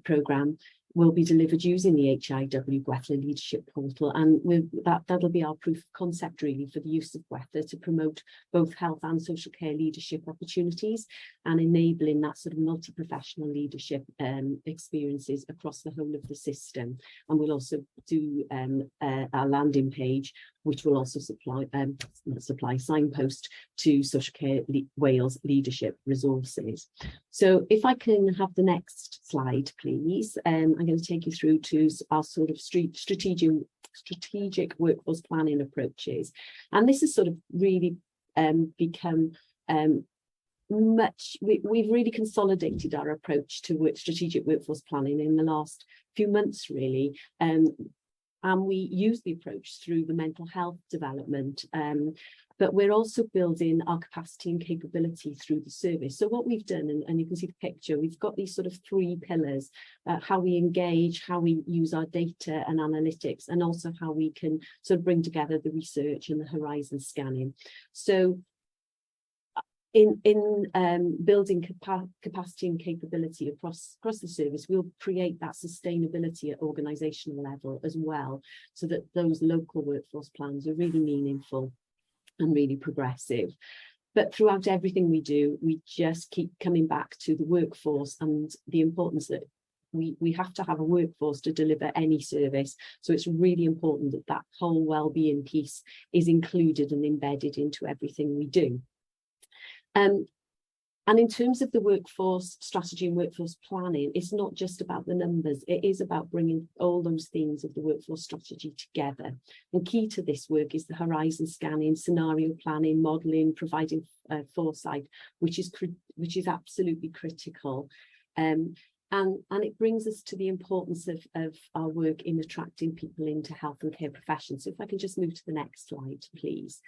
programme will be delivered using the HEIW Gwethla Leadership Portal, and that'll be our proof of concept really for the use of Gwethla to promote both health and social care leadership opportunities and enabling that sort of multi-professional leadership experiences across the whole of the system. And we'll also do our landing page, which will also supply signpost to Social Care Wales leadership resources. So if I can have the next slide, please. I'm going to take you through to our sort of strategic strategic workforce planning approaches. And this has sort of really become we've really consolidated our approach to strategic workforce planning in the last few months, really. And we use the approach through the mental health development, but we're also building our capacity and capability through the service. So what we've done, and you can see the picture, we've got these sort of 3 pillars: how we engage, how we use our data and analytics, and also how we can sort of bring together the research and the horizon scanning. So in building capacity and capability across the service, we'll create that sustainability at organisational level as well, so that those local workforce plans are really meaningful and really progressive. But throughout everything we do, we just keep coming back to the workforce and the importance that we have to have a workforce to deliver any service. So it's really important that that whole well-being piece is included and embedded into everything we do. And in terms of the workforce strategy and workforce planning, it's not just about the numbers, it is about bringing all those themes of the workforce strategy together. And key to this work is the horizon scanning, scenario planning, modelling, providing foresight, which is absolutely critical. And it brings us to the importance of our work in attracting people into health and care professions. So if I can just move to the next slide, please.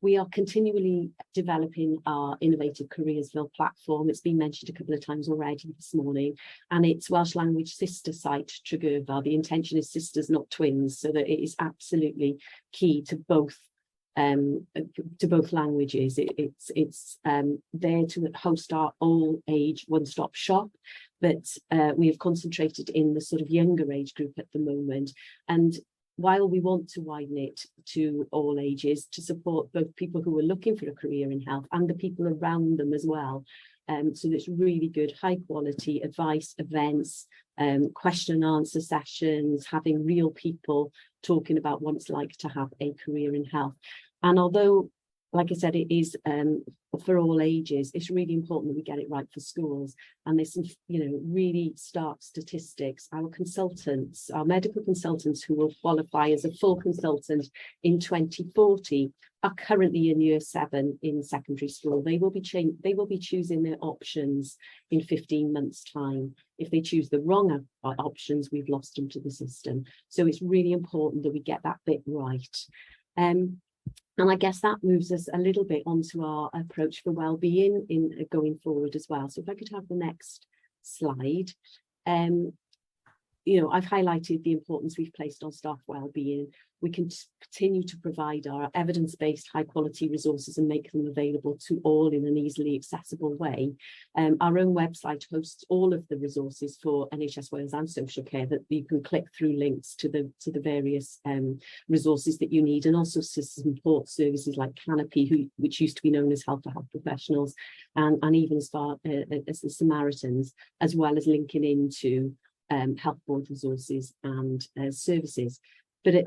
We are continually developing our Innovative Careersville platform. It's been mentioned a couple of times already this morning, and it's Welsh language sister site Tregearfa. The intention is sisters, not twins, so that it is absolutely key to both languages. It's there to host our all-age one-stop shop, but we have concentrated in the sort of younger age group at the moment. And while we want to widen it to all ages to support both people who are looking for a career in health and the people around them as well, so there's really good high quality advice, events, question and answer sessions, having real people talking about what it's like to have a career in health. And although, like I said, it is for all ages, it's really important that we get it right for schools. And there's some, really stark statistics. Our consultants, our medical consultants who will qualify as a full consultant in 2040 are currently in year 7 in secondary school. They will be choosing their options in 15 months' time. If they choose the wrong options, we've lost them to the system. So it's really important that we get that bit right. And I guess that moves us a little bit onto our approach for wellbeing in going forward as well. So if I could have the next slide. I've highlighted the importance we've placed on staff wellbeing. We can continue to provide our evidence-based high quality resources and make them available to all in an easily accessible way. Our own website hosts all of the resources for NHS Wales and social care that you can click through links to the various resources that you need, and also to support services like Canopy, which used to be known as Health for Health Professionals, and even as far as the Samaritans, as well as linking into health board resources and services. But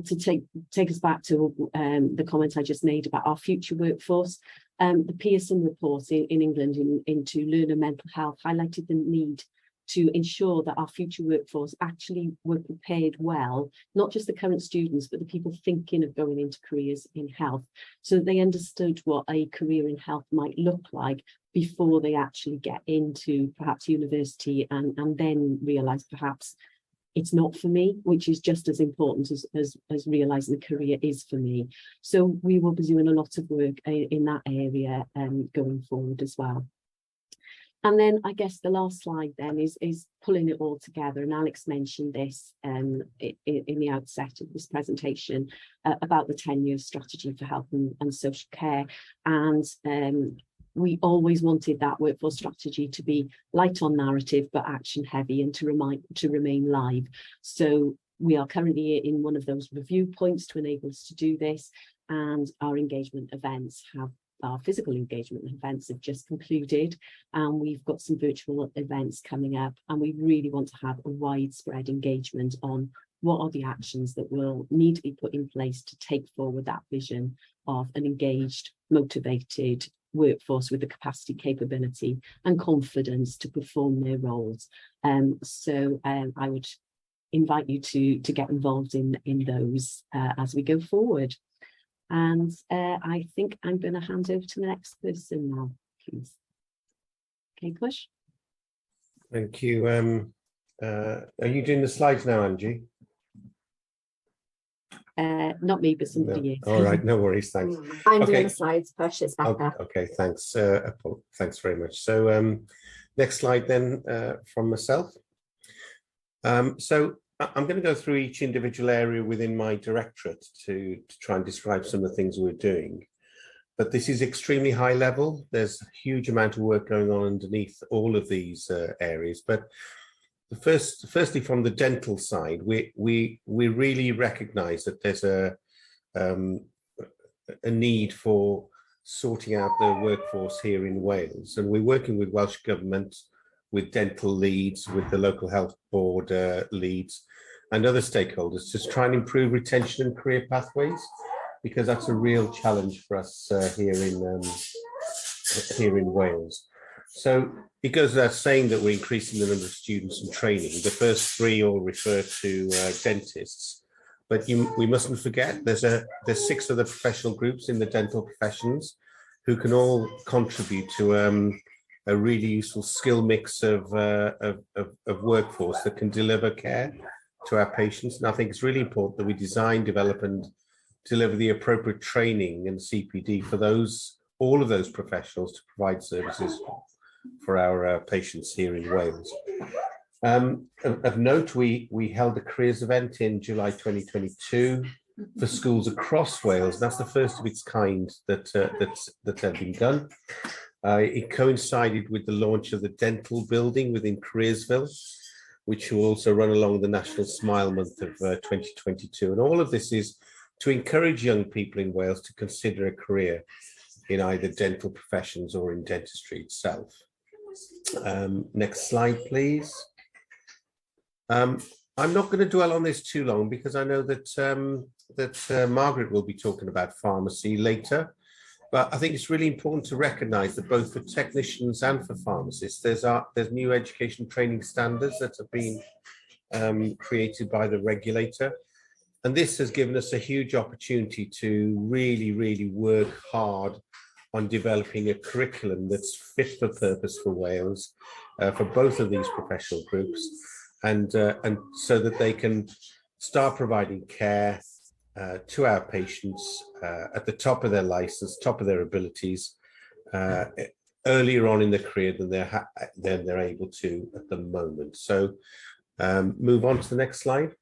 to take us back to the comment I just made about our future workforce, the Pearson report in England into learner mental health highlighted the need to ensure that our future workforce actually were prepared well, not just the current students, but the people thinking of going into careers in health, so that they understood what a career in health might look like before they actually get into perhaps university and then realise perhaps it's not for me, which is just as important as realising the career is for me. So we will be doing a lot of work in that area going forward as well. And then I guess the last slide then is pulling it all together. And Alex mentioned this in the outset of this presentation about the 10-year strategy for health and social care. And we always wanted that workforce strategy to be light on narrative, but action heavy, and to remain live. So we are currently in one of those review points to enable us to do this. And our engagement events our physical engagement events have just concluded, and we've got some virtual events coming up, and we really want to have a widespread engagement on what are the actions that will need to be put in place to take forward that vision of an engaged, motivated workforce with the capacity, capability and confidence to perform their roles. I would invite you to get involved in those as we go forward. And I think I'm going to hand over to the next person now, please. Okay, Push. Thank you. Are you doing the slides now, Angie? Not me, but somebody is. All right, no worries, thanks. I'm doing the slides, Push, it's Becca. Okay, thanks. Thanks very much. So next slide then from myself. So I'm going to go through each individual area within my directorate to try and describe some of the things we're doing. But this is extremely high level. There's a huge amount of work going on underneath all of these areas. But firstly, from the dental side, we really recognise that there's a need for sorting out the workforce here in Wales, and we're working with Welsh Government, with dental leads, with the local health board leads, and other stakeholders to try and improve retention and career pathways, because that's a real challenge for us here in Wales. So it goes without saying that we're increasing the number of students in training. The first three all refer to dentists, but we mustn't forget there's 6 other professional groups in the dental professions who can all contribute to a really useful skill mix of workforce that can deliver care to our patients. And I think it's really important that we design, develop, and deliver the appropriate training and CPD for all of those professionals to provide services for our patients here in Wales. Of note, we held a careers event in July 2022 for schools across Wales. That's the first of its kind that had been done. It coincided with the launch of the dental building within Careersville, which will also run along the National Smile Month of 2022. And all of this is to encourage young people in Wales to consider a career in either dental professions or in dentistry itself. Next slide, please. I'm not going to dwell on this too long because I know that Margaret will be talking about pharmacy later. But I think it's really important to recognise that both for technicians and for pharmacists, there's new education training standards that have been created by the regulator. And this has given us a huge opportunity to really, really work hard on developing a curriculum that's fit for purpose for Wales, for both of these professional groups, and so that they can start providing care to our patients at the top of their license, top of their abilities, earlier on in their career than they're able to at the moment. So move on to the next slide.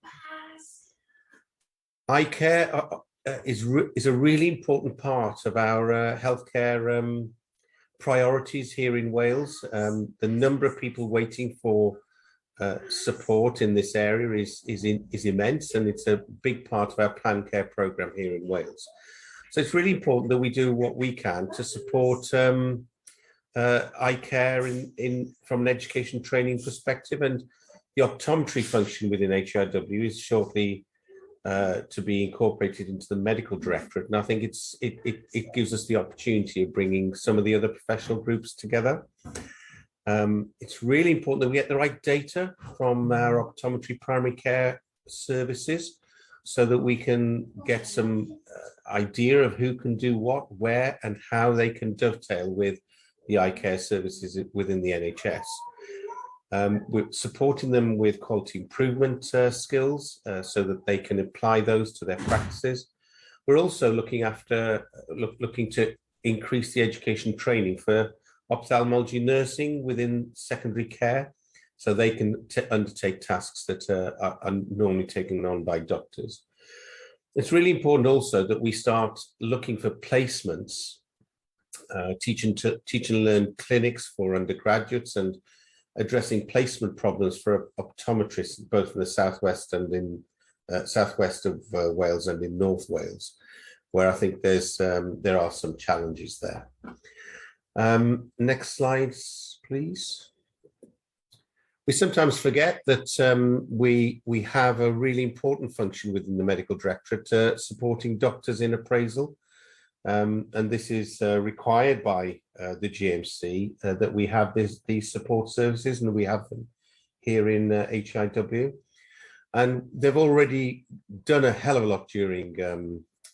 Eyecare is a really important part of our healthcare priorities here in Wales. The number of people waiting for support in this area is immense, and it's a big part of our planned care programme here in Wales. So it's really important that we do what we can to support Eyecare from an education training perspective, and the optometry function within HIW is shortly to be incorporated into the medical directorate, and I think it gives us the opportunity of bringing some of the other professional groups together. It's really important that we get the right data from our optometry primary care services so that we can get some idea of who can do what, where, and how they can dovetail with the eye care services within the NHS. We're supporting them with quality improvement skills so that they can apply those to their practices. We're also looking to increase the education training for ophthalmology nursing within secondary care, so they can undertake tasks that are normally taken on by doctors. It's really important also that we start looking for placements, teach and learn clinics for undergraduates, and addressing placement problems for optometrists both in the southwest and in southwest of Wales and in North Wales, where I think there are some challenges there. Next slides, please. We sometimes forget that we have a really important function within the medical directorate supporting doctors in appraisal, and this is required by the GMC that we have these support services, and we have them here in HIW. And they've already done a hell of a lot during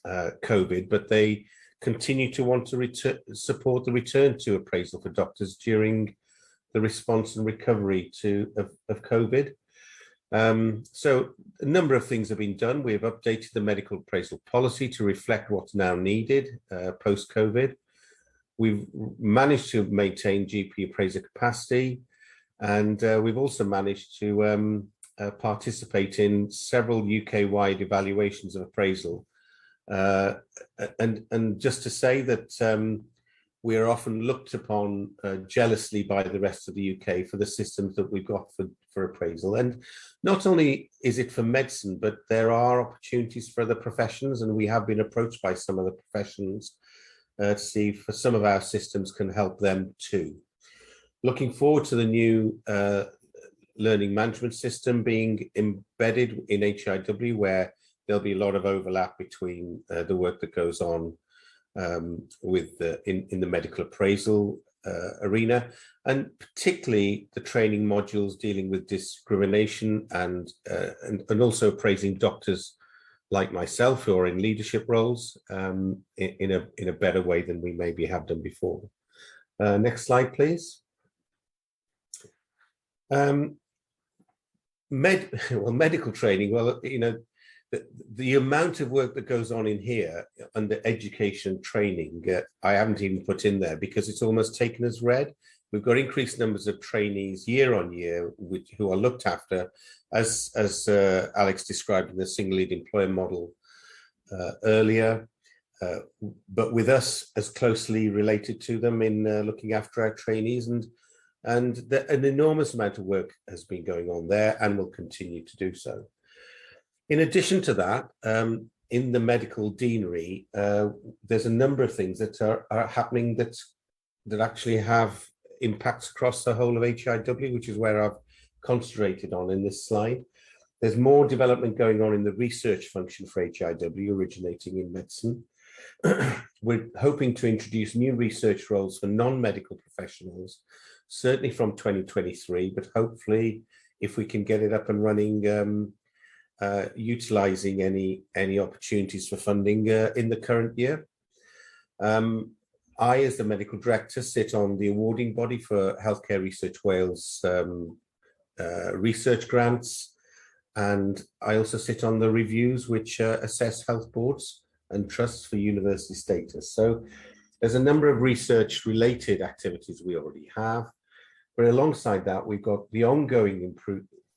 COVID, but they continue to want to support the return to appraisal for doctors during the response and recovery of COVID. So a number of things have been done. We've updated the medical appraisal policy to reflect what's now needed post-COVID. We've managed to maintain GP appraiser capacity, and we've also managed to participate in several UK-wide evaluations of appraisal. And just to say that we are often looked upon jealously by the rest of the UK for the systems that we've got for appraisal. And not only is it for medicine, but there are opportunities for other professions, and we have been approached by some of the professions to see if some of our systems can help them too. Looking forward to the new learning management system being embedded in HIW, where there'll be a lot of overlap between the work that goes on in the medical appraisal arena, and particularly the training modules dealing with discrimination and also appraising doctors like myself who are in leadership roles in a better way than we maybe have done before. Next slide, please. Medical training. Well, you know, the amount of work that goes on in here under education training, I haven't even put in there because it's almost taken as read. We've got increased numbers of trainees year on year, who are looked after, as Alex described in the single lead employer model earlier, but with us as closely related to them in looking after our trainees, and an enormous amount of work has been going on there and will continue to do so. In addition to that, in the medical deanery, there's a number of things that are happening that actually have impacts across the whole of HIW, which is where I've concentrated on in this slide. There's more development going on in the research function for HIW, originating in medicine. We're hoping to introduce new research roles for non-medical professionals, certainly from 2023, but hopefully if we can get it up and running, utilising any opportunities for funding in the current year. I, as the medical director, sit on the awarding body for Healthcare Research Wales research grants, and I also sit on the reviews which assess health boards and trusts for university status. So there's a number of research related activities we already have, but alongside that we've got the ongoing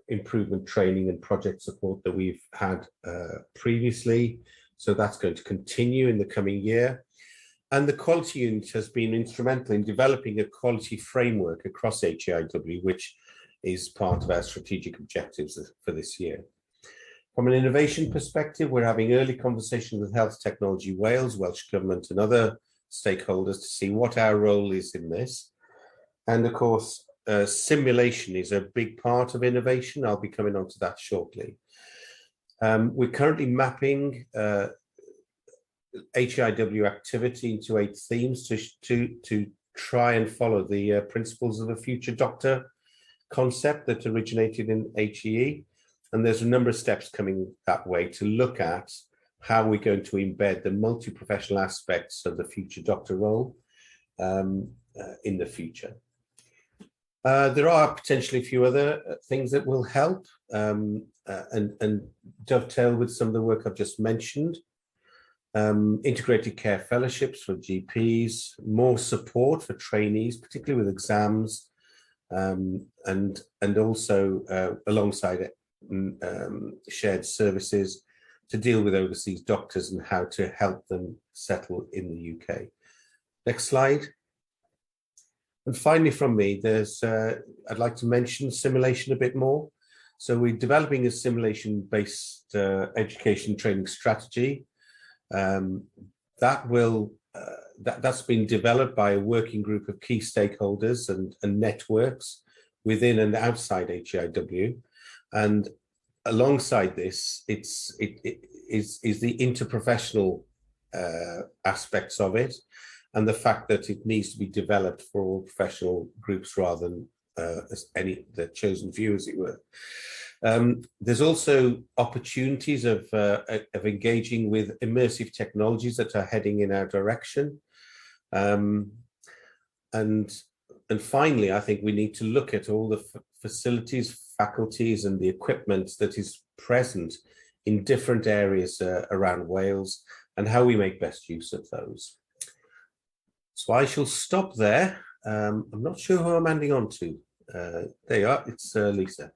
improvement training and project support that we've had previously. So that's going to continue in the coming year. And the quality unit has been instrumental in developing a quality framework across HIW, which is part of our strategic objectives for this year. From an innovation perspective, we're having early conversations with Health Technology Wales, Welsh Government and other stakeholders to see what our role is in this. And of course, simulation is a big part of innovation. I'll be coming on to that shortly. We're currently mapping HIW activity into 8 themes to try and follow the principles of the future doctor concept that originated in HEE. And there's a number of steps coming that way to look at how we're going to embed the multi-professional aspects of the future doctor role in the future. There are potentially a few other things that will help and dovetail with some of the work I've just mentioned. Integrated care fellowships for GPs, more support for trainees, particularly with exams, and also alongside it, shared services to deal with overseas doctors and how to help them settle in the UK. Next slide. And finally from me, I'd like to mention simulation a bit more. So we're developing a simulation-based education training strategy. That's been developed by a working group of key stakeholders and networks within and outside HIW. And alongside this, it is the interprofessional aspects of it, and the fact that it needs to be developed for all professional groups rather than the chosen few, as it were. There's also opportunities of engaging with immersive technologies that are heading in our direction. And finally, I think we need to look at all the facilities, faculties and the equipment that is present in different areas around Wales and how we make best use of those. So I shall stop there. I'm not sure who I'm handing on to. There you are, it's Lisa.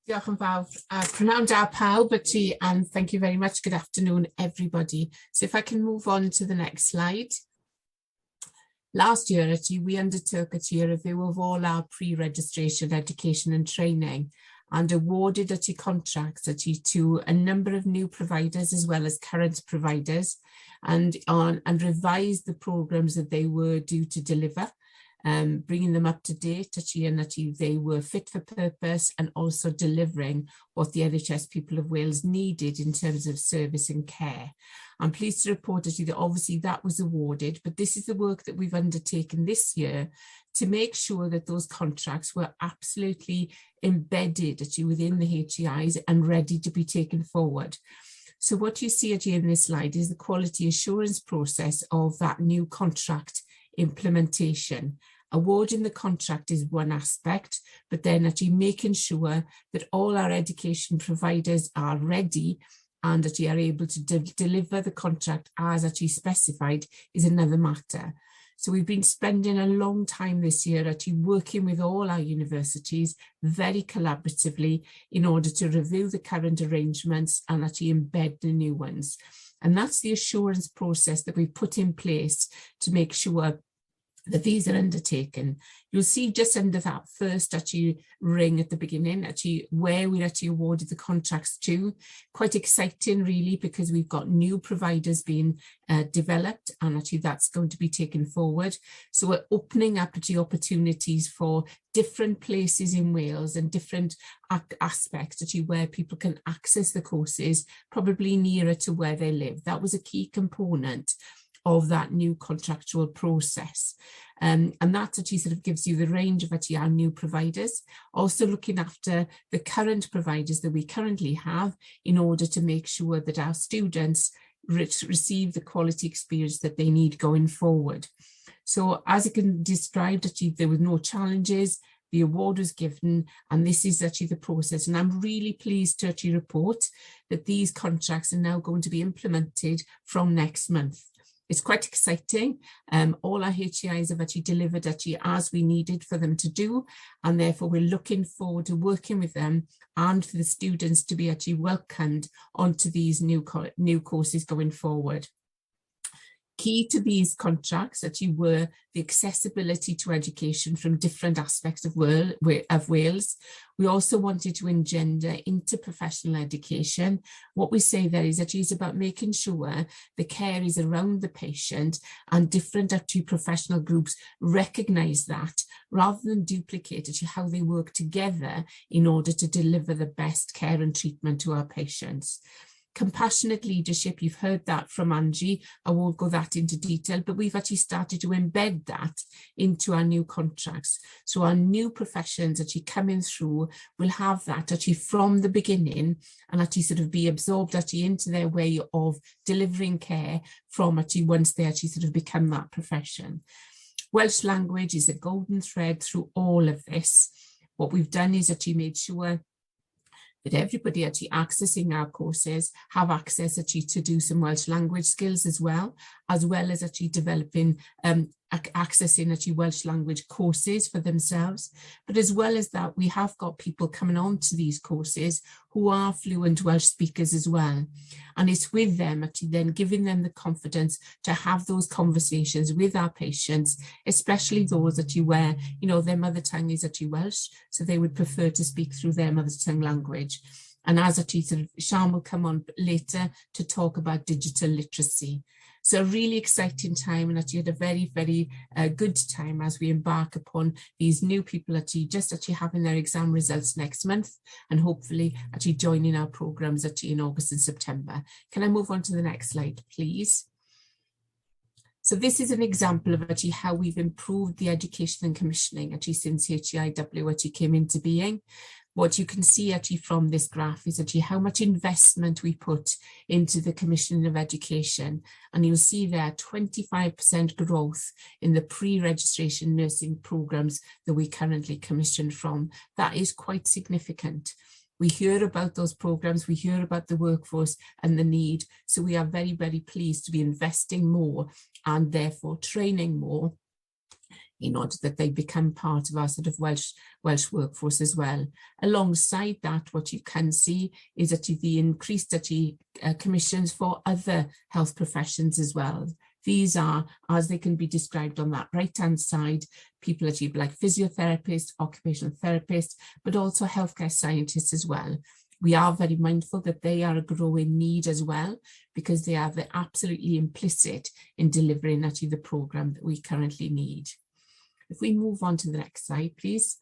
Diolch yn fawr. Prynawn da pawb and thank you very much. Good afternoon, everybody. So if I can move on to the next slide. Last year, we undertook a review of all our pre-registration education and training and awarded contracts to a number of new providers as well as current providers and revised the programs that they were due to deliver. Bringing them up to date and that they were fit for purpose and also delivering what the NHS people of Wales needed in terms of service and care. I'm pleased to report that obviously that was awarded, but this is the work that we've undertaken this year to make sure that those contracts were absolutely embedded within the HEIs and ready to be taken forward. So what you see in this slide is the quality assurance process of that new contract implementation. Awarding the contract is one aspect, but then making sure that all our education providers are ready and are able to deliver the contract as specified is another matter. So we've been spending a long time this year working with all our universities very collaboratively in order to review the current arrangements and embed the new ones. And that's the assurance process that we've put in place to make sure that these are undertaken. You'll see just under that first ring at the beginning, where we awarded the contracts to. Quite exciting really, because we've got new providers being developed and that's going to be taken forward. So we're opening up opportunities for different places in Wales and different aspects where people can access the courses, probably nearer to where they live. That was a key component of that new contractual process. And that gives you the range of our new providers, also looking after the current providers that we currently have in order to make sure that our students receive the quality experience that they need going forward. So as it can describe, there were no challenges, the award was given, and this is the process. And I'm really pleased to report that these contracts are now going to be implemented from next month. It's quite exciting. All our HEIs have delivered as we needed for them to do, and therefore we're looking forward to working with them and for the students to be welcomed onto these new courses going forward. Key to these contracts were the accessibility to education from different aspects of Wales. We also wanted to engender interprofessional education. What we say there is it's about making sure the care is around the patient and different professional groups recognise that rather than duplicate how they work together in order to deliver the best care and treatment to our patients. Compassionate leadership, you've heard that from Angie. I won't go that into detail, but we've started to embed that into our new contracts. So our new professions coming through will have that from the beginning and be absorbed into their way of delivering care from once they become that profession. Welsh language is a golden thread through all of this. What we've done is made sure that everybody accessing our courses have access to do some Welsh language skills as well as developing accessing Welsh language courses for themselves. But as well as that, we have got people coming on to these courses who are fluent Welsh speakers as well. And it's with them then giving them the confidence to have those conversations with our patients, especially those where their mother tongue is Welsh, so they would prefer to speak through their mother tongue language. And as Sian will come on later to talk about digital literacy. So a really exciting time, and you had a very, very good time as we embark upon these new people just having their exam results next month and hopefully joining our programs in August and September. Can I move on to the next slide, please? So So this is an example of actually how we've improved the education and commissioning actually since HEIW actually came into being. What you can see actually from this graph is actually how much investment we put into the commissioning of education. And you'll see there 25% growth in the pre-registration nursing programs that we currently commission from. That is quite significant. We hear about those programs, we hear about the workforce and the need. So we are very, very pleased to be investing more and therefore training more in order that they become part of our sort of Welsh workforce as well. Alongside that, what you can see is actually the increased commissions for other health professions as well. These are, as they can be described on that right-hand side, people actually like physiotherapists, occupational therapists, but also healthcare scientists as well. We are very mindful that they are a growing need as well, because they are absolutely implicit in delivering actually the programme that we currently need. If we move on to the next slide, please.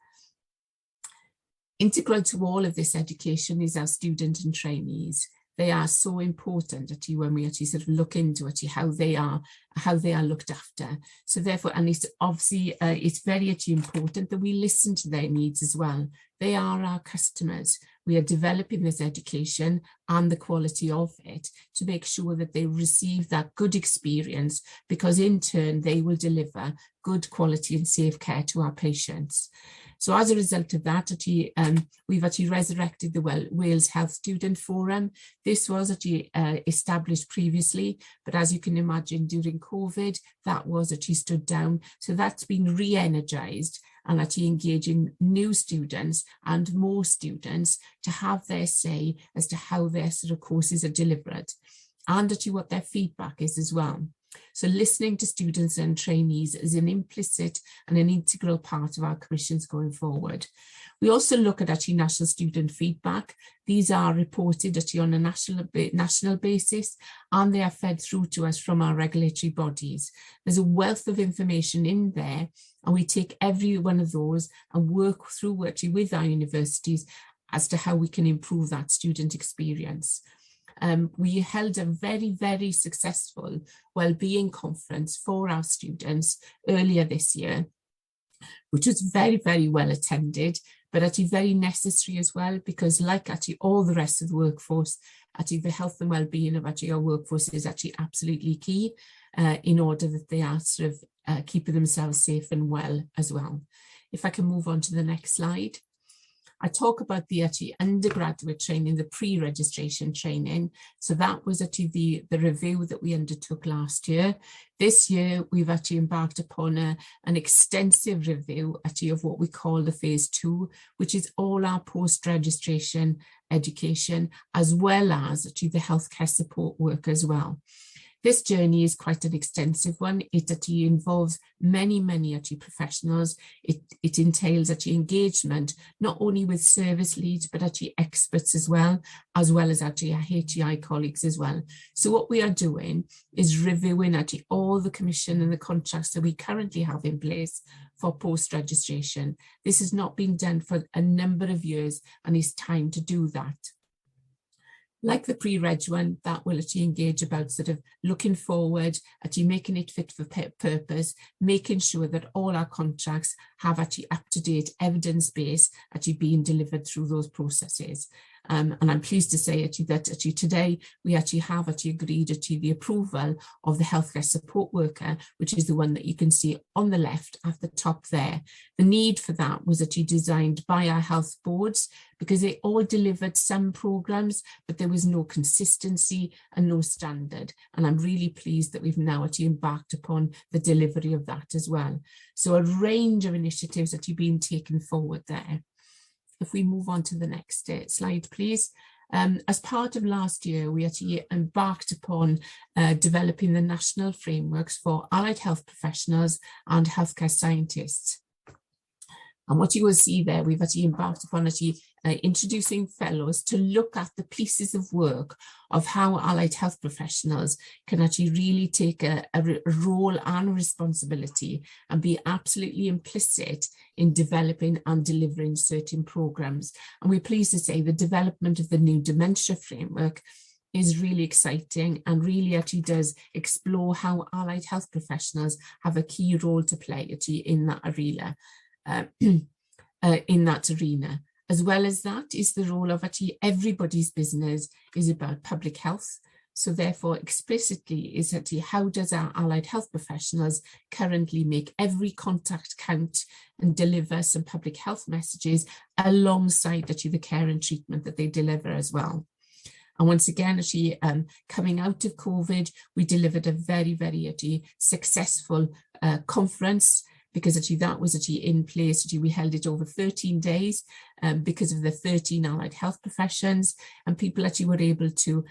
Integral to all of this education is our students and trainees. They are so important actually when we actually sort of look into actually how they are looked after. So therefore, and it's obviously it's very actually important that we listen to their needs as well. They are our customers. We are developing this education and the quality of it to make sure that they receive that good experience, because in turn they will deliver good quality and safe care to our patients. So as a result of that, actually, we've actually resurrected the Wales Health Student Forum. This was actually established previously, but as you can imagine, during COVID, that was actually stood down. So that's been re-energised and actually engaging new students and more students to have their say as to how their sort of courses are delivered, and actually what their feedback is as well. So listening to students and trainees is an implicit and an integral part of our commissions going forward. We also look at actually national student feedback. These are reported actually on a national basis, and they are fed through to us from our regulatory bodies. There's a wealth of information in there, and we take every one of those and work through actually with our universities as to how we can improve that student experience. We held a very, very successful wellbeing conference for our students earlier this year, which was very, very well attended, but actually very necessary as well, because like actually all the rest of the workforce, actually the health and well-being of actually our workforce is actually absolutely key in order that they are sort of keeping themselves safe and well as well. If I can move on to the next slide. I talk about the actually undergraduate training, the pre-registration training. So that was actually the review that we undertook last year. This year, we've actually embarked upon an extensive review actually of what we call the phase 2, which is all our post-registration education, as well as actually the healthcare support work as well. This journey is quite an extensive one. It actually involves many, many actually professionals. It entails actually engagement, not only with service leads, but actually experts as well as actually our HEI colleagues as well. So what we are doing is reviewing actually all the commission and the contracts that we currently have in place for post-registration. This has not been done for a number of years, and it's time to do that. Like the pre-reg one, that will actually engage about sort of looking forward, actually making it fit for purpose, making sure that all our contracts have actually up-to-date evidence base actually being delivered through those processes. And I'm pleased to say actually that actually today we actually have actually agreed to the approval of the healthcare support worker, which is the one that you can see on the left at the top there. The need for that was actually designed by our health boards, because they all delivered some programs, but there was no consistency and no standard. And I'm really pleased that we've now actually embarked upon the delivery of that as well. So a range of initiatives actually being taken forward there. If we move on to the next slide, please. As part of last year, we actually embarked upon developing the national frameworks for allied health professionals and healthcare scientists. And what you will see there, we've actually embarked upon actually introducing fellows to look at the pieces of work of how allied health professionals can actually really take a role and responsibility and be absolutely implicit in developing and delivering certain programs. And we're pleased to say the development of the new dementia framework is really exciting and really actually does explore how allied health professionals have a key role to play actually in that arena. As well as that is the role of actually everybody's business is about public health. So therefore explicitly is actually how does our allied health professionals currently make every contact count and deliver some public health messages alongside actually the care and treatment that they deliver as well. And once again, actually coming out of COVID, we delivered a very, very actually successful conference, because actually that was actually in place. Actually, we held it over 13 days because of the 13 allied health professions, and people actually were able to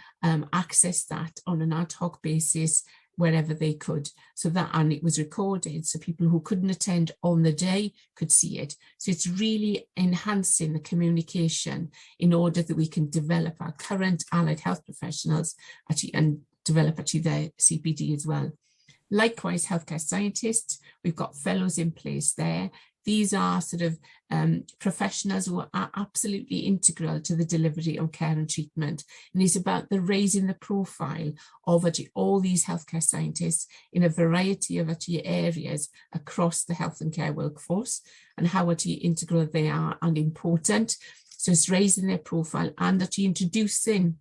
access that on an ad hoc basis wherever they could. So that, and it was recorded, so people who couldn't attend on the day could see it. So it's really enhancing the communication in order that we can develop our current allied health professionals actually and develop actually their CPD as well. Likewise, healthcare scientists, we've got fellows in place there. These are sort of professionals who are absolutely integral to the delivery of care and treatment. And it's about the raising the profile of actually all these healthcare scientists in a variety of actually areas across the health and care workforce, and how actually integral they are and important. So it's raising their profile and actually introducing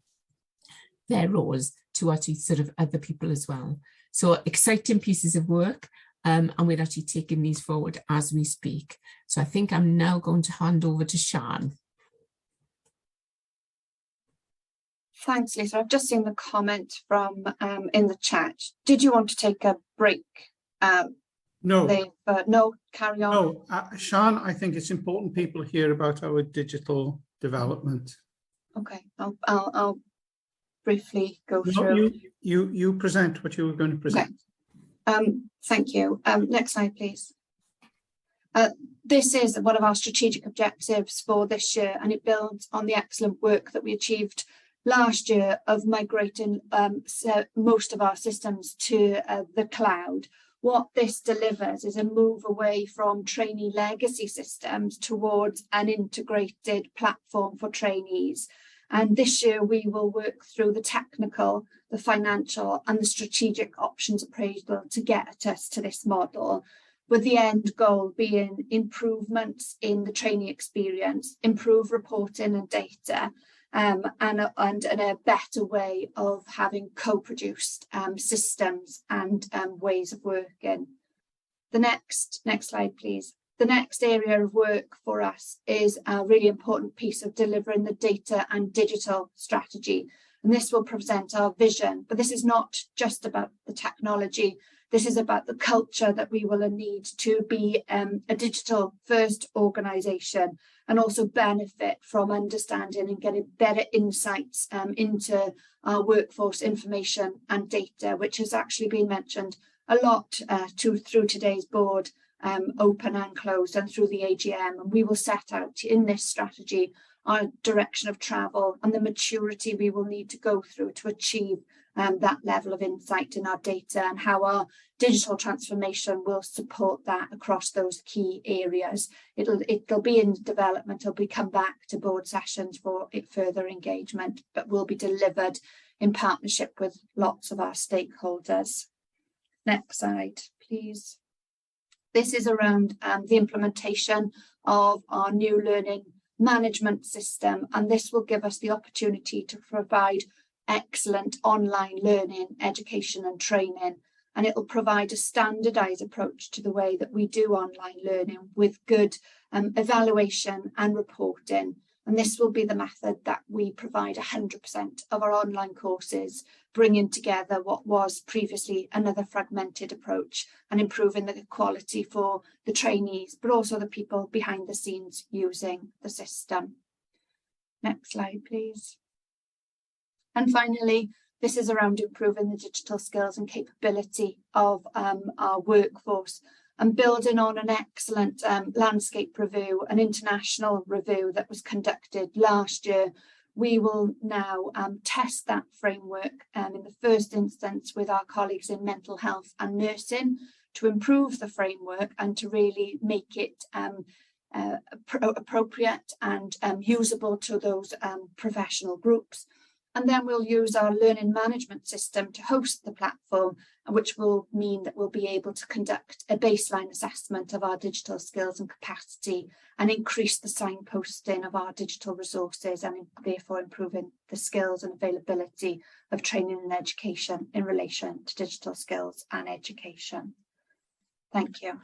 their roles to actually sort of other people as well. So exciting pieces of work, and we're actually taking these forward as we speak. So I think I'm now going to hand over to Sian. Thanks, Lisa. I've just seen the comment from in the chat. Did you want to take a break? No. No, carry on. No, Sian, I think it's important people hear about our digital development. Okay, I'll briefly go through. You present what you were going to present. Okay. Thank you. Next slide, please. This is one of our strategic objectives for this year, and it builds on the excellent work that we achieved last year of migrating most of our systems to the cloud. What this delivers is a move away from trainee legacy systems towards an integrated platform for trainees. And this year we will work through the technical, the financial and the strategic options appraisal to get us to this model, with the end goal being improvements in the trainee experience, improve reporting and data, and a better way of having co-produced systems and ways of working. The next slide, please. The next area of work for us is a really important piece of delivering the data and digital strategy. And this will present our vision, but this is not just about the technology. This is about the culture that we will need to be a digital first organisation, and also benefit from understanding and getting better insights into our workforce information and data, which has actually been mentioned a lot through today's board, open and closed, and through the AGM. And we will set out in this strategy our direction of travel and the maturity we will need to go through to achieve that level of insight in our data, and how our digital transformation will support that across those key areas. It'll be in development. It'll be come back to board sessions for further engagement, but will be delivered in partnership with lots of our stakeholders. Next slide, please. This is around the implementation of our new learning management system, and this will give us the opportunity to provide excellent online learning, education and training, and it will provide a standardised approach to the way that we do online learning with good evaluation and reporting. And this will be the method that we provide 100% of our online courses, bringing together what was previously another fragmented approach and improving the quality for the trainees, but also the people behind the scenes using the system. Next slide, please. And finally, this is around improving the digital skills and capability of our workforce, and building on an excellent landscape review, an international review that was conducted last year. We will now test that framework in the first instance with our colleagues in mental health and nursing to improve the framework and to really make it appropriate and usable to those professional groups. And then we'll use our learning management system to host the platform, which will mean that we'll be able to conduct a baseline assessment of our digital skills and capacity and increase the signposting of our digital resources and therefore improving the skills and availability of training and education in relation to digital skills and education. Thank you.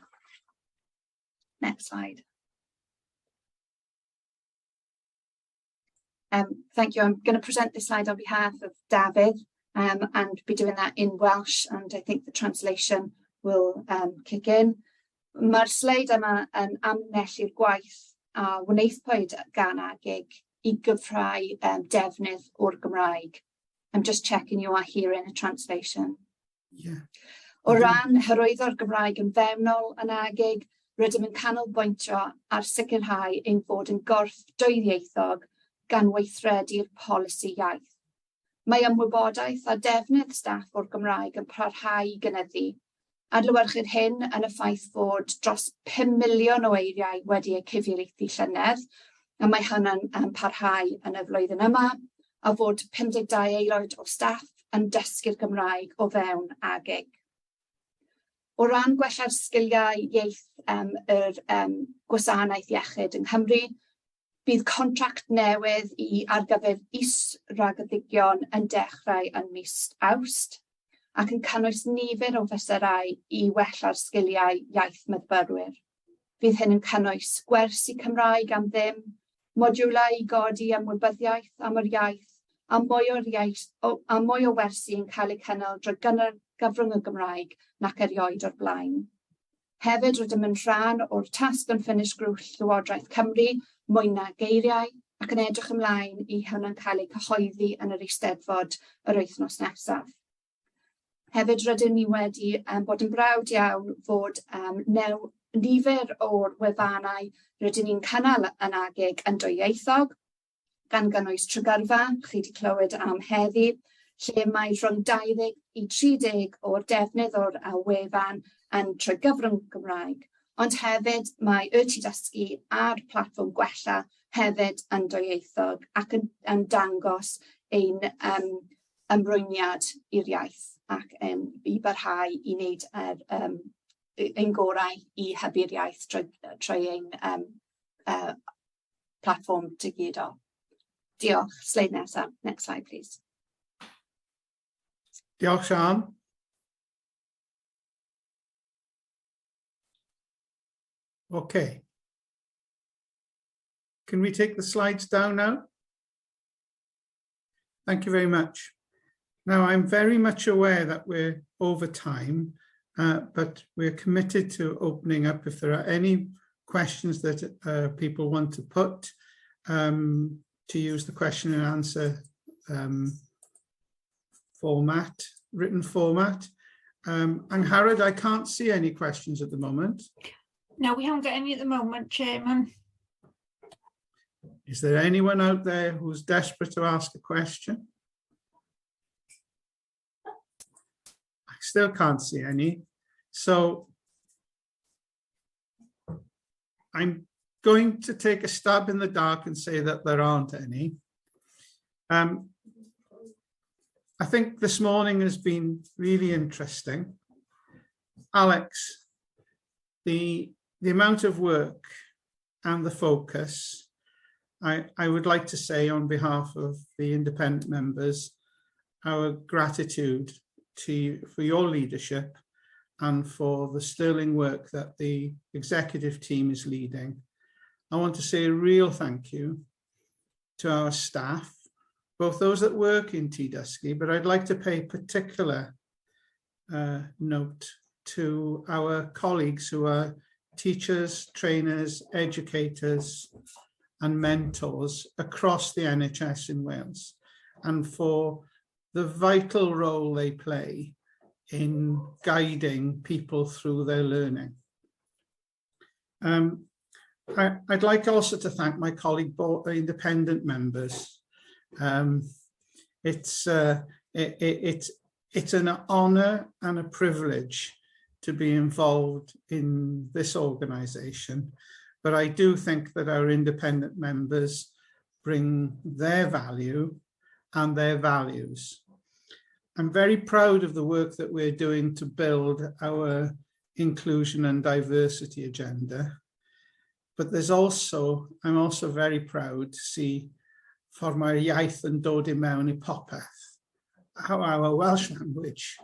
Next slide. Thank you. I'm going to present this slide on behalf of David and be doing that in Welsh, and I think the translation will kick in. Mae'r sleid yma yn amlinellu'r gwaith a wneithpwyd gan agig I gyfrau defnydd o'r Gymraeg. I'm just checking you are hearing a translation. Yeah. O ran hyrwyddo'r Gymraeg yn fewnol yn agig, rydym yn canolbwyntio ar sicrhau ein bod yn gorff dwyieithog gan weithredu'r polisi iaith. Mae ymwybodaeth a defnydd staff o'r Gymraeg yn parhau I gynyddu. Adlewyrchir hyn yn y ffaith fod dros 5 miliwn o eiriau wedi eu cyfieithu llynedd, a mae hynny'n parhau yn y flwyddyn yma, a fod 52 aelod o staff yn dysgu'r Gymraeg o fewn agig. O ran gwella'r sgiliau iaith gwasanaeth iechyd yng Nghymru, bydd contract newydd ar gyfer is-ragddigion yn dechrau yn mis Awst ac yn cynnwys nifer o fesurau I wella'r sgiliau iaith myfyrwyr. Bydd hyn yn cynnwys gwersi Cymraeg am ddim, modiwlau I godi ymwybyddiaeth am yr iaith, a mwy o wersi yn cael eu cynnal drwy gyfrwng y Gymraeg nac erioed o'r blaen. Hefyd rydym yn rhan o'r Task and Finish grŵp Llywodraeth Cymru mwy na geiriau ac yn edrych ymlaen I hwnna'n cael ei cyhoeddi yn yr Eisteddfod yr wythnos nesaf. Hefyd rydym ni wedi bod yn brawd iawn fod nifer o'r wefannau rydym ni'n cynnal yn agig yn dwyieithog, gan gynnwys trygyrfa, chi wedi clywed am heddi, lle mae rhwng 20 I 30 o'r defnydd o'r wefan yn trwy gyfrwng Gymraeg, ond hefyd mae dysgu a'r platfform gwella hefyd yn dwyieithog ac yn dangos ein ymrwymiad i'r iaith ac I barhau I wneud ein gorau I hybu'r iaith trwy ein platfform digidol. Diolch. Sleid nesaf. Next slide, please. Diolch, Sian. Okay. Can we take the slides down now? Thank you very much. Now, I'm very much aware that we're over time, but we're committed to opening up if there are any questions that people want to put, to use the question and answer format, written format. And Harrod, I can't see any questions at the moment. No, we haven't got any at the moment, Chairman. Is there anyone out there who's desperate to ask a question? I still can't see any. So I'm going to take a stab in the dark and say that there aren't any. I think this morning has been really interesting. Alex, the amount of work and the focus, I would like to say on behalf of the independent members, our gratitude to you for your leadership and for the sterling work that the executive team is leading. I want to say a real thank you to our staff, both those that work in TDysgu, but I'd like to pay particular note to our colleagues who are teachers, trainers, educators, and mentors across the NHS in Wales, and for the vital role they play in guiding people through their learning. I'd like also to thank my colleague independent members. It's an honour and a privilege to be involved in this organisation, but I do think that our independent members bring their value and their values. I'm very proud of the work that we're doing to build our inclusion and diversity agenda. But I'm also very proud to see for mae'r iaith yn dod I mewn I popeth, how our Welsh language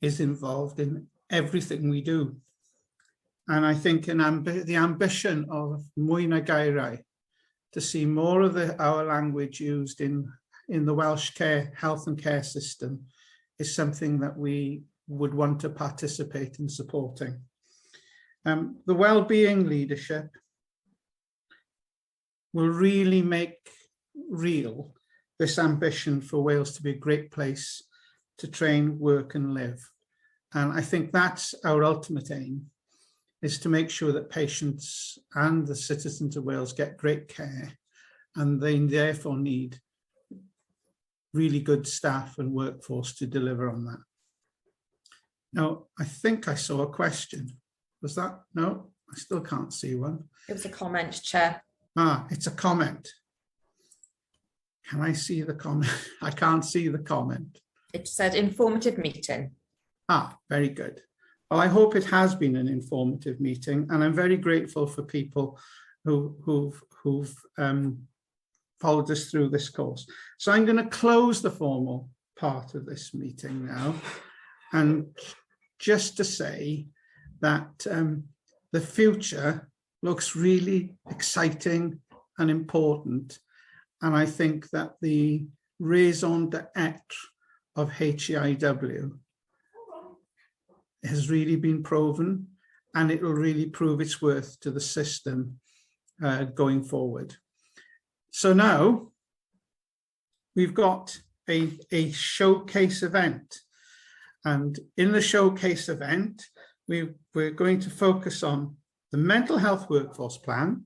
is involved in everything we do. And I think the ambition of mwy na gairau, to see more of our language used in the Welsh health and care system, is something that we would want to participate in supporting. The well-being leadership will really make real this ambition for Wales to be a great place to train, work and live. And I think that's our ultimate aim, is to make sure that patients and the citizens of Wales get great care, and they therefore need really good staff and workforce to deliver on that. Now, I think I saw a question. Was that? No, I still can't see one. It was a comment, Chair. It's a comment. Can I see the comment? I can't see the comment. It said informative meeting. Very good. Well, I hope it has been an informative meeting, and I'm very grateful for people who've followed us through this course. So I'm going to close the formal part of this meeting now, and just to say that the future looks really exciting and important, and I think that the raison d'etre of HEIW has really been proven, and it will really prove its worth to the system going forward. So now we've got a showcase event, and in the showcase event we're going to focus on the mental health workforce plan,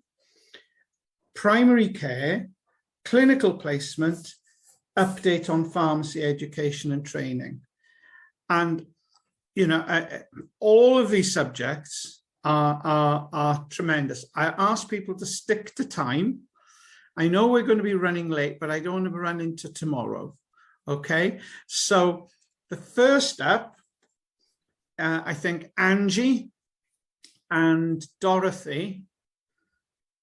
primary care, clinical placement, update on pharmacy education and training. And you know, all of these subjects are tremendous. I ask people to stick to time. I know we're going to be running late, but I don't want to run into tomorrow. Okay, so the first up, I think Angie and Dorothy,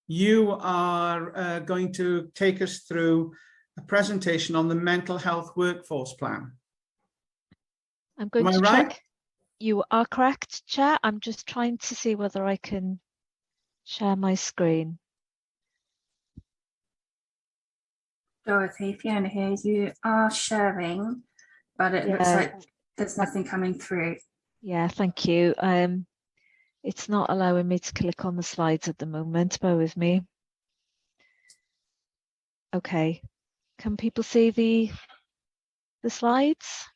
you are going to take us through a presentation on the mental health workforce plan. I'm going to check. You are correct, Chair. I'm just trying to see whether I can share my screen. Dorothy, Fiona here. You are sharing, but it looks like there's nothing coming through. Yeah, thank you. It's not allowing me to click on the slides at the moment. Bear with me. Okay. Can people see the slides?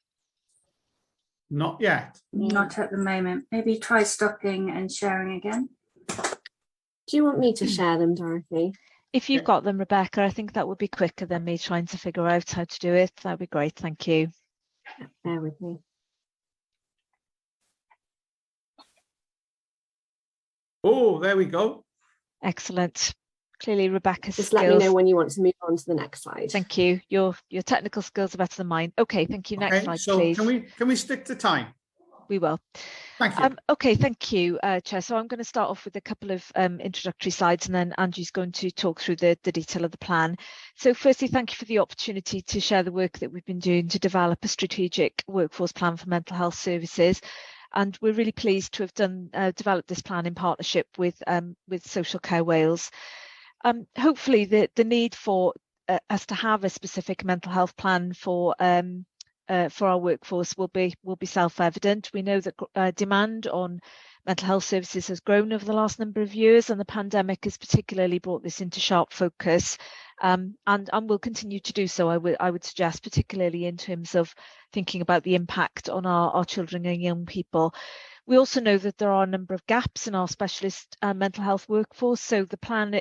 Not yet. Not at the moment. Maybe try stopping and sharing again. Do you want me to share them, Dorothy? If you've got them, Rebecca, I think that would be quicker than me trying to figure out how to do it. That'd be great. Thank you. Bear with me. Oh, there we go. Excellent. Clearly, Rebecca's just skills. Let me know when you want to move on to the next slide. Thank you. Your technical skills are better than mine. Okay, thank you. Next slide, so please. Can we stick to time? We will. Thank you. Okay, thank you, Chair. So I'm going to start off with a couple of introductory slides, and then Angie's going to talk through the detail of the plan. So firstly, thank you for the opportunity to share the work that we've been doing to develop a strategic workforce plan for mental health services. And we're really pleased to have developed this plan in partnership with Social Care Wales. Hopefully the need for us to have a specific mental health plan for our workforce will be self-evident. We know that demand on mental health services has grown over the last number of years, and the pandemic has particularly brought this into sharp focus, and will continue to do so, I would suggest, particularly in terms of thinking about the impact on our children and young people. We also know that there are a number of gaps in our specialist mental health workforce, so the plan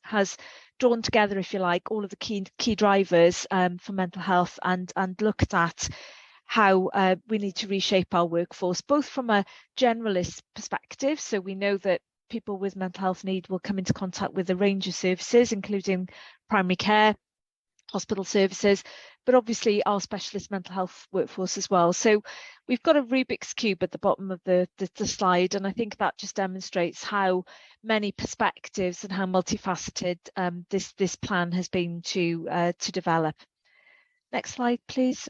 has drawn together, if you like, all of the key drivers for mental health and looked at how we need to reshape our workforce, both from a generalist perspective. So we know that people with mental health need will come into contact with a range of services, including primary care, hospital services, but obviously our specialist mental health workforce as well. So we've got a Rubik's Cube at the bottom of the slide, and I think that just demonstrates how many perspectives and how multifaceted this plan has been to develop. Next slide, please.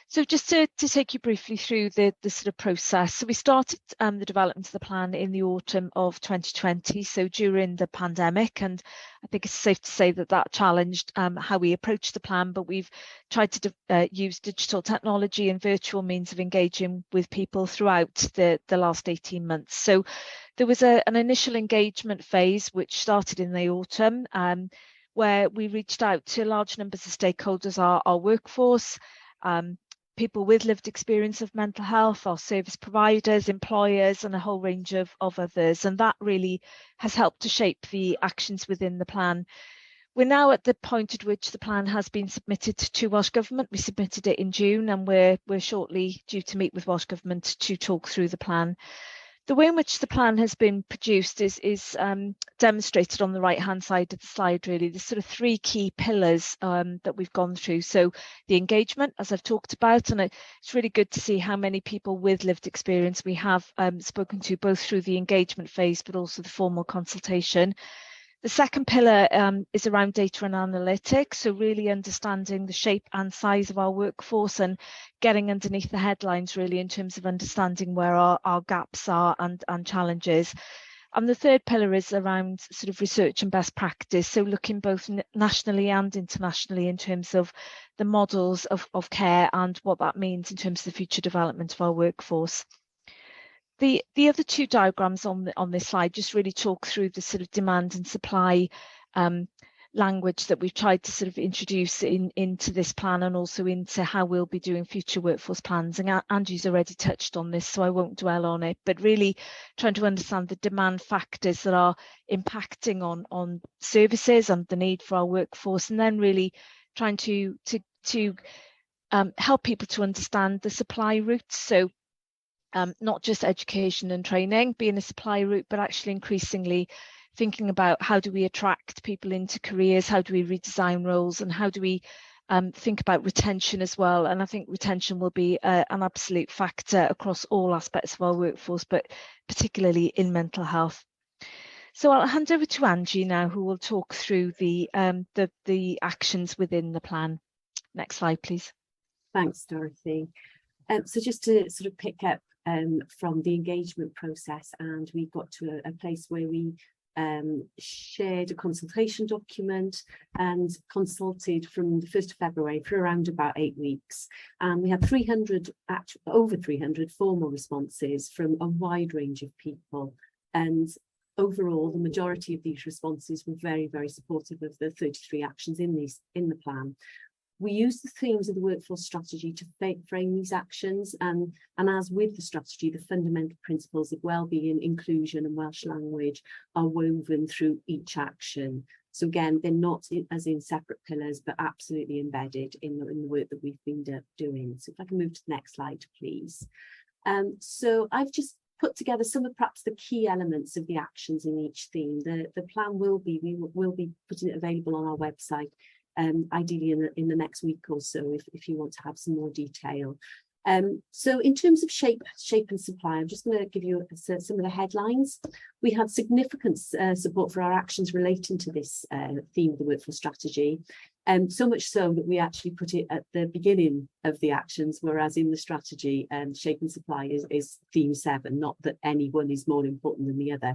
So just to take you briefly through the sort of process. So we started the development of the plan in the autumn of 2020, so during the pandemic, and I think it's safe to say that that challenged how we approach the plan, but we've tried to use digital technology and virtual means of engaging with people throughout the last 18 months. So there was an initial engagement phase which started in the autumn, where we reached out to large numbers of stakeholders, our workforce, people with lived experience of mental health, our service providers, employers, and a whole range of others. And that really has helped to shape the actions within the plan. We're now at the point at which the plan has been submitted to Welsh Government. We submitted it in June, and we're shortly due to meet with Welsh Government to talk through the plan. The way in which the plan has been produced is demonstrated on the right-hand side of the slide, really. There's sort of three key pillars that we've gone through. So the engagement, as I've talked about, and it's really good to see how many people with lived experience we have spoken to, both through the engagement phase, but also the formal consultation. The second pillar is around data and analytics, so really understanding the shape and size of our workforce and getting underneath the headlines, really, in terms of understanding where our gaps are and challenges. And the third pillar is around sort of research and best practice, so looking both nationally and internationally in terms of the models of care and what that means in terms of the future development of our workforce. The other two diagrams on this slide just really talk through the sort of demand and supply language that we've tried to sort of introduce into this plan, and also into how we'll be doing future workforce plans. And Andrew's already touched on this, so I won't dwell on it, but really trying to understand the demand factors that are impacting on services and the need for our workforce, and then really trying to help people to understand the supply routes. So not just education and training being a supply route, but actually increasingly thinking about how do we attract people into careers, how do we redesign roles, and how do we think about retention as well. And I think retention will be an absolute factor across all aspects of our workforce, but particularly in mental health. So I'll hand over to Angie now, who will talk through the actions within the plan. Next slide, please. Thanks, Dorothy. So just to sort of pick up from the engagement process, and we got to a place where we shared a consultation document and consulted from the 1st of February for around about 8 weeks. And we had over 300 formal responses from a wide range of people. And overall, the majority of these responses were very, very supportive of the 33 actions in the plan. We use the themes of the workforce strategy to frame these actions, and as with the strategy, the fundamental principles of wellbeing, inclusion and Welsh language are woven through each action. So again, they're not as in separate pillars, but absolutely embedded in the work that we've been doing. So if I can move to the next slide, please. So I've just put together some of perhaps the key elements of the actions in each theme. The plan will be putting it available on our website, ideally in the next week or so, if you want to have some more detail. So in terms of shape and supply, I'm just going to give you some of the headlines. We had significant support for our actions relating to this theme of the workforce strategy, so much so that we actually put it at the beginning of the actions, whereas in the strategy, shape and supply is theme 7, not that any one is more important than the other.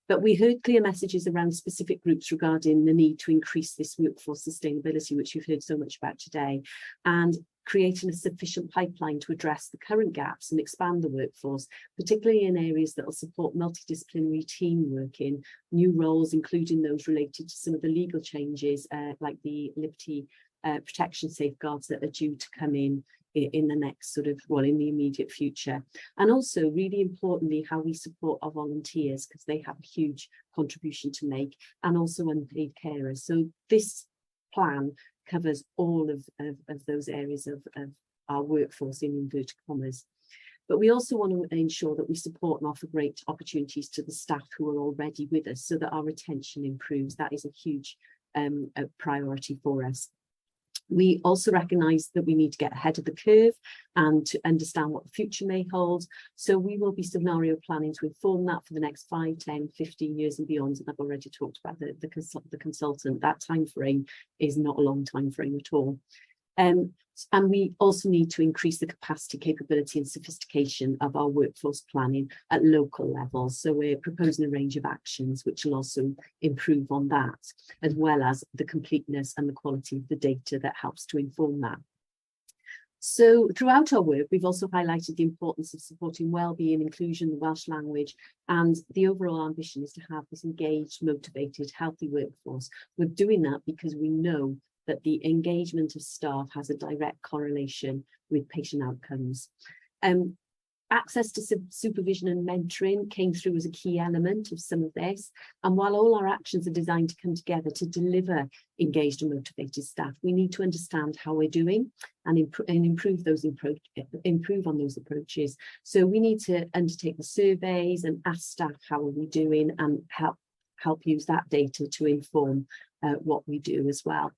But we heard clear messages around specific groups regarding the need to increase this workforce sustainability, which you've heard so much about today, and creating a sufficient pipeline to address the current gaps and expand the workforce, particularly in areas that will support multidisciplinary team working, new roles, including those related to some of the legal changes, like the liberty protection safeguards that are due to come in the next in the immediate future. And also, really importantly, how we support our volunteers, because they have a huge contribution to make, and also unpaid carers. So this plan covers all of those areas of our workforce in inverted commas. But we also want to ensure that we support and offer great opportunities to the staff who are already with us, so that our retention improves. That is a huge a priority for us. We also recognise that we need to get ahead of the curve and to understand what the future may hold. So we will be scenario planning to inform that for the next 5, 10, 15 years and beyond. And I've already talked about the consultant. That time frame is not a long time frame at all. And we also need to increase the capacity, capability and sophistication of our workforce planning at local levels. So we're proposing a range of actions which will also improve on that, as well as the completeness and the quality of the data that helps to inform that. So throughout our work, we've also highlighted the importance of supporting wellbeing, inclusion, the Welsh language, and the overall ambition is to have this engaged, motivated, healthy workforce. We're doing that because we know that the engagement of staff has a direct correlation with patient outcomes. Access to supervision and mentoring came through as a key element of some of this. And while all our actions are designed to come together to deliver engaged and motivated staff, we need to understand how we're doing and improve on those approaches. So we need to undertake the surveys and ask staff how are we doing and help use that data to inform what we do as well.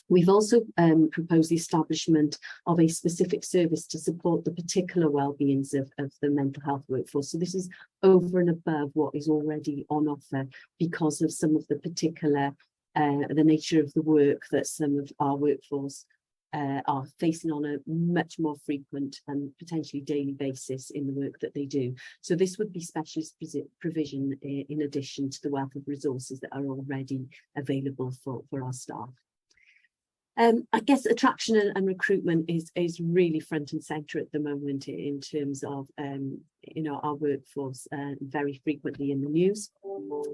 We've also proposed the establishment of a specific service to support the particular well-beings of the mental health workforce. So this is over and above what is already on offer because of some of the particular, the nature of the work that some of our workforce are facing on a much more frequent and potentially daily basis in the work that they do. So this would be specialist provision in addition to the wealth of resources that are already available for our staff. I guess attraction and recruitment is really front and centre at the moment in terms of our workforce very frequently in the news.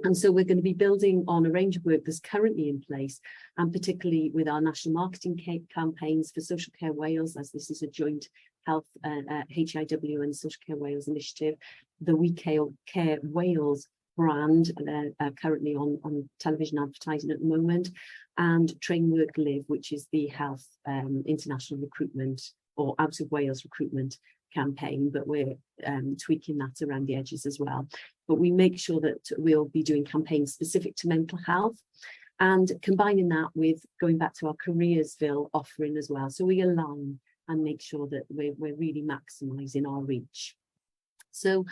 And so we're going to be building on a range of work that's currently in place, and particularly with our national marketing campaigns for Social Care Wales, as this is a joint health HIW and Social Care Wales initiative. The We Care Wales brand currently on television advertising at the moment, and Train, Work, Live, which is the health international recruitment or out of Wales recruitment campaign, but we're tweaking that around the edges as well. But we make sure that we'll be doing campaigns specific to mental health and combining that with going back to our Careersville offering as well. So we align and make sure that we're really maximising our reach. So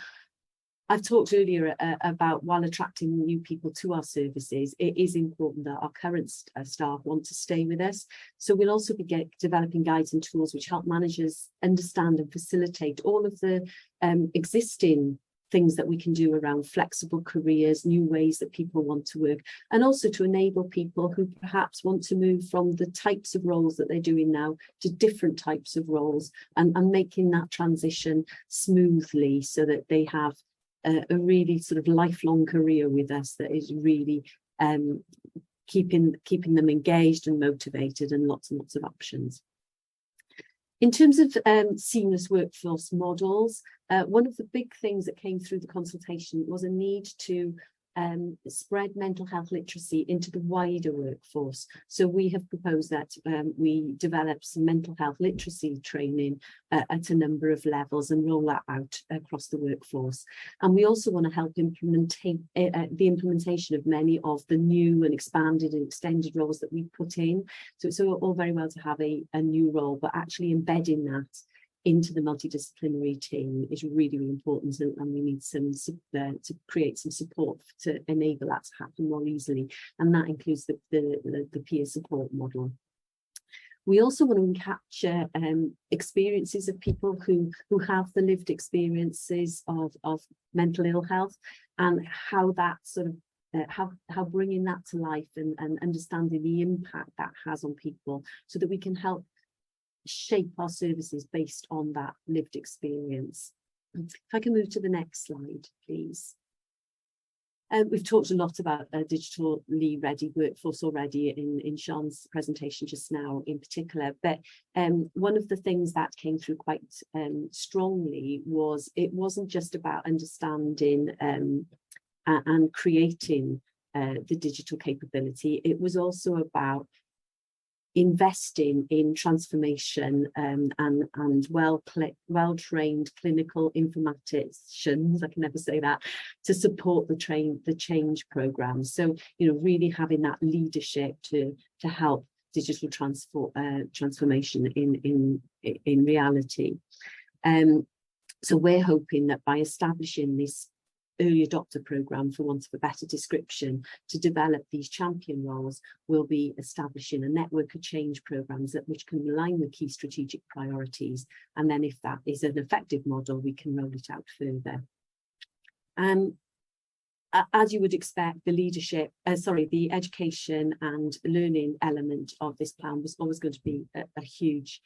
I've talked earlier about while attracting new people to our services, it is important that our current staff want to stay with us. So we'll also be developing guides and tools which help managers understand and facilitate all of the existing things that we can do around flexible careers, new ways that people want to work, and also to enable people who perhaps want to move from the types of roles that they're doing now to different types of roles, and making that transition smoothly so that they have a really sort of lifelong career with us that is really keeping them engaged and motivated, and lots of options. In terms of seamless workforce models, one of the big things that came through the consultation was a need to spread mental health literacy into the wider workforce. So we have proposed that we develop some mental health literacy training at a number of levels and roll that out across the workforce. And we also want to help the implementation of many of the new and expanded and extended roles that we put in. So it's all very well to have a new role, but actually embedding that into the multidisciplinary team is really, really important, and we need some to create some support to enable that to happen more easily, and that includes the peer support model. We also want to capture experiences of people who have the lived experiences of mental ill health, and how that sort of how bringing that to life and understanding the impact that has on people, so that we can help shape our services based on that lived experience. If I can move to the next slide, please. We've talked a lot about a digitally ready workforce already in Sean's presentation just now in particular, but one of the things that came through quite strongly was it wasn't just about understanding and creating the digital capability, it was also about investing in transformation and well-trained clinical informaticians, I can never say that, to support the change program. So, you know, really having that leadership to help digital transformation in reality. So we're hoping that by establishing this early adopter program, for want of a better description, to develop these champion roles, we'll be establishing a network of change programs which can align with key strategic priorities. And then if that is an effective model, we can roll it out further. As you would expect, the education and learning element of this plan was always going to be a huge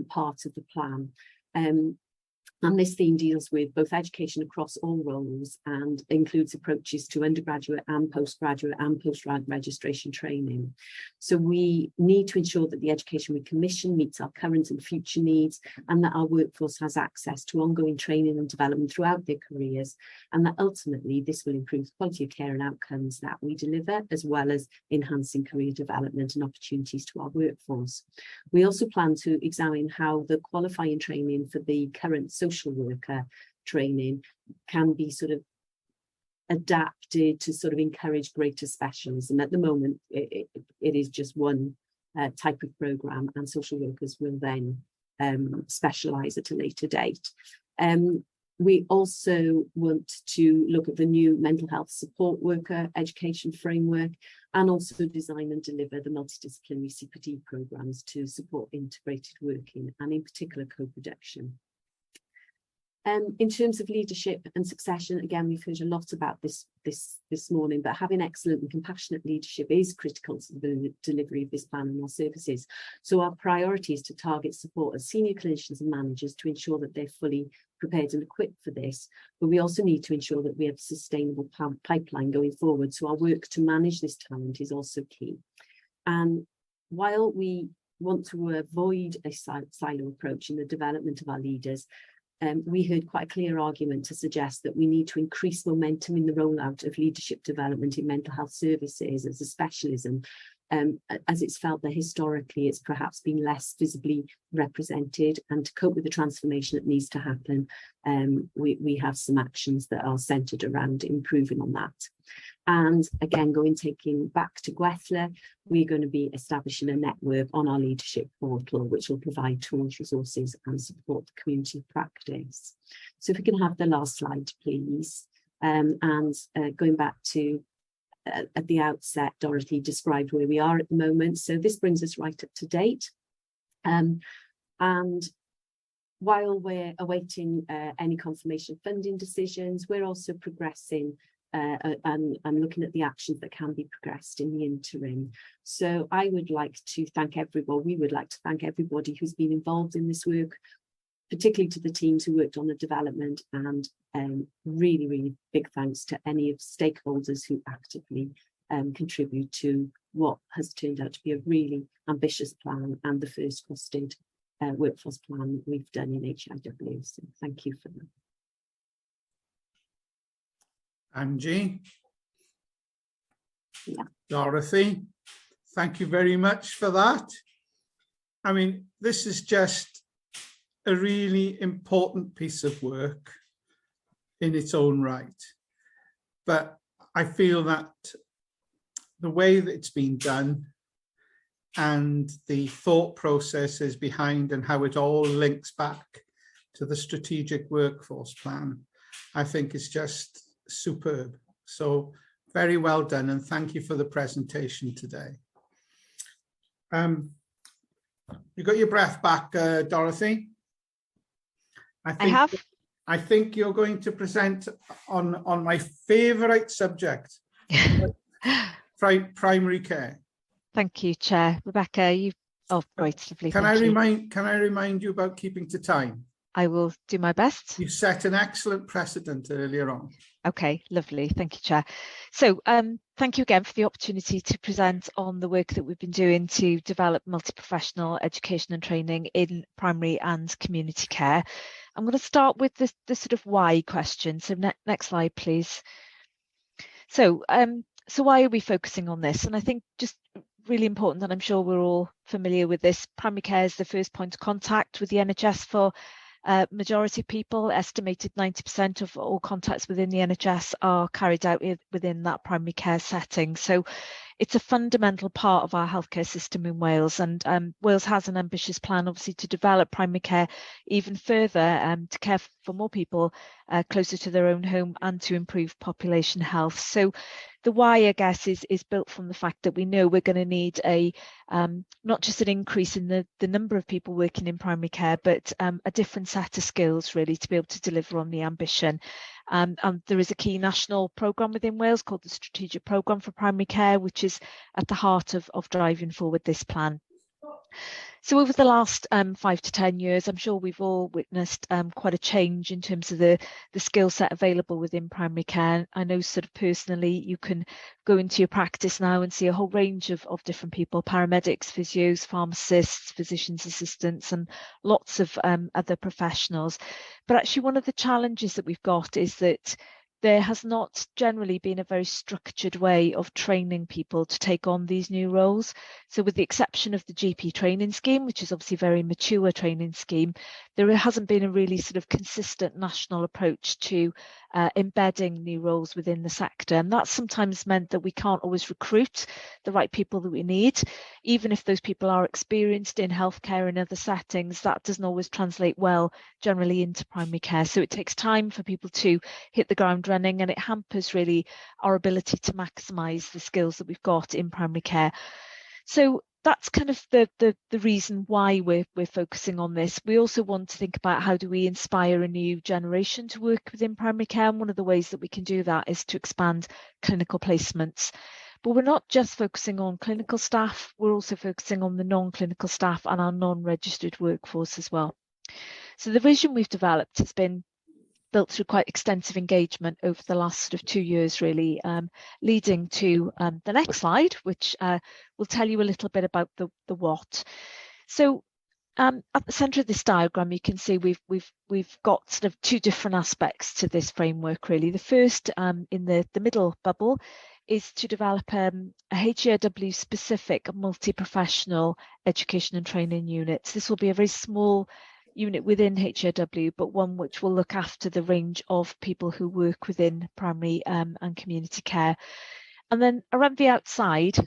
part of the plan. And this theme deals with both education across all roles and includes approaches to undergraduate and postgraduate and post-grad registration training. So we need to ensure that the education we commission meets our current and future needs, and that our workforce has access to ongoing training and development throughout their careers, and that ultimately this will improve the quality of care and outcomes that we deliver, as well as enhancing career development and opportunities to our workforce. We also plan to examine how the qualifying training for the current social worker training can be sort of adapted to sort of encourage greater specialism. At the moment, it is just one type of programme, and social workers will then specialise at a later date. We also want to look at the new mental health support worker education framework, and also design and deliver the multidisciplinary CPD programmes to support integrated working and in particular co-production. In terms of leadership and succession, again, we've heard a lot about this morning, but having excellent and compassionate leadership is critical to the delivery of this plan and our services. So our priority is to target support of senior clinicians and managers to ensure that they're fully prepared and equipped for this. But we also need to ensure that we have a sustainable pipeline going forward. So our work to manage this talent is also key. And while we want to avoid a silo approach in the development of our leaders, we heard quite a clear argument to suggest that we need to increase momentum in the rollout of leadership development in mental health services as a specialism, as it's felt that historically it's perhaps been less visibly represented. And to cope with the transformation that needs to happen, we have some actions that are centred around improving on that. And again, taking back to Gwethla, we're going to be establishing a network on our leadership portal, which will provide tools, resources and support the community practice. So if we can have the last slide, please. And going back to at the outset, Dorothy described where we are at the moment. So this brings us right up to date. And while we're awaiting any confirmation funding decisions, we're also progressing and looking at the actions that can be progressed in the interim. So I would like to thank everybody, we would like to thank everybody who's been involved in this work, particularly to the teams who worked on the development, and really, really big thanks to any of stakeholders who actively contribute to what has turned out to be a really ambitious plan and the first costed workforce plan we've done in HIW. So thank you for that. Angie, yeah. Dorothy, thank you very much for that. I mean, this is just a really important piece of work in its own right. But I feel that the way that it's been done and the thought processes behind and how it all links back to the strategic workforce plan, I think is just superb. So very well done, and thank you for the presentation today. You got your breath back, Dorothy? I think you're going to present on my favourite subject, primary care. Thank you, Chair. Rebecca, great, lovely. Can I remind you about keeping to time? I will do my best. You set an excellent precedent earlier on. Okay, lovely. Thank you, Chair. So thank you again for the opportunity to present on the work that we've been doing to develop multi-professional education and training in primary and community care. I'm going to start with the sort of why question. So next slide, please. So why are we focusing on this? And I think just really important, and I'm sure we're all familiar with this. Primary care is the first point of contact with the NHS for majority of people. Estimated 90% of all contacts within the NHS are carried out within that primary care setting. So it's a fundamental part of our healthcare system in Wales, and Wales has an ambitious plan, obviously, to develop primary care even further, to care for more people closer to their own home and to improve population health. So the why, I guess, is built from the fact that we know we're going to need a not just an increase in the number of people working in primary care, but a different set of skills, really, to be able to deliver on the ambition. And there is a key national programme within Wales called the Strategic Programme for Primary Care, which is at the heart of driving forward this plan. So over the last 5 to 10 years, I'm sure we've all witnessed quite a change in terms of the skill set available within primary care. I know sort of personally, you can go into your practice now and see a whole range of different people: paramedics, physios, pharmacists, physician's assistants, and lots of other professionals. But actually, one of the challenges that we've got is that there has not generally been a very structured way of training people to take on these new roles. So with the exception of the GP training scheme, which is obviously a very mature training scheme, there hasn't been a really sort of consistent national approach to embedding new roles within the sector. And that's sometimes meant that we can't always recruit the right people that we need. Even if those people are experienced in healthcare and other settings, that doesn't always translate well generally into primary care. So it takes time for people to hit the ground running, and it hampers really our ability to maximise the skills that we've got in primary care. So that's kind of the reason why we're focusing on this. We also want to think about how do we inspire a new generation to work within primary care, and one of the ways that we can do that is to expand clinical placements. But we're not just focusing on clinical staff, we're also focusing on the non-clinical staff and our non-registered workforce as well. So the vision we've developed has been built through quite extensive engagement over the last sort of 2 years, really, leading to the next slide, which will tell you a little bit about the what. So at the centre of this diagram, you can see we've got sort of 2 different aspects to this framework, really. The first, in the middle bubble, is to develop a HERW specific multi-professional education and training units. This will be a very small unit within HERW, but one which will look after the range of people who work within primary and community care. And then around the outside,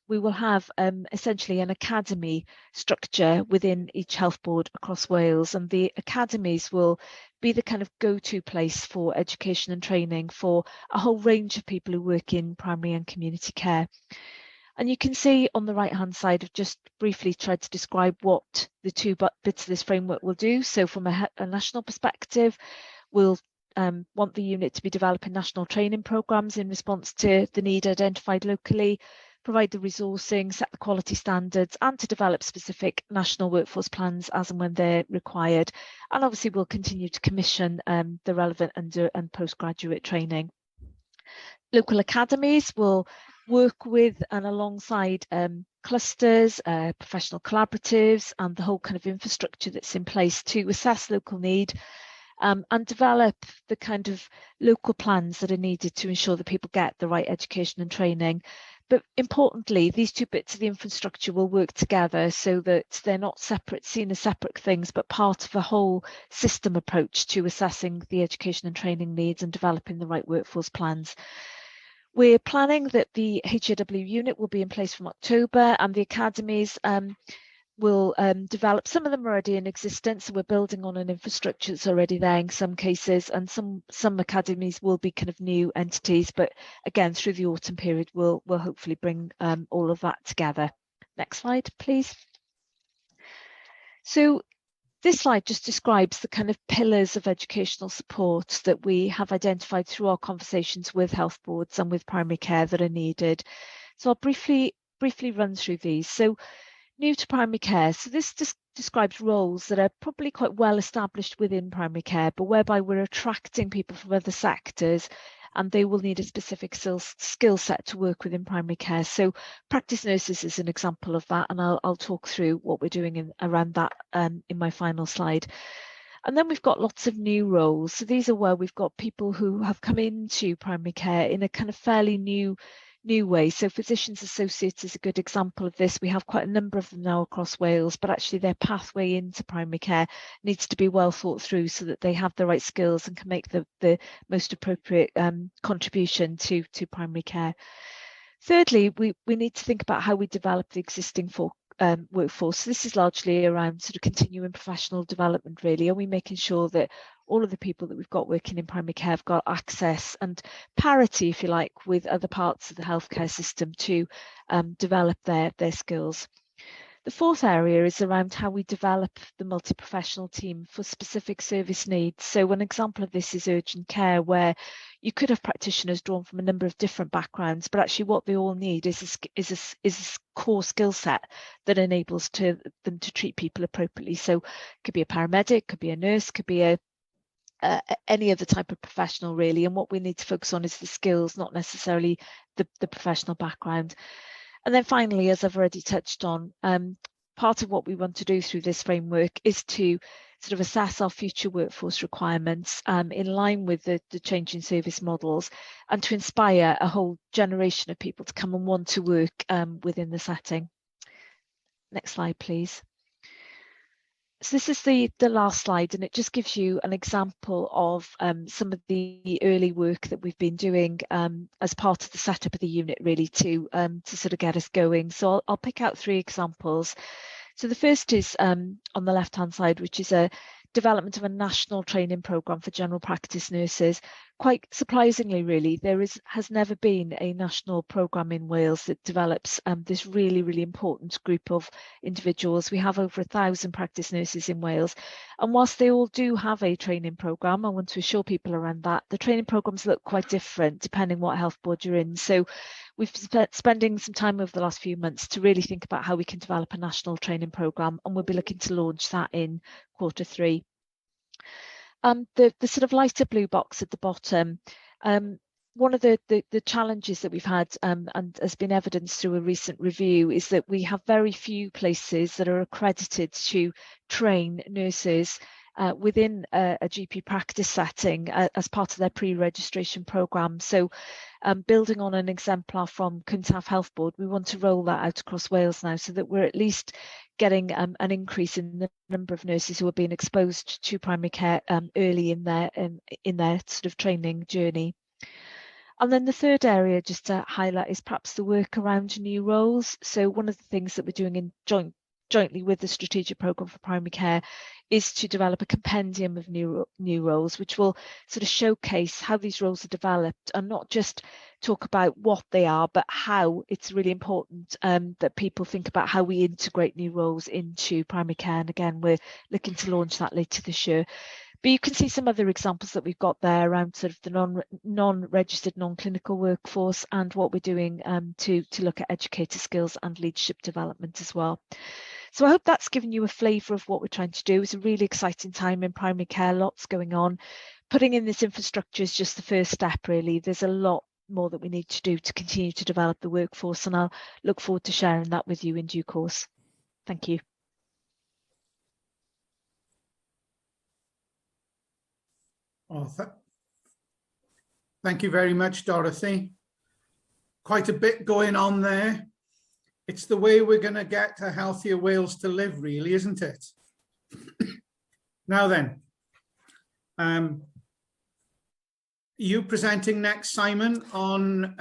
we will have essentially an academy structure within each health board across Wales, and the academies will be the kind of go-to place for education and training for a whole range of people who work in primary and community care. And you can see on the right-hand side, I've just briefly tried to describe what the 2 bits of this framework will do. So from a national perspective, we'll want the unit to be developing national training programmes in response to the need identified locally, provide the resourcing, set the quality standards, and to develop specific national workforce plans as and when they're required. And obviously we'll continue to commission the relevant under and postgraduate training. Local academies will work with and alongside clusters, professional collaboratives, and the whole kind of infrastructure that's in place to assess local need and develop the kind of local plans that are needed to ensure that people get the right education and training. But importantly, these 2 bits of the infrastructure will work together so that they're not separate, seen as separate things, but part of a whole system approach to assessing the education and training needs and developing the right workforce plans. We're planning that the HERW unit will be in place from October, and the academies will develop. Some of them are already in existence, so we're building on an infrastructure that's already there in some cases, and some academies will be kind of new entities, but again, through the autumn period, we'll hopefully bring all of that together. Next slide, please. So this slide just describes the kind of pillars of educational support that we have identified through our conversations with health boards and with primary care that are needed. So I'll briefly run through these. So new to primary care. So this just describes roles that are probably quite well established within primary care, but whereby we're attracting people from other sectors and they will need a specific skill set to work within primary care. So practice nurses is an example of that, and I'll talk through what we're doing around that in my final slide. And then we've got lots of new roles. So these are where we've got people who have come into primary care in a kind of fairly new new ways. So physicians associates is a good example of this. We have quite a number of them now across Wales, but actually their pathway into primary care needs to be well thought through so that they have the right skills and can make the most appropriate contribution to primary care. Thirdly, we need to think about how we develop the existing workforce. So this is largely around sort of continuing professional development, really. Are we making sure that all of the people that we've got working in primary care have got access and parity, if you like, with other parts of the healthcare system to develop their skills? The fourth area is around how we develop the multi-professional team for specific service needs. So one example of this is urgent care, where you could have practitioners drawn from a number of different backgrounds, but actually what they all need is a core skill set that enables them to treat people appropriately. So it could be a paramedic, could be a nurse, could be any other type of professional, really. And what we need to focus on is the skills, not necessarily the professional background. And then finally, as I've already touched on, part of what we want to do through this framework is to sort of assess our future workforce requirements in line with the changing service models, and to inspire a whole generation of people to come and want to work within the setting. Next slide, please. So this is the last slide, and it just gives you an example of some of the early work that we've been doing as part of the setup of the unit, really, to sort of get us going. So I'll pick out 3 examples. So the first is on the left-hand side, which is a development of a national training programme for general practice nurses. Quite surprisingly, really, there has never been a national programme in Wales that develops this really, really important group of individuals. We have over 1,000 practice nurses in Wales, and whilst they all do have a training programme, I want to assure people around that, the training programmes look quite different depending what health board you're in. So we've been spending some time over the last few months to really think about how we can develop a national training programme, and we'll be looking to launch that in Q3. The sort of lighter blue box at the bottom, one of the challenges that we've had and has been evidenced through a recent review is that we have very few places that are accredited to train nurses within a GP practice setting as part of their pre-registration programme. So building on an exemplar from Cyntaf Health Board, we want to roll that out across Wales now, so that we're at least getting an increase in the number of nurses who are being exposed to primary care early in their sort of training journey. And then the third area just to highlight is perhaps the work around new roles. So one of the things that we're doing in jointly with the strategic programme for primary care is to develop a compendium of new roles, which will sort of showcase how these roles are developed, and not just talk about what they are, but how it's really important that people think about how we integrate new roles into primary care. And again, we're looking to launch that later this year. But you can see some other examples that we've got there around sort of the non-registered, non-clinical workforce, and what we're doing to look at educator skills and leadership development as well. So I hope that's given you a flavour of what we're trying to do. It's a really exciting time in primary care, lots going on. Putting in this infrastructure is just the first step, really. There's a lot more that we need to do to continue to develop the workforce, and I'll look forward to sharing that with you in due course. Thank you. Oh, thank you very much, Dorothy. Quite a bit going on there. It's the way we're going to get a healthier Wales to live, really, isn't it? Now then, you presenting next, Simon, on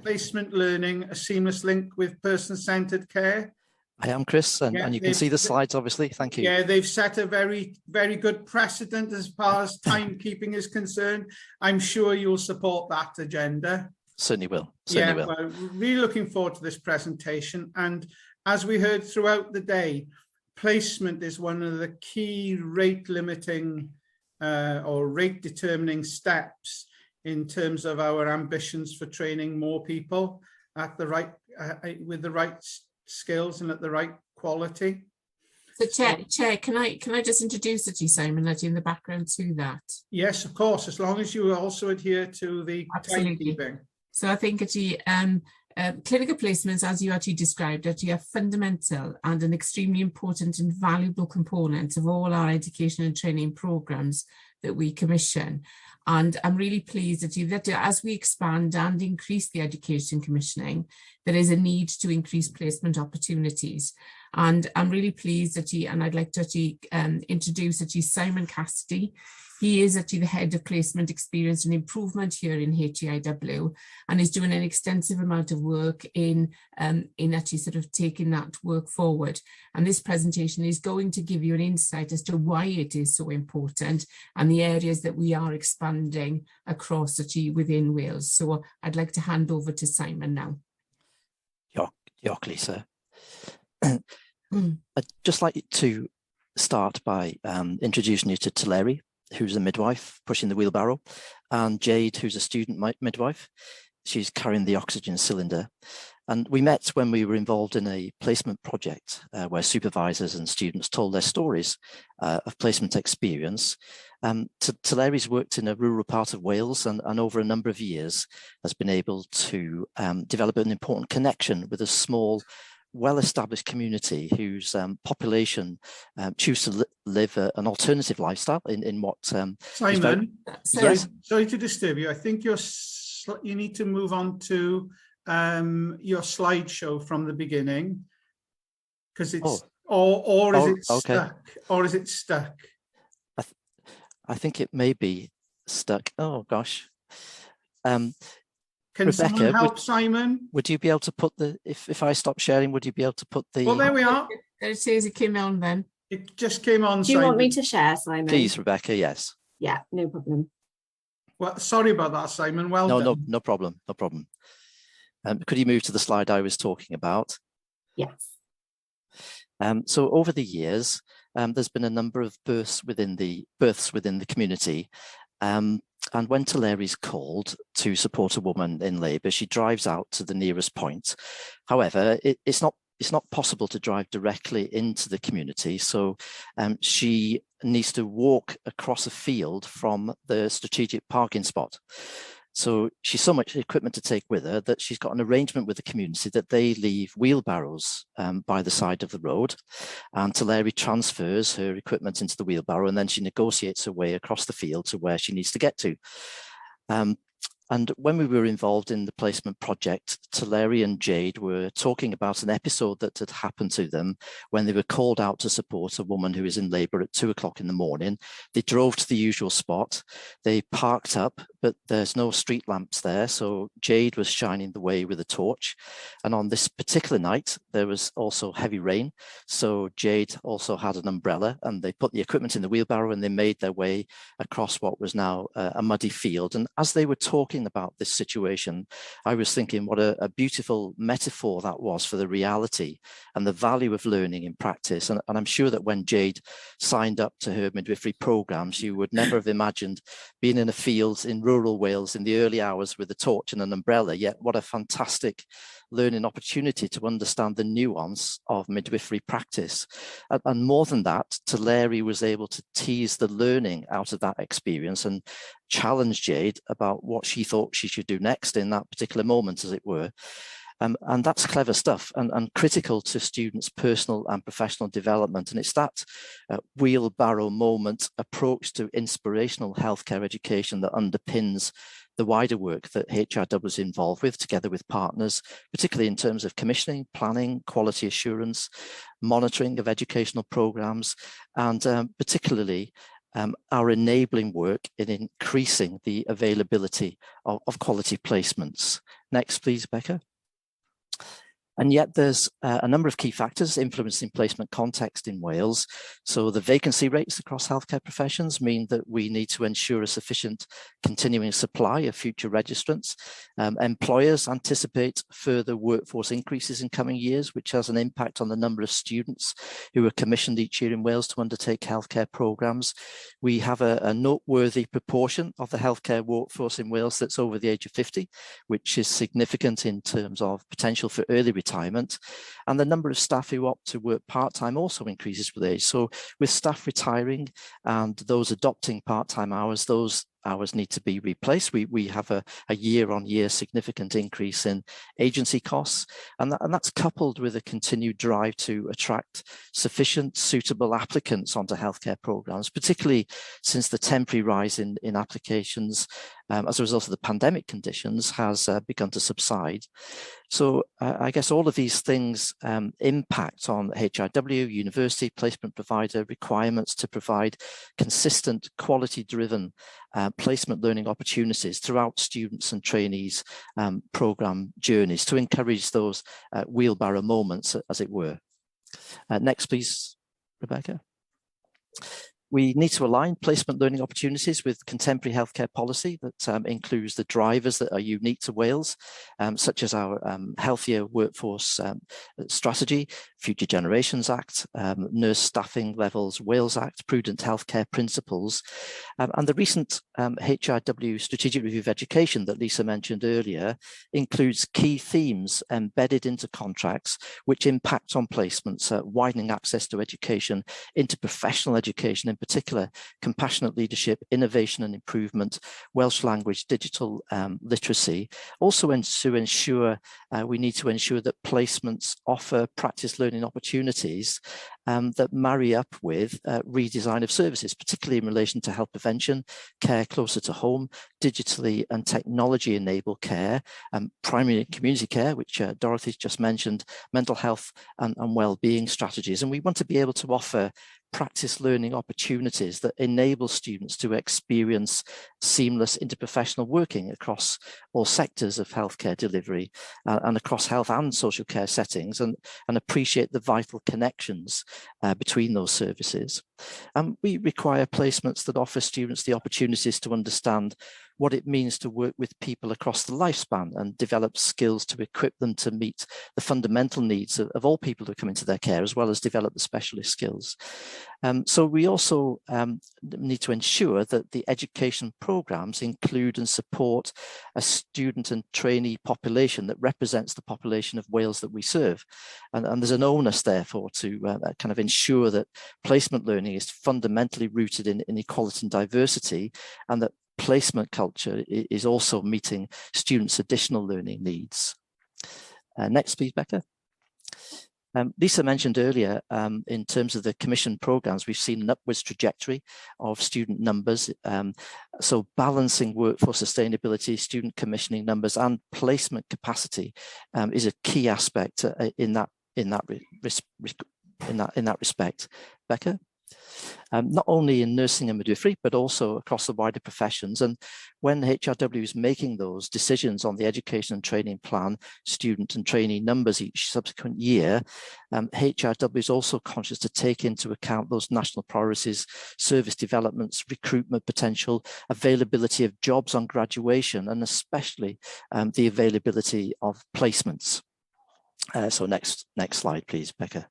placement learning, a seamless link with person-centred care. I am, Chris, and you can see the slides, obviously. Thank you. Yeah, they've set a very, very good precedent as far as timekeeping is concerned. I'm sure you'll support that agenda. Certainly will. Certainly will. Well, really looking forward to this presentation. And as we heard throughout the day, placement is one of the key rate limiting or rate determining steps in terms of our ambitions for training more people at the right with the right skills and at the right quality. So Chair, can I just introduce it to you, Simon, as in the background to that? Yes, of course, as long as you also adhere to the timekeeping. So I think actually Clinical placements, as you actually described, are fundamental and an extremely important and valuable component of all our education and training programs that we commission. And I'm really pleased that as we expand and increase the education commissioning, there is a need to increase placement opportunities. And I'm really pleased and I'd like to introduce Simon Cassidy. He is the head of placement experience and improvement here in HEIW, and is doing an extensive amount of work in sort of taking that work forward. And this presentation is going to give you an insight as to why it is so important and the areas that we are expanding across within Wales. So I'd like to hand over to Simon now. Diolch, Lisa. I'd just like to start by introducing you to Deanery, who's a midwife pushing the wheelbarrow, and Jade, who's a student midwife. She's carrying the oxygen cylinder. And we met when we were involved in a placement project where supervisors and students told their stories of placement experience. Deanery's worked in a rural part of Wales and over a number of years has been able to develop an important connection with a small, well-established community whose population choose to live an alternative lifestyle in what Simon, sorry to disturb you. I think you need to move on to your slideshow from the beginning, because it's is it stuck? I think it may be stuck. Oh gosh. Can Rebecca, someone help Simon? Would you be able to put if I stop sharing, would you be able to put the... Well, there we are. It says it came on then. It just came on, Do you want me to share, Simon? Please, Rebecca, yes. Yeah, no problem. Well, sorry about that, Simon. Well done. No problem. Could you move to the slide I was talking about? Yes. So over the years, there's been a number of births within the community. And when Deanery's called to support a woman in labour, she drives out to the nearest point. However, it's not possible to drive directly into the community, so she needs to walk across a field from the strategic parking spot. So she's so much equipment to take with her that she's got an arrangement with the community that they leave wheelbarrows by the side of the road, and Deanery transfers her equipment into the wheelbarrow, and then she negotiates her way across the field to where she needs to get to. And when we were involved in the placement project, Deanery and Jade were talking about an episode that had happened to them when they were called out to support a woman who was in labour at 2 o'clock in the morning. They drove to the usual spot, they parked up, but there's no street lamps there, so Jade was shining the way with a torch. And on this particular night, there was also heavy rain, so Jade also had an umbrella, and they put the equipment in the wheelbarrow and they made their way across what was now a muddy field. And as they were talking about this situation, I was thinking what a beautiful metaphor that was for the reality and the value of learning in practice. And I'm sure that when Jade signed up to her midwifery programme, she would never have imagined being in a field in rural Wales in the early hours with a torch and an umbrella. Yet what a fantastic learning opportunity to understand the nuance of midwifery practice. And more than that, Deanery was able to tease the learning out of that experience and challenge Jade about what she thought she should do next in that particular moment, as it were. And that's clever stuff and critical to students' personal and professional development. And it's that wheelbarrow moment approach to inspirational healthcare education that underpins the wider work that HRW is involved with, together with partners, particularly in terms of commissioning, planning, quality assurance, monitoring of educational programmes, and particularly our enabling work in increasing the availability of quality placements. Next, please, Becca. And yet there's a number of key factors influencing placement context in Wales. So the vacancy rates across healthcare professions mean that we need to ensure a sufficient continuing supply of future registrants. Employers anticipate further workforce increases in coming years, which has an impact on the number of students who are commissioned each year in Wales to undertake healthcare programmes. We have a noteworthy proportion of the healthcare workforce in Wales that's over the age of 50, which is significant in terms of potential for early retirement, and the number of staff who opt to work part-time also increases with age. So with staff retiring and those adopting part-time hours, those hours need to be replaced. We have a year-on-year significant increase in agency costs, and that's coupled with a continued drive to attract sufficient suitable applicants onto healthcare programs, particularly since the temporary rise in applications as a result of the pandemic conditions has begun to subside. So I guess all of these things impact on HRW, university, placement provider requirements to provide consistent, quality-driven placement learning opportunities throughout students and trainees' program journeys to encourage those wheelbarrow moments, as it were. Next, please, Rebecca. We need to align placement learning opportunities with contemporary healthcare policy that includes the drivers that are unique to Wales, such as our Healthier Workforce Strategy, Future Generations Act, Nurse Staffing Levels Wales Act, Prudent Healthcare Principles, and the recent HRW Strategic Review of Education that Lisa mentioned earlier includes key themes embedded into contracts which impact on placements, widening access to education, into professional education, in particular compassionate leadership, innovation and improvement, Welsh language, digital literacy. Also to ensure, we need to ensure that placements offer practice learning opportunities that marry up with redesign of services, particularly in relation to health prevention, care closer to home, digitally and technology enabled care, primary and community care, which Dorothy's just mentioned, mental health and well-being strategies. And we want to be able to offer practice learning opportunities that enable students to experience seamless interprofessional working across all sectors of healthcare delivery and across health and social care settings, and appreciate the vital connections between those services. We require placements that offer students the opportunities to understand what it means to work with people across the lifespan and develop skills to equip them to meet the fundamental needs of all people who come into their care, as well as develop the specialist skills. So we also need to ensure that the education programs include and support a student and trainee population that represents the population of Wales that we serve. And there's an onus, therefore, to kind of ensure that placement learning is fundamentally rooted in equality and diversity, and that placement culture is also meeting students' additional learning needs. Next, please, Becca. Lisa mentioned earlier, in terms of the commission programs, we've seen an upwards trajectory of student numbers. So balancing workforce sustainability, student commissioning numbers, and placement capacity is a key aspect in that respect. Becca? Not only in nursing and midwifery, but also across the wider professions. And when HRW is making those decisions on the education and training plan, student and trainee numbers each subsequent year, HRW is also conscious to take into account those national priorities, service developments, recruitment potential, availability of jobs on graduation, and especially the availability of placements. So next slide, please, Becca.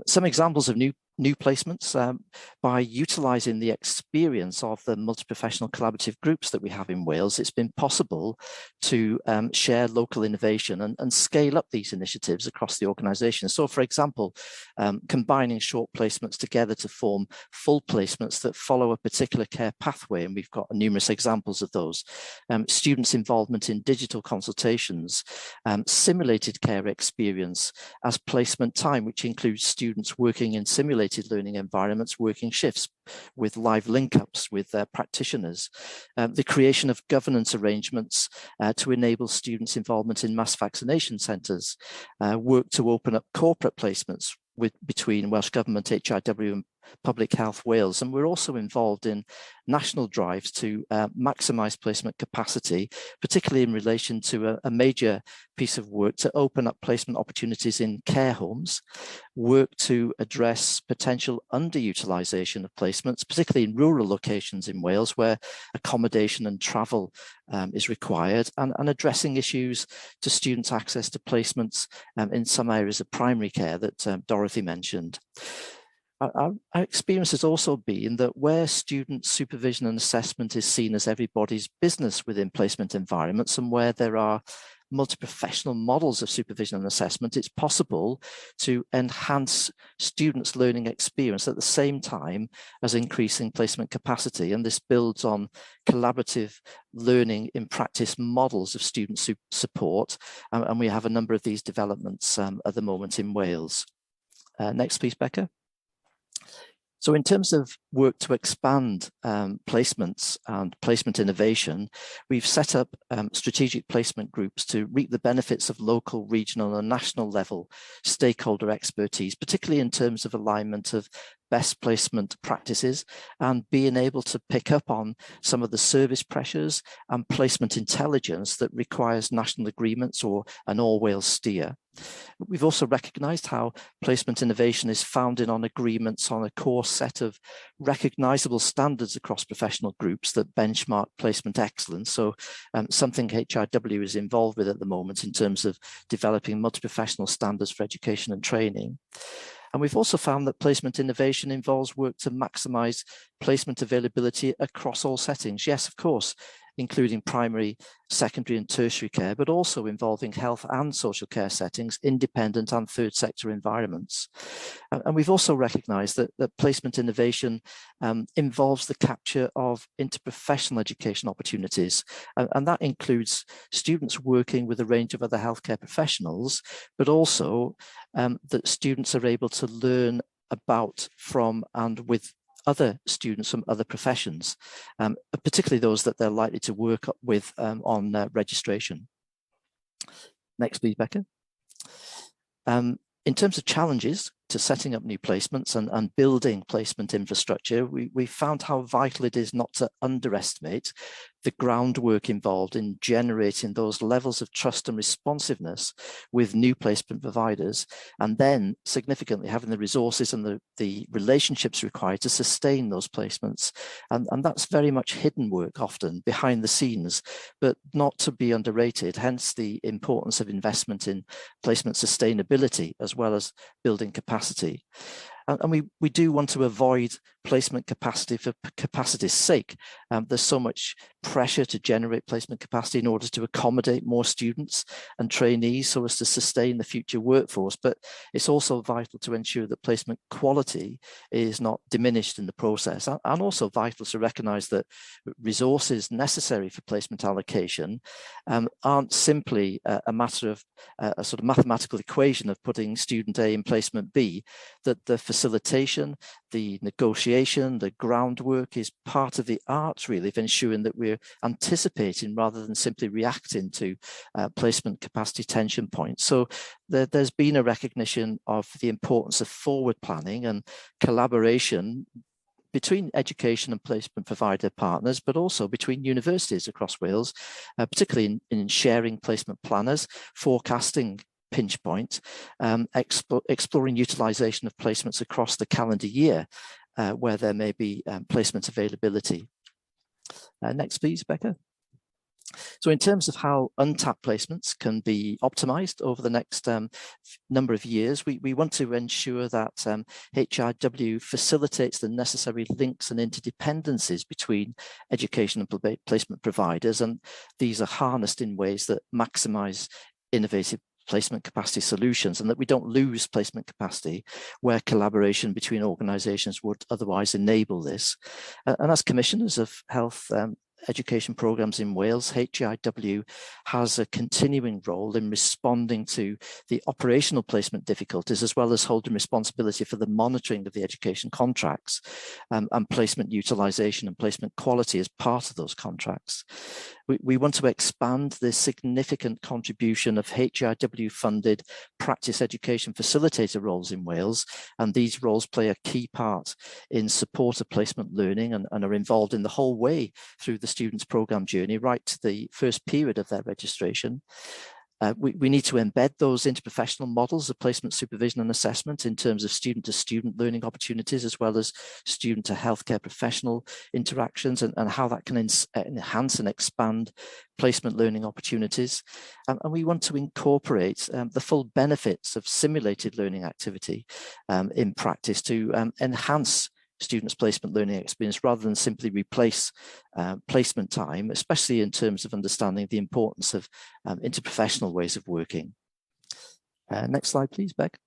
Some examples of new placements by utilising the experience of the multi-professional collaborative groups that we have in Wales. It's been possible to share local innovation and scale up these initiatives across the organisation. So, for example, combining short placements together to form full placements that follow a particular care pathway, and we've got numerous examples of those. Students' involvement in digital consultations, simulated care experience as placement time, which includes students working in simulated learning environments, working shifts with live link-ups with practitioners, the creation of governance arrangements to enable students' involvement in mass vaccination centres, work to open up corporate placements between Welsh Government, HRW and Public Health Wales. And we're also involved in national drives to maximise placement capacity, particularly in relation to a major piece of work to open up placement opportunities in care homes, work to address potential underutilisation of placements, particularly in rural locations in Wales where accommodation and travel is required, and addressing issues to students' access to placements in some areas of primary care that Dorothy mentioned. Our experience has also been that where student supervision and assessment is seen as everybody's business within placement environments, and where there are multi-professional models of supervision and assessment, it's possible to enhance students' learning experience at the same time as increasing placement capacity. And this builds on collaborative learning in practice models of student support. And we have a number of these developments at the moment in Wales. Next, please, Becca. So in terms of work to expand placements and placement innovation, we've set up strategic placement groups to reap the benefits of local, regional and national level stakeholder expertise, particularly in terms of alignment of best placement practices and being able to pick up on some of the service pressures and placement intelligence that requires national agreements or an all-Wales steer. We've also recognised how placement innovation is founded on agreements on a core set of recognisable standards across professional groups that benchmark placement excellence. So something HRW is involved with at the moment in terms of developing multi-professional standards for education and training. And we've also found that placement innovation involves work to maximise placement availability across all settings. Yes, of course, including primary, secondary and tertiary care, but also involving health and social care settings, independent and third sector environments. And we've also recognised that placement innovation involves the capture of interprofessional education opportunities. And that includes students working with a range of other healthcare professionals, but also that students are able to learn about, from and with other students from other professions, particularly those that they're likely to work with on registration. Next, please, Becca. In terms of challenges to setting up new placements and building placement infrastructure, we found how vital it is not to underestimate the groundwork involved in generating those levels of trust and responsiveness with new placement providers, and then significantly having the resources and the relationships required to sustain those placements. And that's very much hidden work often behind the scenes, but not to be underrated, hence the importance of investment in placement sustainability as well as building capacity. And we do want to avoid placement capacity for capacity's sake. There's so much pressure to generate placement capacity in order to accommodate more students and trainees so as to sustain the future workforce. But it's also vital to ensure that placement quality is not diminished in the process, and also vital to recognise that resources necessary for placement allocation aren't simply a matter of a sort of mathematical equation of putting student A in placement B, that the facilitation, the negotiation, the groundwork is part of the art, really, of ensuring that we're anticipating rather than simply reacting to placement capacity tension points. So there's been a recognition of the importance of forward planning and collaboration between education and placement provider partners, but also between universities across Wales, particularly in sharing placement planners, forecasting pinch point, exploring utilisation of placements across the calendar year where there may be placement availability. Next, please, Becca. So in terms of how untapped placements can be optimised over the next number of years, we want to ensure that HRW facilitates the necessary links and interdependencies between education and placement providers, and these are harnessed in ways that maximise innovative placement capacity solutions, and that we don't lose placement capacity where collaboration between organisations would otherwise enable this. And as commissioners of health education programmes in Wales, HRW has a continuing role in responding to the operational placement difficulties, as well as holding responsibility for the monitoring of the education contracts and placement utilisation and placement quality as part of those contracts. We want to expand the significant contribution of HRW-funded practice education facilitator roles in Wales, and these roles play a key part in support of placement learning and are involved in the whole way through the student's programme journey, right to the first period of their registration. We need to embed those interprofessional models of placement supervision and assessment in terms of student-to-student learning opportunities, as well as student-to-healthcare professional interactions, and how that can enhance and expand placement learning opportunities. And we want to incorporate the full benefits of simulated learning activity in practice to enhance students' placement learning experience rather than simply replace placement time, especially in terms of understanding the importance of interprofessional ways of working. Next slide, please, Beck.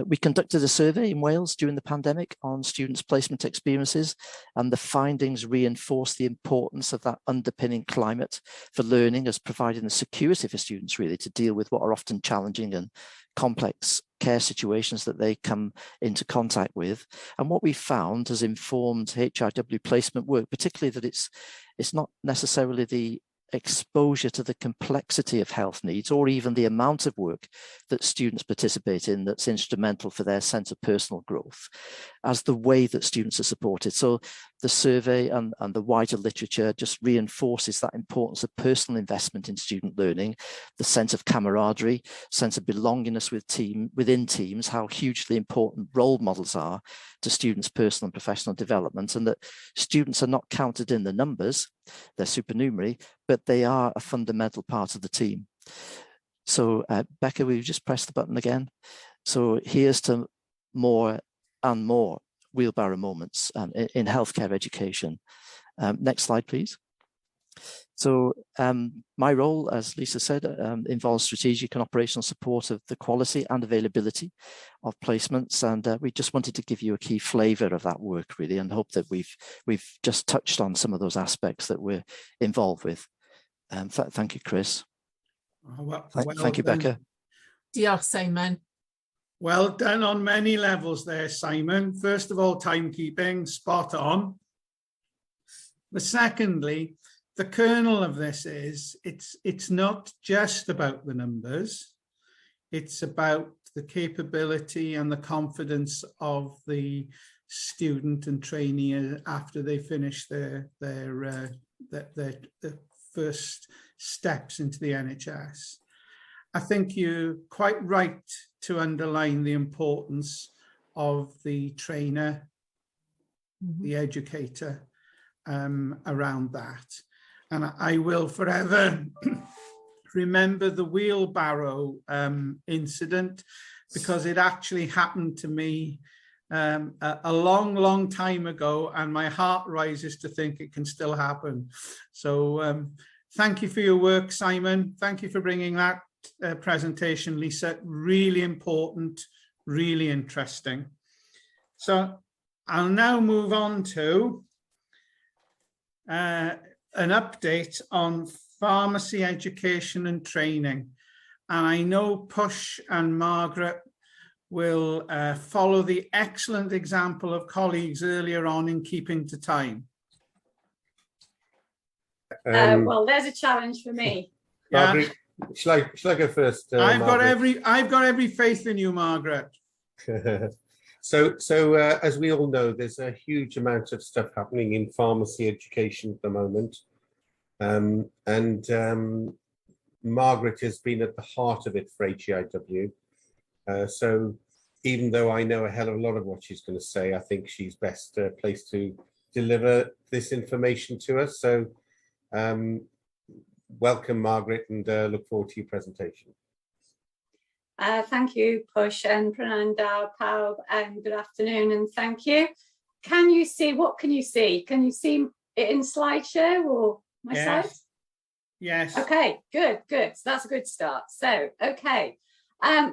We conducted a survey in Wales during the pandemic on students' placement experiences, and the findings reinforced the importance of that underpinning climate for learning as providing the security for students really to deal with what are often challenging and complex care situations that they come into contact with. And what we found has informed HIW placement work, particularly that it's not necessarily the exposure to the complexity of health needs or even the amount of work that students participate in that's instrumental for their sense of personal growth as the way that students are supported. So the survey and the wider literature just reinforces that importance of personal investment in student learning, the sense of camaraderie, sense of belongingness within teams, how hugely important role models are to students' personal and professional development, and that students are not counted in the numbers, they're supernumerary, but they are a fundamental part of the team. So Becca, will you just press the button again? So here's to more and more wheelbarrow moments in healthcare education. Next slide, please. So my role, as Lisa said, involves strategic and operational support of the quality and availability of placements. And we just wanted to give you a key flavour of that work, really, and hope that we've just touched on some of those aspects that we're involved with. Thank you, Chris. Thank you, Becca. Diolch, Simon. Well done on many levels there, Simon. First of all, timekeeping, spot on. But secondly, the kernel of this is it's not just about the numbers. It's about the capability and the confidence of the student and trainee after they finish their first steps into the NHS. I think you're quite right to underline the importance of the trainer, the educator around that. And I will forever remember the wheelbarrow incident, because it actually happened to me a long time ago, and my heart rises to think it can still happen. So thank you for your work, Simon. Thank you for bringing that presentation, Lisa. Really important, really interesting. So I'll now move on to an update on pharmacy education and training. And I know Push and Margaret will follow the excellent example of colleagues earlier on in keeping to time. Well, there's a challenge for me. Margaret, shall I go first? I've got every faith in you, Margaret. So as we all know, there's a huge amount of stuff happening in pharmacy education at the moment. Margaret has been at the heart of it for HEIW. So even though I know a hell of a lot of what she's going to say, I think she's best placed to deliver this information to us. So welcome, Margaret, and look forward to your presentation. Thank you, Push and Prananda, Pawb, and good afternoon, and thank you. Can you see, what can you see? Can you see it in slideshow or my slides? Yes. Okay, good. So that's a good start. So, okay.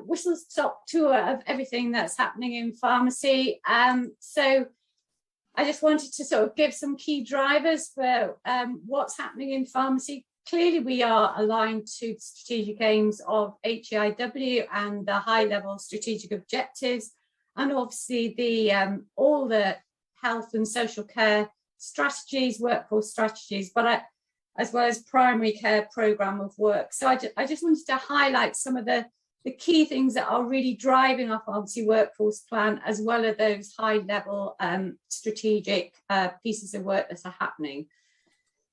Whistle-stop tour of everything that's happening in pharmacy. So I just wanted to sort of give some key drivers for what's happening in pharmacy. Clearly, we are aligned to the strategic aims of HEIW and the high-level strategic objectives, and obviously the all the health and social care strategies, workforce strategies, but as well as primary care programme of work. So I just wanted to highlight some of the key things that are really driving our pharmacy workforce plan, as well as those high-level strategic pieces of work that are happening.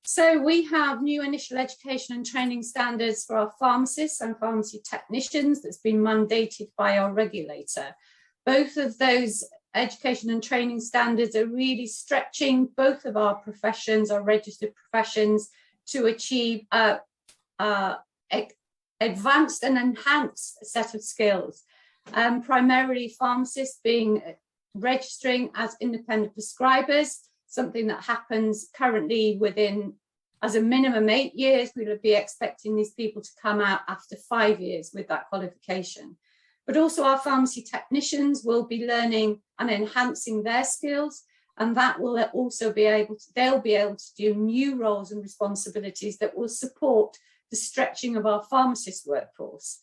So we have new initial education and training standards for our pharmacists and pharmacy technicians that's been mandated by our regulator. Both of those education and training standards are really stretching both of our professions, our registered professions, to achieve advanced and enhanced set of skills. Primarily pharmacists being registering as independent prescribers, something that happens currently within, as a minimum, 8 years. We'll be expecting these people to come out after 5 years with that qualification. But also our pharmacy technicians will be learning and enhancing their skills, and that will also be able to, they'll be able to do new roles and responsibilities that will support the stretching of our pharmacist workforce.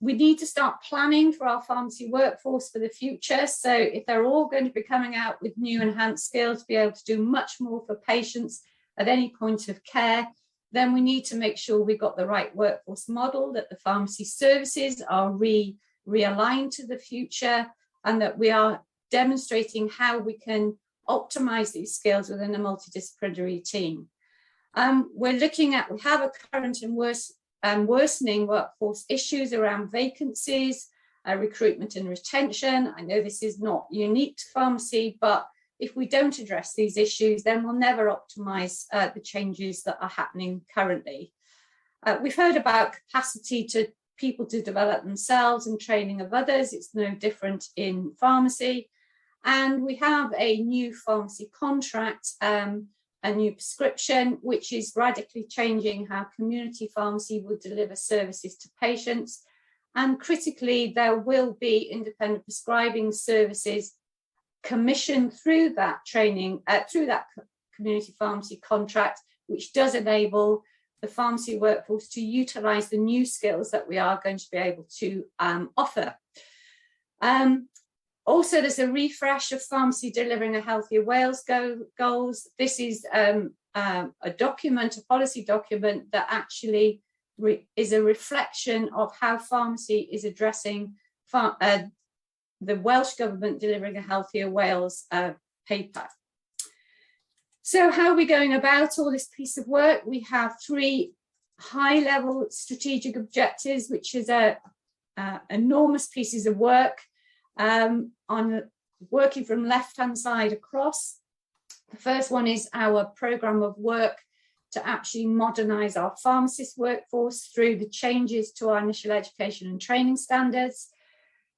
We need to start planning for our pharmacy workforce for the future. So if they're all going to be coming out with new enhanced skills to be able to do much more for patients at any point of care, then we need to make sure we've got the right workforce model, that the pharmacy services are realigned to the future, and that we are demonstrating how we can optimize these skills within a multidisciplinary team. We have a current and worsening workforce issues around vacancies, recruitment and retention. I know this is not unique to pharmacy, but if we don't address these issues, then we'll never optimize the changes that are happening currently. We've heard about capacity to people to develop themselves and training of others. It's no different in pharmacy. And we have a new pharmacy contract, a new prescription, which is radically changing how community pharmacy will deliver services to patients. And critically, there will be independent prescribing services commissioned through that training, through that community pharmacy contract, which does enable the pharmacy workforce to utilise the new skills that we are going to be able to offer. Also, there's a refresh of pharmacy delivering a healthier Wales goals. This is a document, a policy document that actually is a reflection of how pharmacy is addressing the Welsh Government delivering a healthier Wales paper. So how are we going about all this piece of work? We have 3 high-level strategic objectives, which is enormous pieces of work on working from left-hand side across. The first one is our programme of work to actually modernise our pharmacist workforce through the changes to our initial education and training standards.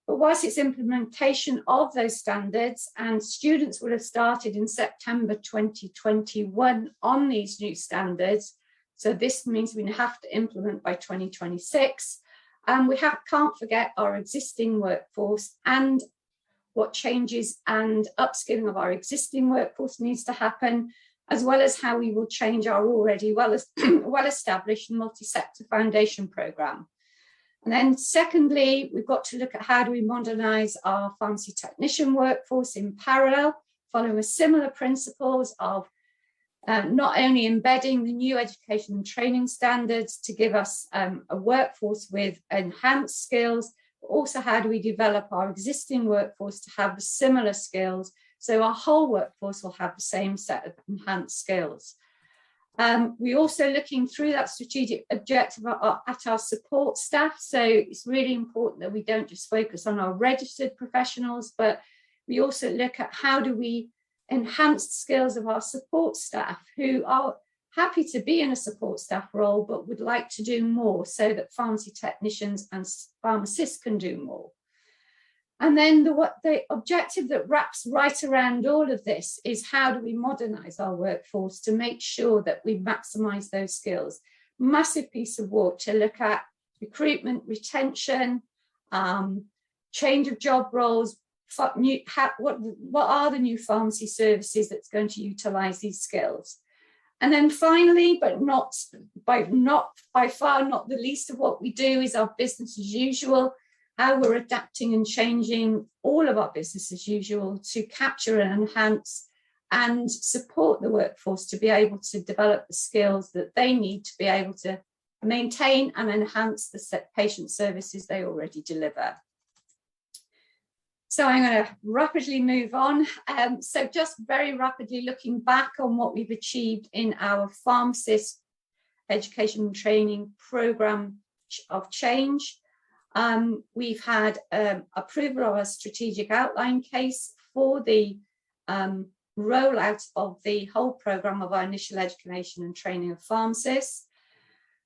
But whilst it's implementation of those standards, and students would have started in September 2021 on these new standards, so this means we have to implement by 2026, and we can't forget our existing workforce and what changes and upskilling of our existing workforce needs to happen, as well as how we will change our already well-established multi-sector foundation programme. And then secondly, we've got to look at how do we modernise our pharmacy technician workforce in parallel, following similar principles of not only embedding the new education and training standards to give us a workforce with enhanced skills, but also how do we develop our existing workforce to have similar skills so our whole workforce will have the same set of enhanced skills. We're also looking through that strategic objective at our support staff. So it's really important that we don't just focus on our registered professionals, but we also look at how do we enhance the skills of our support staff who are happy to be in a support staff role, but would like to do more so that pharmacy technicians and pharmacists can do more. And then the objective that wraps right around all of this is how do we modernise our workforce to make sure that we maximise those skills. Massive piece of work to look at recruitment, retention, change of job roles, what are the new pharmacy services that's going to utilise these skills. And then finally, but not by far not the least of what we do is our business as usual, how we're adapting and changing all of our business as usual to capture and enhance and support the workforce to be able to develop the skills that they need to be able to maintain and enhance the patient services they already deliver. So I'm going to rapidly move on. So just very rapidly looking back on what we've achieved in our pharmacist education and training programme of change. We've had approval of a strategic outline case for the rollout of the whole programme of our initial education and training of pharmacists.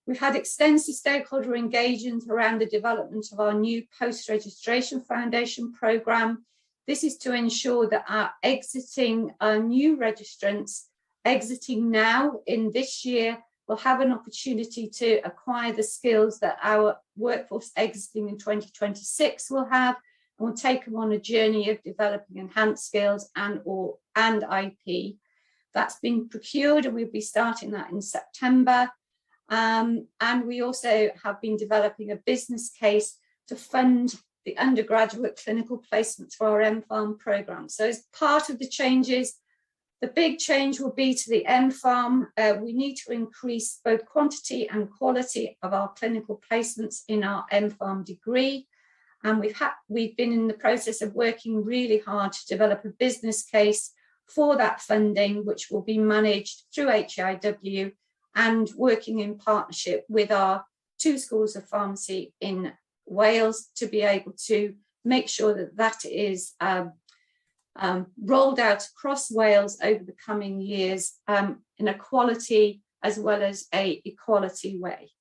We've had extensive stakeholder engagement around the development of our new post-registration foundation programme, This is to ensure that our new registrants exiting now in this year will have an opportunity to acquire the skills that our workforce exiting in 2026 will have, and will take them on a journey of developing enhanced skills and IP. That's been procured, and we'll be starting that in September. And we also have been developing a business case to fund the undergraduate clinical placements for our MPharm programme. So as part of the changes, the big change will be to the MPharm. We need to increase both quantity and quality of our clinical placements in our MPharm degree. And we've been in the process of working really hard to develop a business case for that funding, which will be managed through HIW and working in partnership with our 2 schools of pharmacy in Wales to be able to make sure that that is rolled out across Wales over the coming years in a quality as well as a equality way.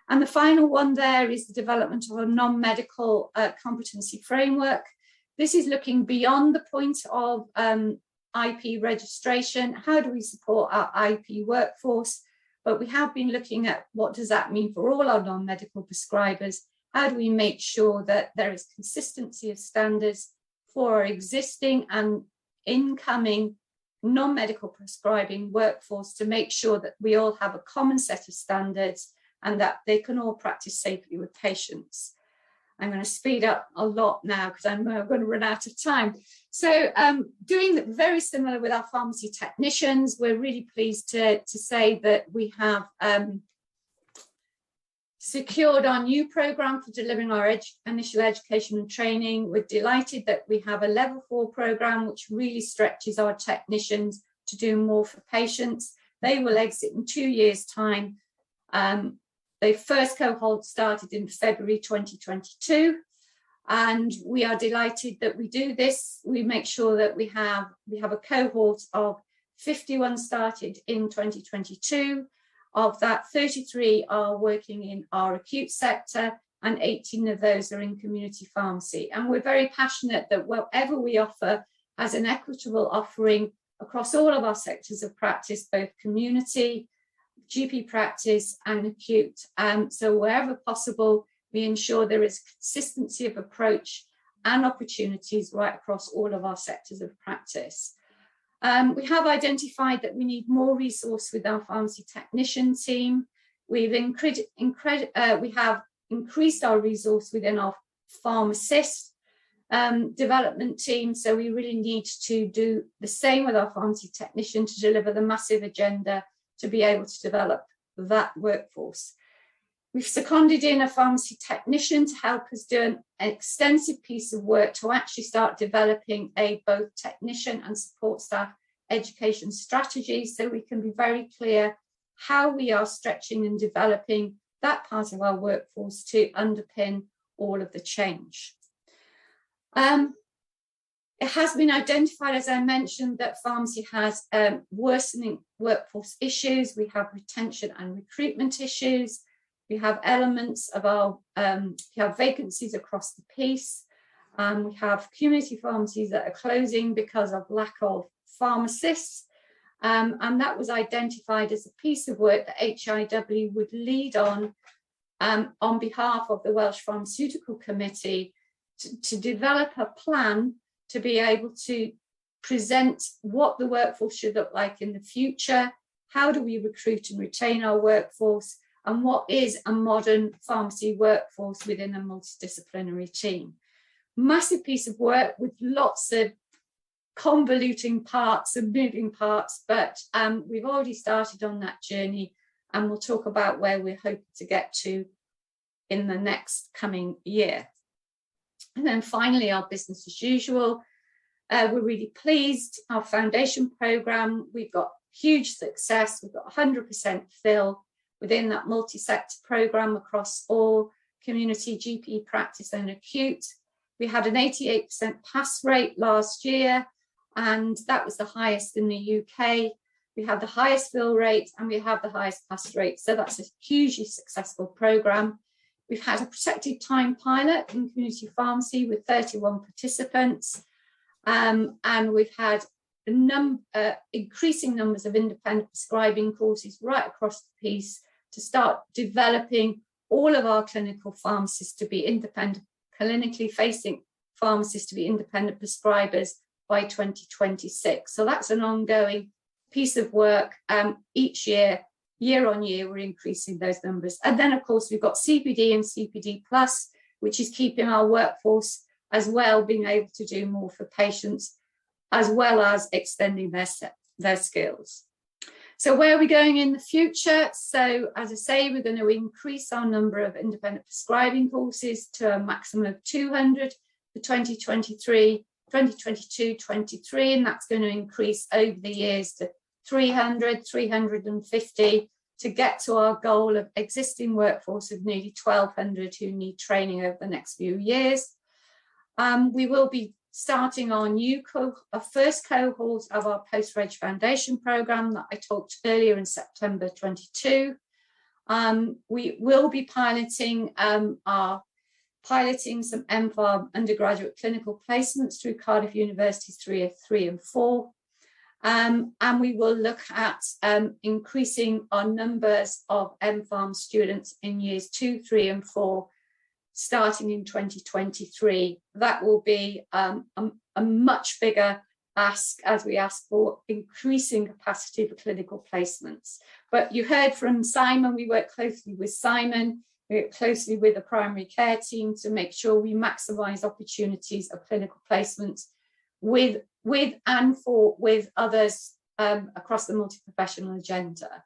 And the final one there is the development of a non-medical competency framework. This is looking beyond the point of IP registration. How do we support our IP workforce? But we have been looking at what does that mean for all our non-medical prescribers? How do we make sure that there is consistency of standards for our existing and incoming non-medical prescribing workforce to make sure that we all have a common set of standards and that they can all practice safely with patients. I'm going to speed up a lot now because I'm going to run out of time. So doing very similar with our pharmacy technicians, we're really pleased to say that we have secured our new programme for delivering our initial education and training. We're delighted that we have a level 4 programme which really stretches our technicians to do more for patients. They will exit in 2 years' time. The first cohort started in February 2022, and we are delighted that we do this. We make sure that we have a cohort of 51 started in 2022. Of that, 33 are working in our acute sector and 18 of those are in community pharmacy. And we're very passionate that whatever we offer has an equitable offering across all of our sectors of practice, both community, GP practice and acute. So wherever possible, we ensure there is consistency of approach and opportunities right across all of our sectors of practice. We have identified that we need more resource with our pharmacy technician team. We have increased our resource within our pharmacist development team. So we really need to do the same with our pharmacy technician to deliver the massive agenda to be able to develop that workforce. We've seconded in a pharmacy technician to help us do an extensive piece of work to actually start developing a both technician and support staff education strategy so we can be very clear how we are stretching and developing that part of our workforce to underpin all of the change. It has been identified, as I mentioned, that pharmacy has worsening workforce issues. We have retention and recruitment issues. We have elements of our, we have vacancies across the piece. We have community pharmacies that are closing because of lack of pharmacists. And that was identified as a piece of work that HIW would lead on behalf of the Welsh Pharmaceutical Committee to develop a plan to be able to present what the workforce should look like in the future, how do we recruit and retain our workforce, and what is a modern pharmacy workforce within a multidisciplinary team. Massive piece of work with lots of convoluting parts and moving parts, but we've already started on that journey and we'll talk about where we're hoping to get to in the next coming year. And then finally, our business as usual. We're really pleased. Our foundation programme, we've got huge success. We've got 100% fill within that multi-sector programme across all community, GP practice and acute. We had an 88% pass rate last year, and that was the highest in the UK. We have the highest fill rate and we have the highest pass rate. So that's a hugely successful programme. We've had a protected time pilot in community pharmacy with 31 participants. And we've had increasing numbers of independent prescribing courses right across the piece to start developing all of our clinical pharmacists to be independent, clinically facing pharmacists to be independent prescribers by 2026. So that's an ongoing piece of work. Each year on year, we're increasing those numbers. And then, of course, we've got CPD and CPD Plus, which is keeping our workforce as well, being able to do more for patients, as well as extending their skills. So where are we going in the future? So as I say, we're going to increase our number of independent prescribing courses to a maximum of 200 for 2022, 23, and that's going to increase over the years to 300, 350 to get to our goal of existing workforce of nearly 1,200 who need training over the next few years. We will be starting our first cohort of our post-reg foundation programme that I talked earlier in September 22. We will be piloting some MPharm undergraduate clinical placements through Cardiff University's 3 and 4. And we will look at increasing our numbers of MPharm students in years 2, 3 and 4 starting in 2023. That will be a much bigger ask as we ask for increasing capacity for clinical placements. But you heard from Simon, we work closely with Simon, we work closely with the primary care team to make sure we maximise opportunities of clinical placements with others across the multi-professional agenda.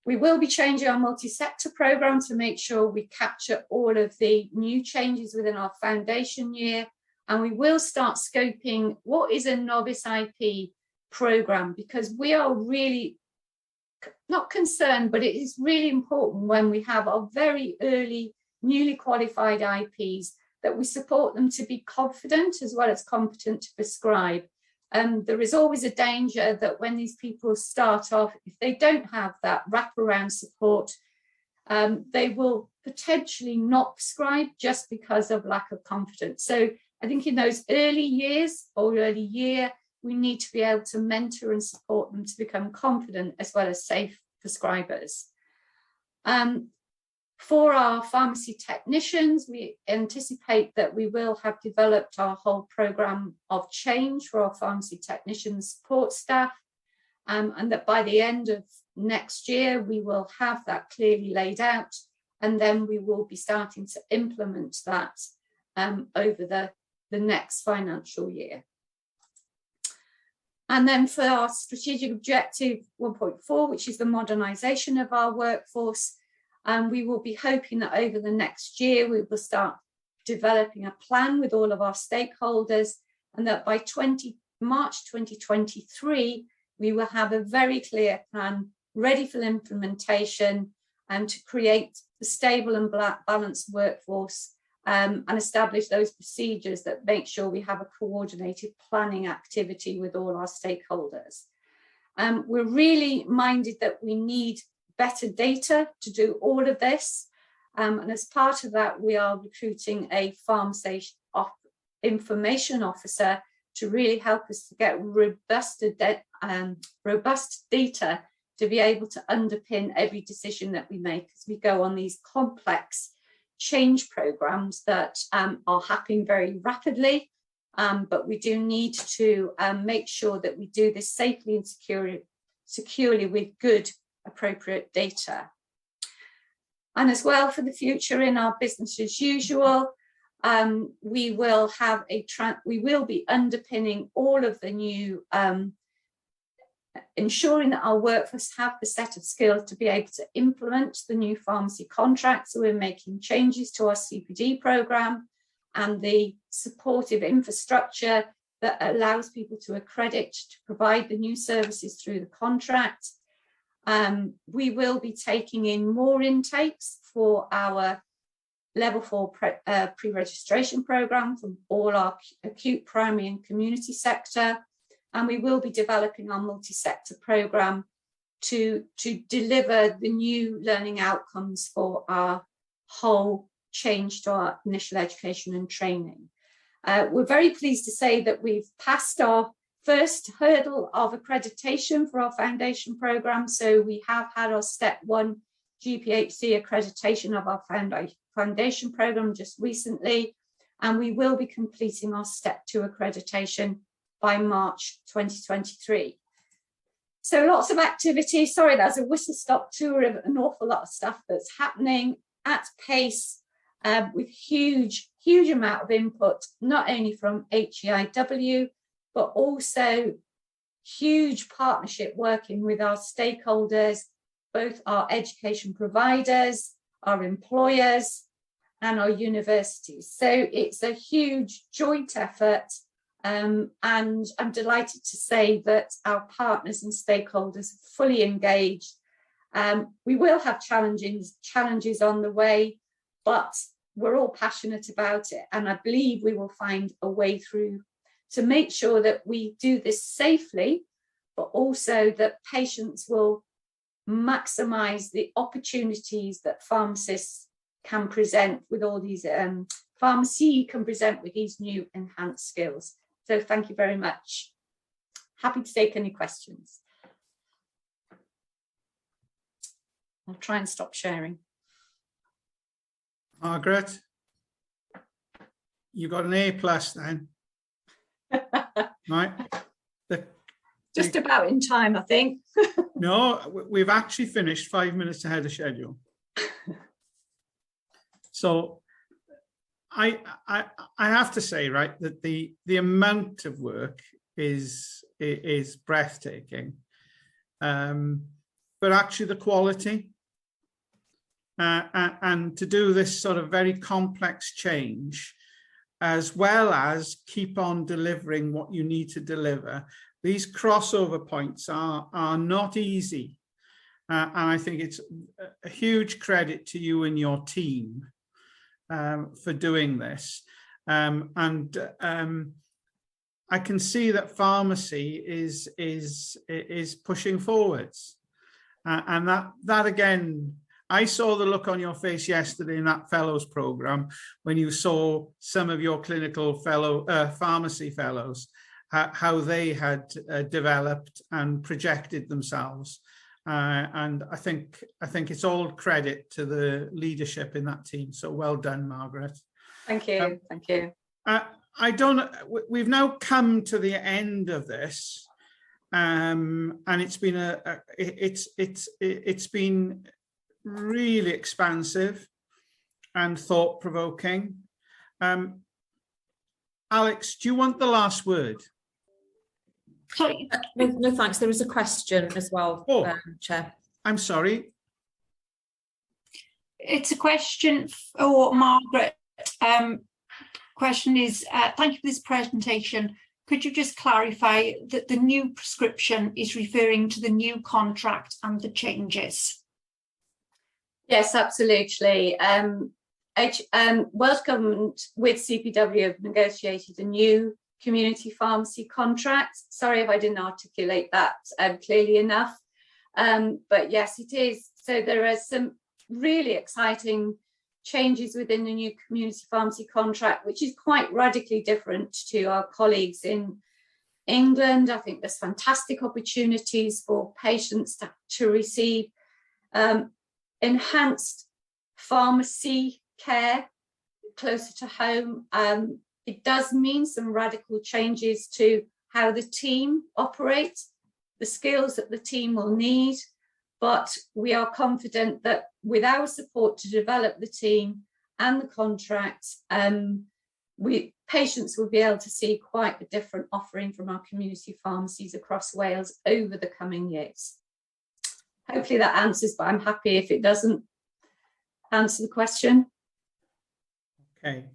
We will be changing our multi-sector programme to make sure we capture all of the new changes within our foundation year, and we will start scoping what is a novice IP programme, because we are really not concerned, but it is really important when we have our very early newly qualified IPs that we support them to be confident as well as competent to prescribe. There is always a danger that when these people start off, if they don't have that wraparound support, they will potentially not prescribe just because of lack of confidence. So I think in those early years or early year, we need to be able to mentor and support them to become confident as well as safe prescribers. For our pharmacy technicians, we anticipate that we will have developed our whole programme of change for our pharmacy technician support staff, and that by the end of next year, we will have that clearly laid out, and then we will be starting to implement that over the next financial year. And then for our strategic objective 1.4, which is the modernisation of our workforce, we will be hoping that over the next year, we will start developing a plan with all of our stakeholders, and that by March 2023, we will have a very clear plan ready for implementation and to create a stable and balanced workforce and establish those procedures that make sure we have a coordinated planning activity with all our stakeholders. We're really minded that we need better data to do all of this. And as part of that, we are recruiting a pharmacy information officer to really help us to get robust data to be able to underpin every decision that we make as we go on these complex change programs that are happening very rapidly. But we do need to make sure that we do this safely and securely with good, appropriate data. And as well for the future in our business as usual, we will be underpinning all of the new, ensuring that our workforce have the set of skills to be able to implement the new pharmacy contracts. So we're making changes to our CPD programme and the supportive infrastructure that allows people to accredit to provide the new services through the contract. We will be taking in more intakes for our level 4 pre-registration programme from all our acute, primary and community sector. And we will be developing our multi-sector programme to deliver the new learning outcomes for our whole change to our initial education and training. We're very pleased to say that we've passed our first hurdle of accreditation for our foundation programme. So we have had our step 1 GPHC accreditation of our foundation programme just recently, and we will be completing our step 2 accreditation by March 2023. So lots of activity. Sorry, that's a whistle-stop tour of an awful lot of stuff that's happening at pace, with huge amount of input, not only from HEIW, but also huge partnership working with our stakeholders, both our education providers, our employers, and our universities. So it's a huge joint effort, and I'm delighted to say that our partners and stakeholders are fully engaged. We will have challenges on the way, but we're all passionate about it, and I believe we will find a way through to make sure that we do this safely, but also that patients will maximise the opportunities that pharmacists can present with all these, pharmacy can present with these new enhanced skills. So thank you very much. Happy to take any questions. I'll try and stop sharing. Margaret, you got an A+ then. Right. Just about in time, I think. No, we've actually finished 5 minutes ahead of schedule. So I have to say, right, that the amount of work is breathtaking, but actually the quality, and to do this sort of very complex change, as well as keep on delivering what you need to deliver. These crossover points are not easy. And I think it's a huge credit to you and your team for doing this. I can see that pharmacy is pushing forwards. And that again, I saw the look on your face yesterday in that fellows program when you saw some of your clinical pharmacy fellows, how they had developed and projected themselves. And I think it's all credit to the leadership in that team. So well done, Margaret. Thank you. Thank you. We've now come to the end of this, and it's been it's been really expansive and thought-provoking. Alex, do you want the last word? Sorry, no thanks. There was a question as well, Chair. I'm sorry. It's a question for Margaret. Question is, thank you for this presentation. Could you just clarify that the new prescription is referring to the new contract and the changes? Yes, absolutely. Welsh Government with CPW have negotiated a new community pharmacy contract. Sorry if I didn't articulate that clearly enough. But yes, it is. So there are some really exciting changes within the new community pharmacy contract, which is quite radically different to our colleagues in England. I think there's fantastic opportunities for patients to receive enhanced pharmacy care closer to home. It does mean some radical changes to how the team operates, the skills that the team will need, but we are confident that with our support to develop the team and the contracts, patients will be able to see quite a different offering from our community pharmacies across Wales over the coming years. Hopefully that answers, but I'm happy if it doesn't answer the question. Okay.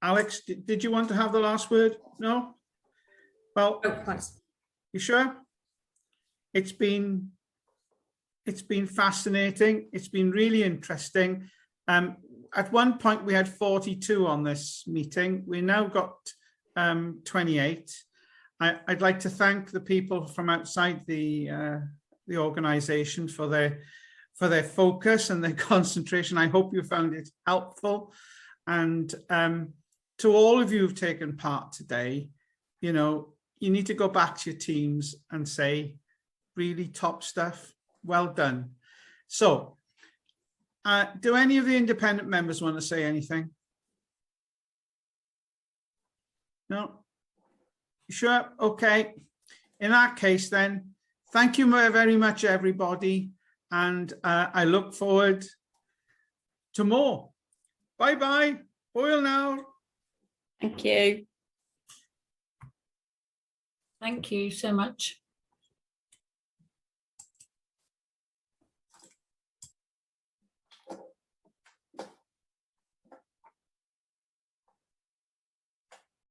Alex, did you want to have the last word? No? Well, thanks. You sure? It's been fascinating. It's been really interesting. At one point we had 42 on this meeting. We now got 28. I'd like to thank the people from outside the organisation for their focus and their concentration. I hope you found it helpful. And to all of you who've taken part today, you know, you need to go back to your teams and say, really top stuff, well done. So, do any of the independent members want to say anything? No? Sure, okay. In that case then, thank you very much, everybody. And I look forward to more. Bye-bye. Hwyl now. Thank you. Thank you so much.